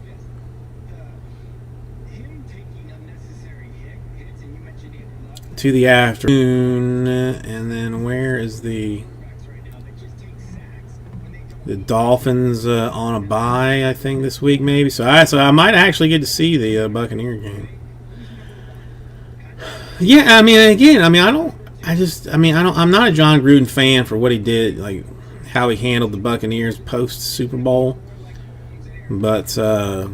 C: taking unnecessary hits, and you mentioned Andrew Luck
A: afternoon, and then where is the
C: backs right now that just take sacks when they don't.
A: the Dolphins on a bye? I think this week maybe. So I might actually get to see the Buccaneer game. Yeah, I mean, again, I mean, I'm not a John Gruden fan for what he did, like how he handled the Buccaneers post Super Bowl. But I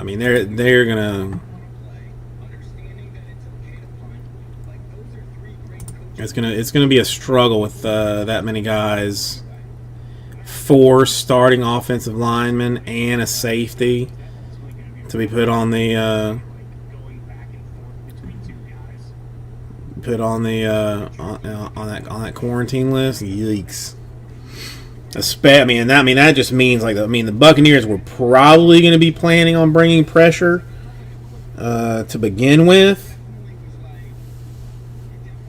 A: mean, they're gonna. It's gonna be a struggle with that many guys. 4 starting offensive linemen and a safety to be put on the on that quarantine list. Yikes! That just means the Buccaneers were probably going to be planning on bringing pressure to begin with.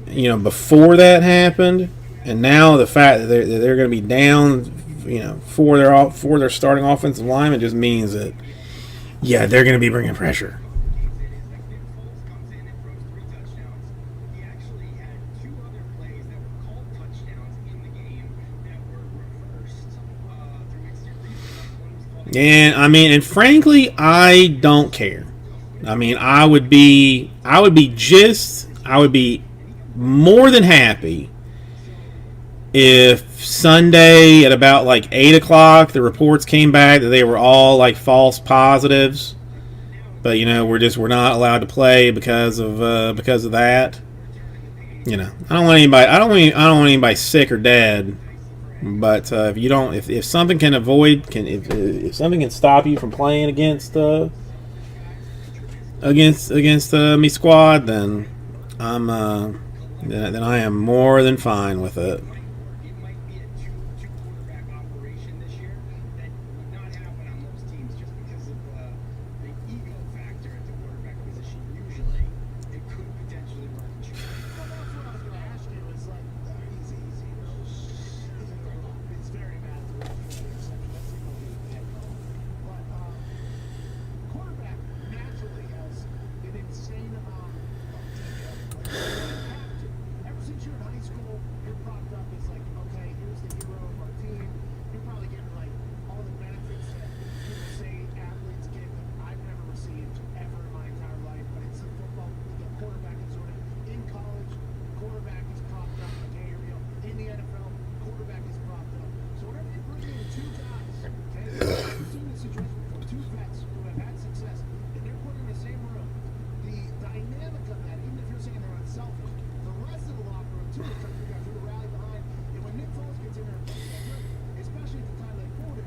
A: Before that happened, and now the fact that they're going to be down, for their starting offensive lineman just means that they're going to be bringing pressure. And frankly, I don't care. I mean, I would be more than happy if Sunday at about like 8 o'clock the reports came back that they were all like false positives, but we're not allowed to play because of that. I don't want anybody sick or dead. But if something can if something can stop you from playing against me squad, then then I am more than fine with it.
C: It might be a two quarterback operation this year that would not happen on most teams just because of the ego factor at the quarterback position. Usually, it could potentially work. Well, that's what I was going to ask you. It's like easy. It's very bad. But quarterback naturally has an insane amount of detail. Ever since you're in high school, you're propped up as like, okay, here's the hero of our team. You're probably getting like all the benefits that people say athletes get that I've never received ever in my entire life. But it's in football, the quarterback is sort of in college, quarterback is propped up. Okay, in the NFL, quarterback is propped up. So whenever you bring in 2 guys, okay, you've seen the situation before, 2 vets who have had success, and they're put in the same room. The dynamic of that, even if you're saying they're unselfish, the rest of the locker room too is trying to figure out who to rally behind. And when Nick Foles gets in there and plays that good, especially at the time they pulled it,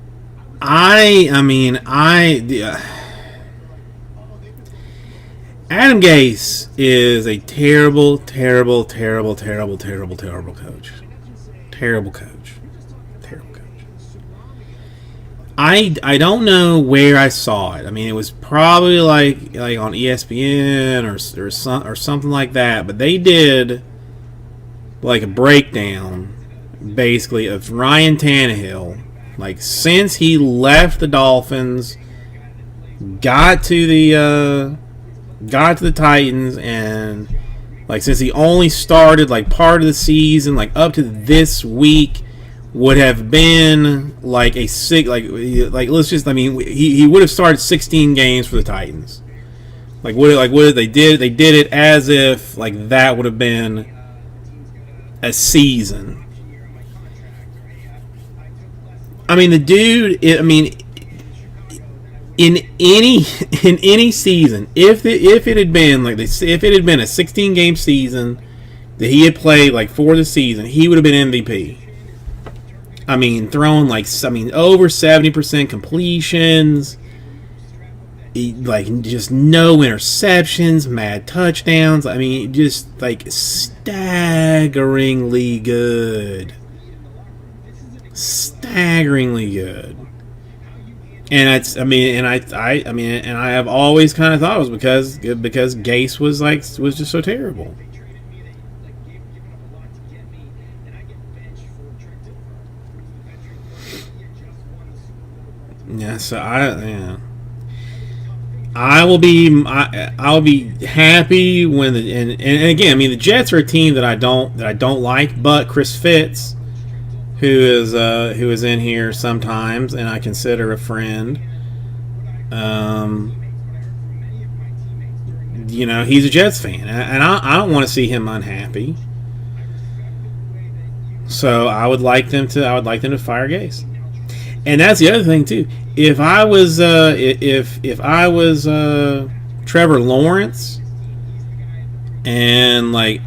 A: Adam Gase is a terrible coach. Terrible coach. I don't know where I saw it. I mean, it was probably like on ESPN or something like that. But they did like a breakdown, basically, of Ryan Tannehill, like since he left the Dolphins, got to the Titans, and like since he only started like part of the season, like up to this week, would have been like a sick he would have started 16 games for the Titans. They did it as if like that would have been a season. I mean, the dude. In any season, if it had been a 16-game season that he had played like for the season, he would have been MVP. I mean, throwing over 70% completions, just no interceptions, mad touchdowns. I mean, just like staggeringly good. And it's, I mean, and I have always kind of thought it was because Gase was just so terrible.
C: They traded me, they like given up a lot to get me, and I get benched for Trent Dilfer, who's the veteran coach. He had just won the Super Bowl.
A: Yeah, so I'll be happy when and again, I mean, the Jets are a team that I don't like, but Chris Fitz, who is in here sometimes, and I consider a friend. You know, he's a Jets fan, and I don't want to see him unhappy. So I would like them to fire Gase. And that's the other thing too. If I was Trevor Lawrence, and like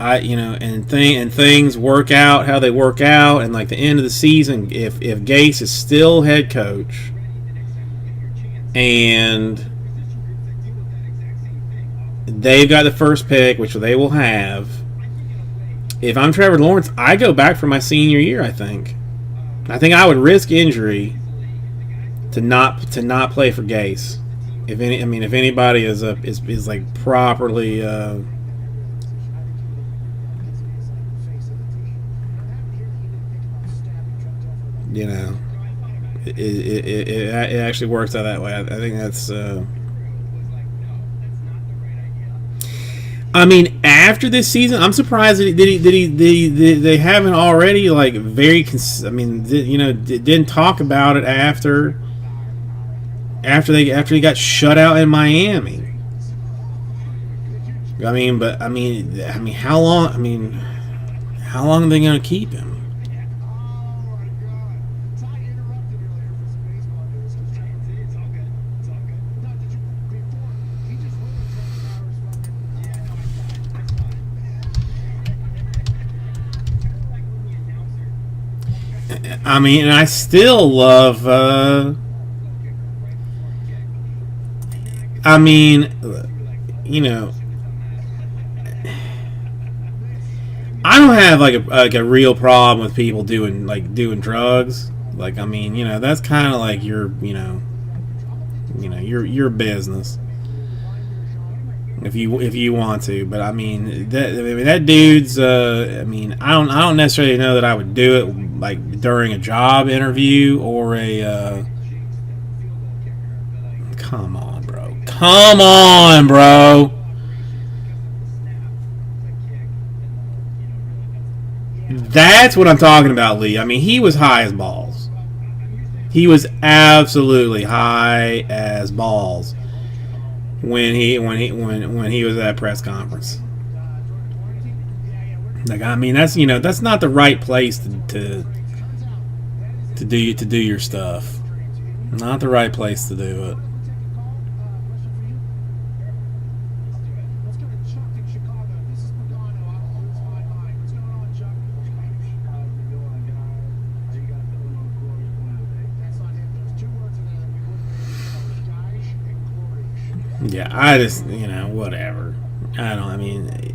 A: things work out how they work out, and like the end of the season, if Gase is still head coach, and they've got the first pick, which they will have. If I'm Trevor Lawrence, I go back for my senior year. I think I would risk injury to not play for Gase. If anybody is like properly, you know, it actually works out that way. I think that's. I mean, after this season, I'm surprised that they haven't already like didn't talk about it after he got shut out in Miami. I mean, how long? How long are they going to keep him? I mean, and I still love. I mean, you know, I don't have like a real problem with people doing drugs. Like, I mean, you know, that's kind of like your business if you want to. But I mean that dude's. I don't necessarily know that I would do it like during a job interview or a. Come on, bro. Come on, bro. That's what I'm talking about, Lee. I mean, he was high as balls. He was absolutely high as balls when he was at that press conference. Like, I mean, that's not the right place to do your stuff. Not the right place to do it. Yeah, I just, whatever. I mean, whatever.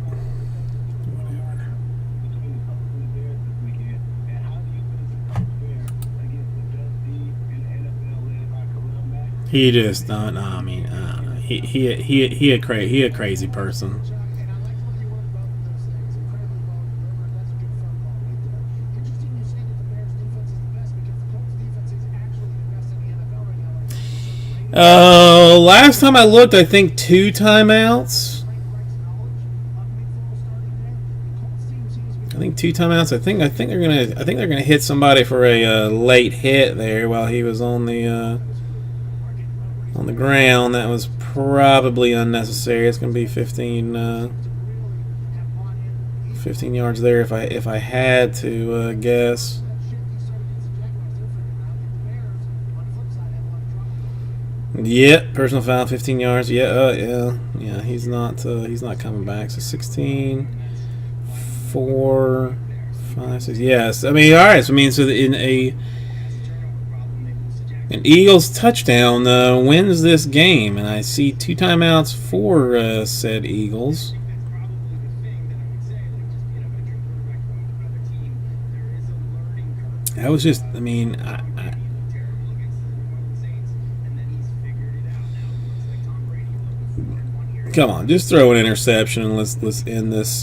A: He just don't. I mean, I don't know. He a crazy person. Last time I looked, I think 2 timeouts. I think 2 timeouts. I think they're gonna hit somebody for a late hit there while he was on the ground. That was probably unnecessary. It's gonna be 15 yards there if I had to guess. Yep, personal foul, 15 yards. Yeah, yeah. He's not coming back. So 16, 4, 5, 6. Yes, I mean, all right. So in an Eagles touchdown wins this game, and I see 2 timeouts for said Eagles. That was just, I mean, Come on, just throw an interception and let's end this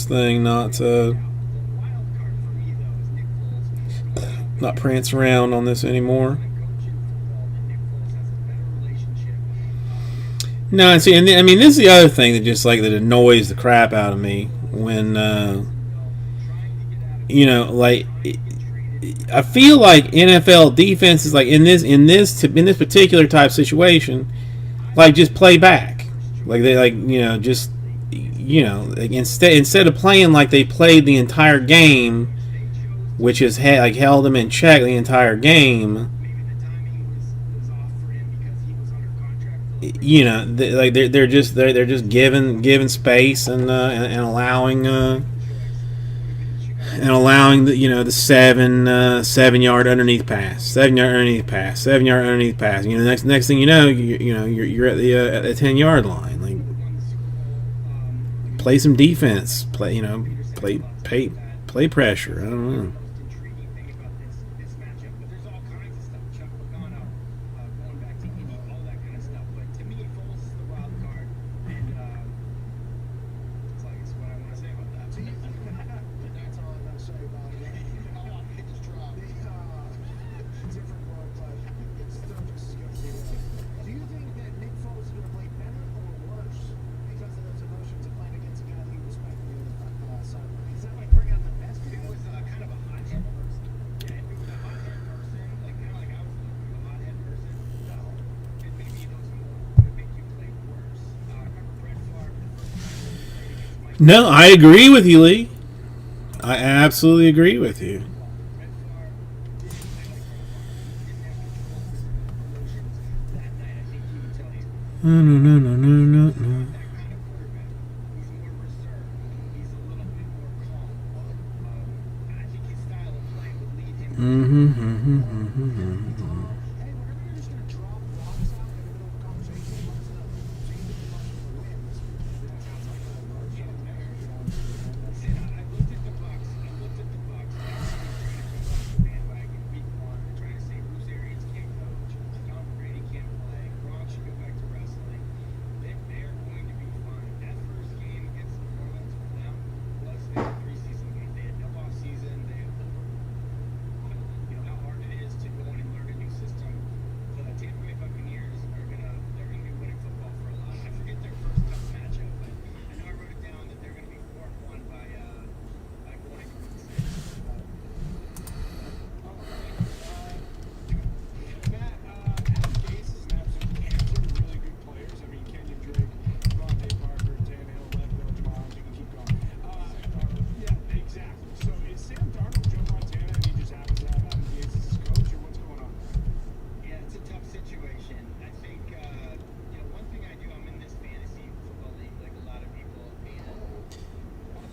A: thing. Not prance around on this anymore. No, see, and I mean, this is the other thing that just like that annoys the crap out of me when, you know, like I feel like NFL defenses, like in this particular type situation, like just play back, like they like just like instead of playing like they played the entire game, which has held them in check the entire game. They're just giving space and allowing the 7 yard underneath pass, 7 yard underneath pass, 7 yard underneath pass. Next thing you know, you're at the 10 yard line. Like, play some defense, play pressure. I don't know. No, I agree with you, Lee. I absolutely agree with you. No.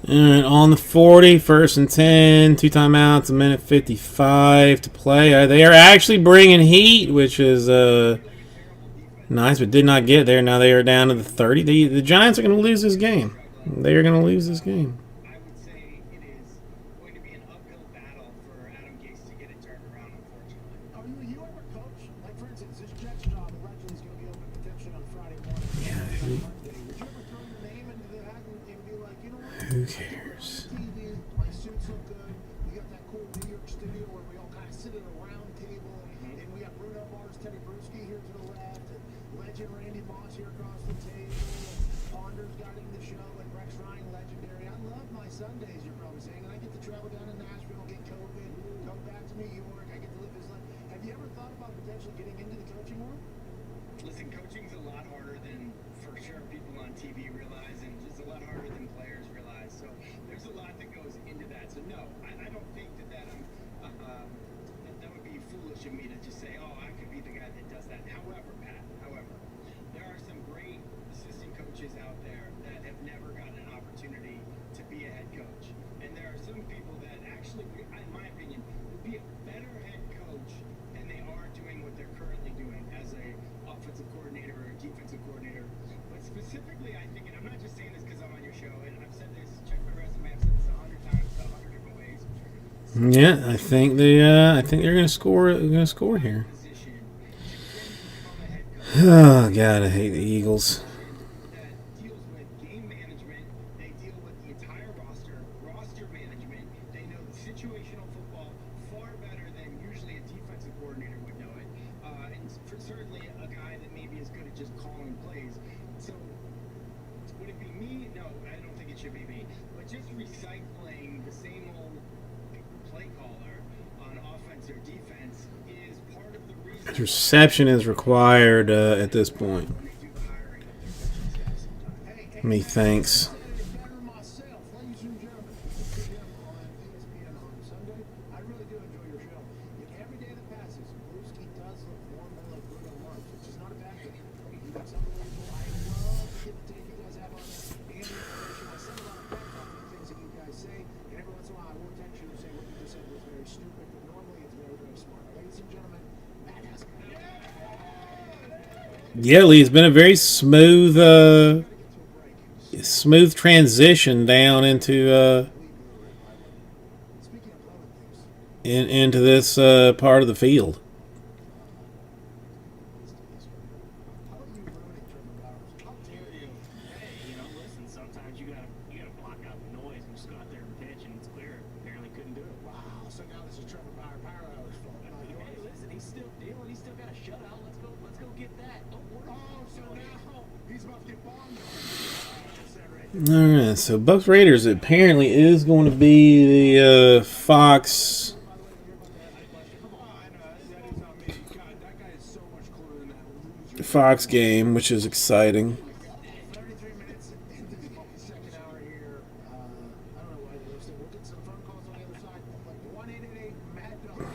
A: Alright, on the 40, 1st and 10, 2 timeouts, a minute 55 to play. They are actually bringing heat, which is nice, but did not get there. Now they are down to the 30. The Giants are going to lose this game. They are going to lose this game.
C: I would say it is going to be an uphill battle for Adam Gase to get it turned around, unfortunately. You ever coach? Like, for instance, this Jets job allegedly is going to be open potentially on Friday morning.
A: Yeah,
C: Would you ever throw your name into the hat and be like, you know what?
A: Who cares?
C: TV, my suits look good. We got that cool New York studio where we all kind of sit at a round table, and we got Bruno Mars, Teddy Bruschi here to the left, and legend Randy Moss here across the table, and Ponder's guiding the show, and Rex Ryan, legendary. I love my Sundays, you're probably saying, and I get to travel down to Nashville, get COVID, come back to New York, I get to live this life. Have you ever thought about potentially getting into the coaching world? Listen, coaching's a lot harder than, for sure, people on TV realize, and it's a lot harder than players realize. So there's a lot that goes into that. So no, I don't think that would be foolish of me to just say, oh, I could be the guy that does that. However, Pat, there are some great assistant coaches out there that have never gotten an opportunity to be a head coach. And there are some people that actually, in my opinion, would be a better head coach than they are doing what they're currently doing as a offensive coordinator or a defensive coordinator. But specifically, I think, and I'm not just saying this because I'm on your show, and I've said this, check my resume, I've said this 100 times, 100 different ways.
A: Yeah, I think they're going to score. They're going to score here. Oh God, I hate the Eagles.
C: that deals with game management. They deal with the entire roster management. They know the situational football far better than usually a defensive coordinator would know it. And certainly a guy that maybe is good at just calling plays. So would it be me? No, I don't think it should be me. But just recycling the same old play caller on offense or defense is part of the reason
A: Interception is required at this point.
C: when they do the hiring of their coaching staff sometimes.
A: Methinks.
F: Better myself, ladies and gentlemen. This is him on ESPN on Sunday. I really do enjoy your show. And every day that passes, Brewski does look more and more like Bruno Mars, which is not a bad thing. That's unbelievable. I love to get the tape you guys have on this and the information. I send a lot of back off the things that you guys say, and every once in a while I will text you and say what you just said was very stupid, but normally it's very, very smart. Ladies and gentlemen, Matt Haskell.
A: Yeah, Lee, it's been a very smooth transition down into
F: Speaking of blowing things,
A: into this part of the field.
F: how are you ruining Trevor Bowers?
C: How dare you? Hey, listen, sometimes you gotta block out the noise and just go out there and pitch, and it's clear. Apparently couldn't do it.
F: Wow, so now this is Trevor Bauer Power Hour's fault, not
C: Hey,
F: yours.
C: listen, he's still dealing. He's still got a shutout. Let's go get that. Oh,
F: So now he's about to get bombed.
A: All right, so Bucks Raiders apparently is going to be the Fox game, which is exciting.
F: 33 minutes into the second hour here. I don't know why they're listening. We'll get some phone calls on the other side. Like 1-888-MAD-DOG.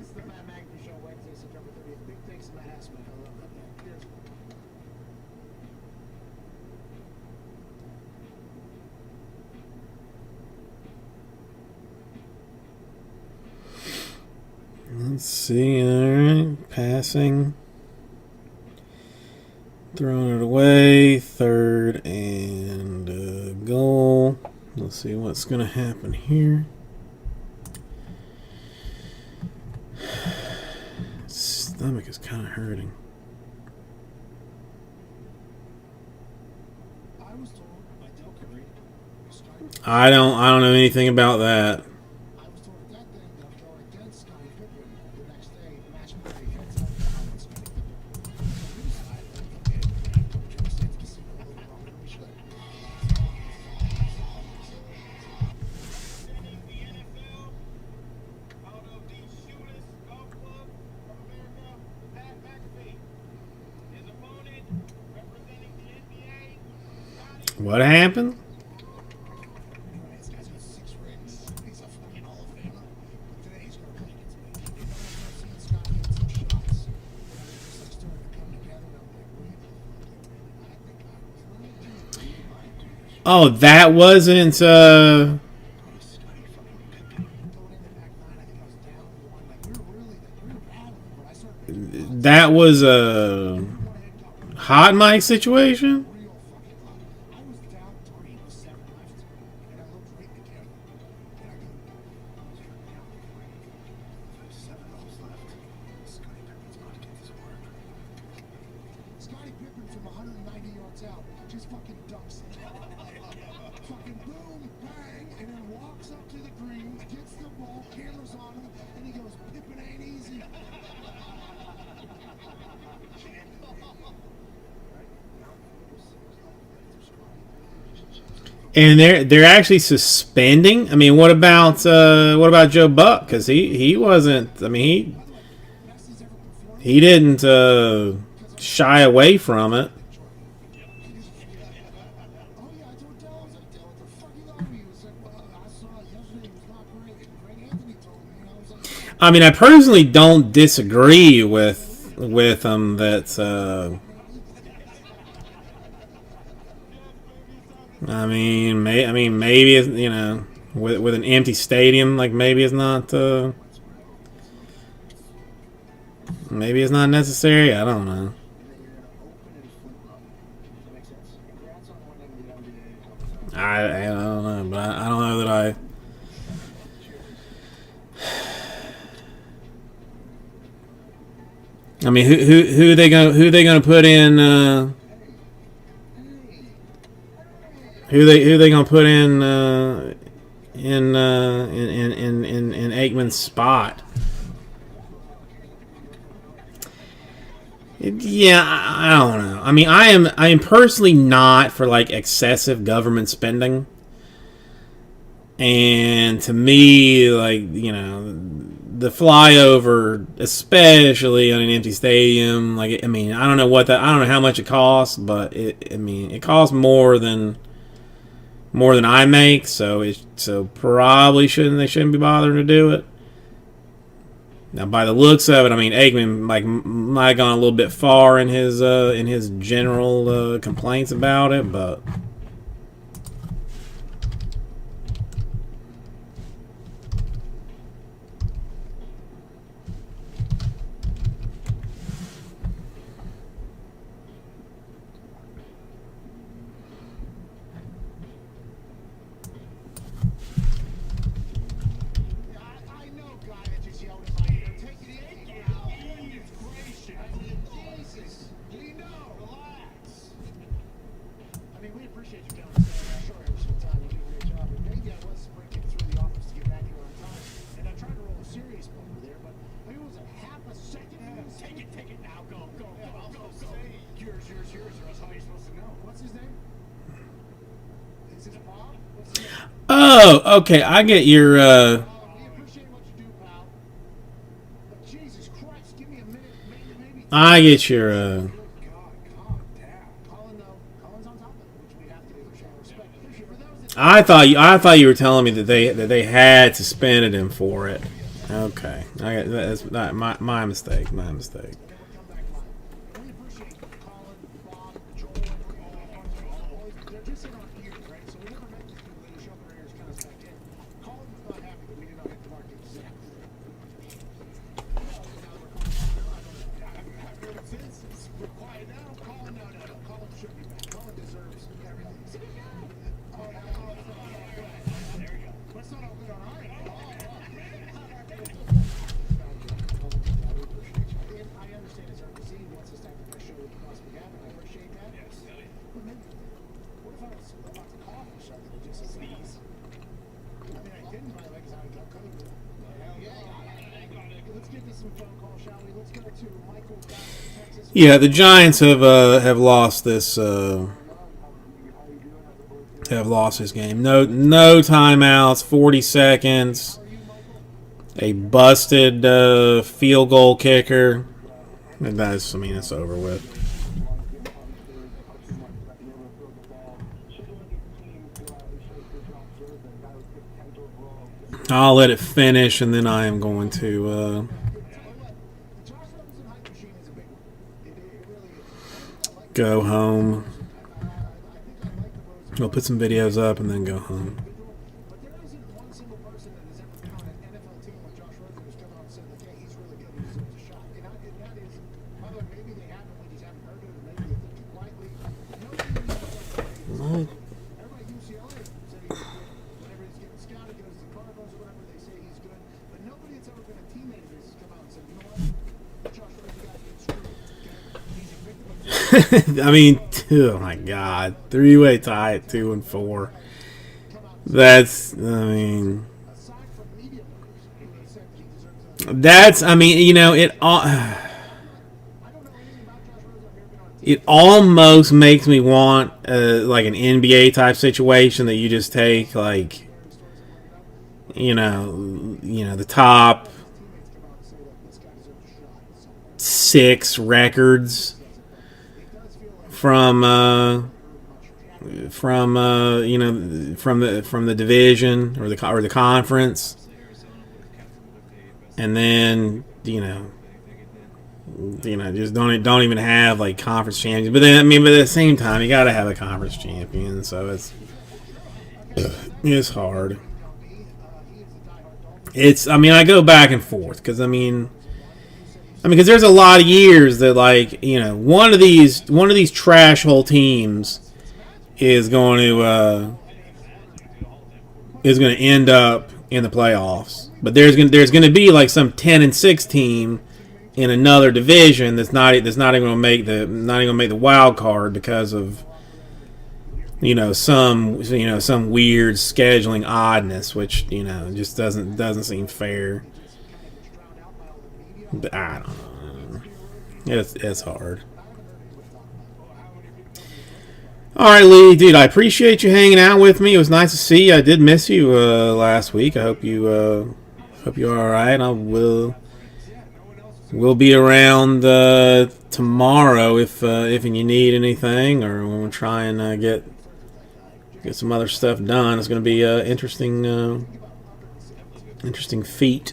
F: It's the Matt Magny Show, Wednesday, September 30th. Big thanks to Matt Hassman. I love that man. Cheers.
A: Let's see, all right, passing. Throwing it away, 3rd and goal. Let's see what's going to happen here. Stomach is kind of hurting.
F: I was told by Del Curry,
A: I don't know anything about that.
F: I was told at that thing that I'm going against Scottie Pippen. The next day, match play heads up behind Scottie Pippen. So we decided, okay, Jimmy States Casino a little bit longer than we should.
A: What happened?
F: This guy's got 6 rings. He's a fucking Hall of Famer. But today he's going to play against me. You know, I've seen Scottie hit some shots. And it just like started to come together. And I'm like, wait a fucking minute. I think I was right.
A: Oh, that wasn't
F: Going in the back 9, I think I was down 1. Like, we were battling. But I started making
A: that was a hot mic situation?
F: real fucking luck. I was down 3 with 7 left. And I looked right in the camera. And I go, down 3. 7 holes left. Scottie Pippen's about to get this work. Scottie Pippen from 190 yards out just fucking dunks it. Fucking boom, bang, and then walks up to the green, gets the ball, cameras on him, and he goes, Pippen ain't easy.
A: And they're actually suspending. I mean, what about Joe Buck? Because he wasn't. I mean, he didn't shy away from it.
F: Oh yeah, I told Dell, I was like, Dell, what the fuck you got me? He was like, well, I saw it yesterday, it was not great. And Greg Anthony told me, and I was like,
A: I mean, I personally don't disagree with him. That I mean, maybe it's, with an empty stadium, like maybe it's not necessary. I don't know. I don't know, but I don't know that I. I mean, who they gonna put in? Who they gonna put in in Aikman's spot? Yeah, I don't know. I mean, I am personally not for like excessive government spending, and to me, like, you know, the flyover, especially on an empty stadium, like, I mean, I don't know how much it costs, but it costs more than I make, so probably they shouldn't be bothering to do it. Now, by the looks of it, I mean, Aikman might have gone a little bit far in his general complaints about it, but.
F: I know, guy that just yelled in my ear. Take it easy now. Goodness gracious. Jesus. We know. Relax. I mean, we appreciate you coming. I'm sure every single time you do a great job. And maybe I was sprinting through the office to get back here on time. And I tried to roll a serious bumper there, but I mean, it was a half a second. Take it now. Go. Yours. Or else how are you supposed to know? What's his name? Is it Bob? What's his name?
A: Oh, okay. I get your.
F: We appreciate what you do, pal. But Jesus Christ, give me a minute, maybe.
A: I get your.
F: God, calm down. Colin's on top of it, which we have to do. Show respect. For those that
A: I thought you were telling me that they had suspended him for it. Okay, that's my mistake. My mistake.
F: come back live. We appreciate Colin, Bob, Joel, all these boys. They're just in our ears, right? So we never meant to do the show their ears kind of stuck in. Colin was not happy that we did not hit the mark exactly. We're quiet now. Colin, no. Colin should be back. Colin deserves everything. Oh, there you go. Let's not all good on our end. I understand his urgency. He wants us to have the best show we can possibly have, and I appreciate that. Yes. But maybe, what if I was about to cough or something and just sneeze? I mean, I didn't, by the way, because I couldn't do it. Let's get to some phone calls, shall we? Let's go to Michael down in Texas.
A: Yeah, the Giants have lost this. Have lost this game. No timeouts. 40 seconds. A busted field goal kicker. And that's over with. I'll let it finish, and then I am going to go home. I'll put some videos up and then go home.
F: But there isn't one single person that has ever been on an NFL team like Josh Rosen who's come out and said, like, hey, he's really good, he deserves a shot. And that is, by the way, maybe they haven't, we just haven't heard it, or maybe they think it quietly. Everybody at UCLA said he's good. Whenever he's getting scouted, goes to the Cardinals or whatever, they say he's good. But nobody that's ever been a teammate of his has come out and said, you know what, Josh Rosen got getting screwed. Okay? He's a victim of
A: I mean, oh my God, 3-way tie at 2-4. That's, I mean,
F: aside from media members who have said that he deserves a
A: that's, I mean, you know, it all.
F: I don't know anything about Josh Rosen. I've never been on a team.
A: It almost makes me want like an NBA type situation that you just take like, you know, the top 6 records from the division or the conference, and then just don't even have like conference champions. But then but at the same time, you got to have a conference champion, so it's hard. I go back and forth because because there's a lot of years that one of these trash hole teams is going to end up in the playoffs, but there's going to be like some 10-6 team in another division that's not even going to make the wild card because of some weird scheduling oddness, which just doesn't seem fair. But I don't know. It's hard. All right, Lee, dude, I appreciate you hanging out with me. It was nice to see you. I did miss you last week. I hope you're all right. I will be around tomorrow if you need anything, or when we're trying to get some other stuff done. It's going to be interesting feat.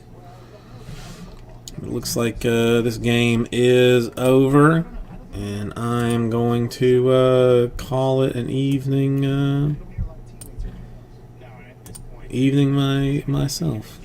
A: It looks like this game is over, and I'm going to call it an evening myself.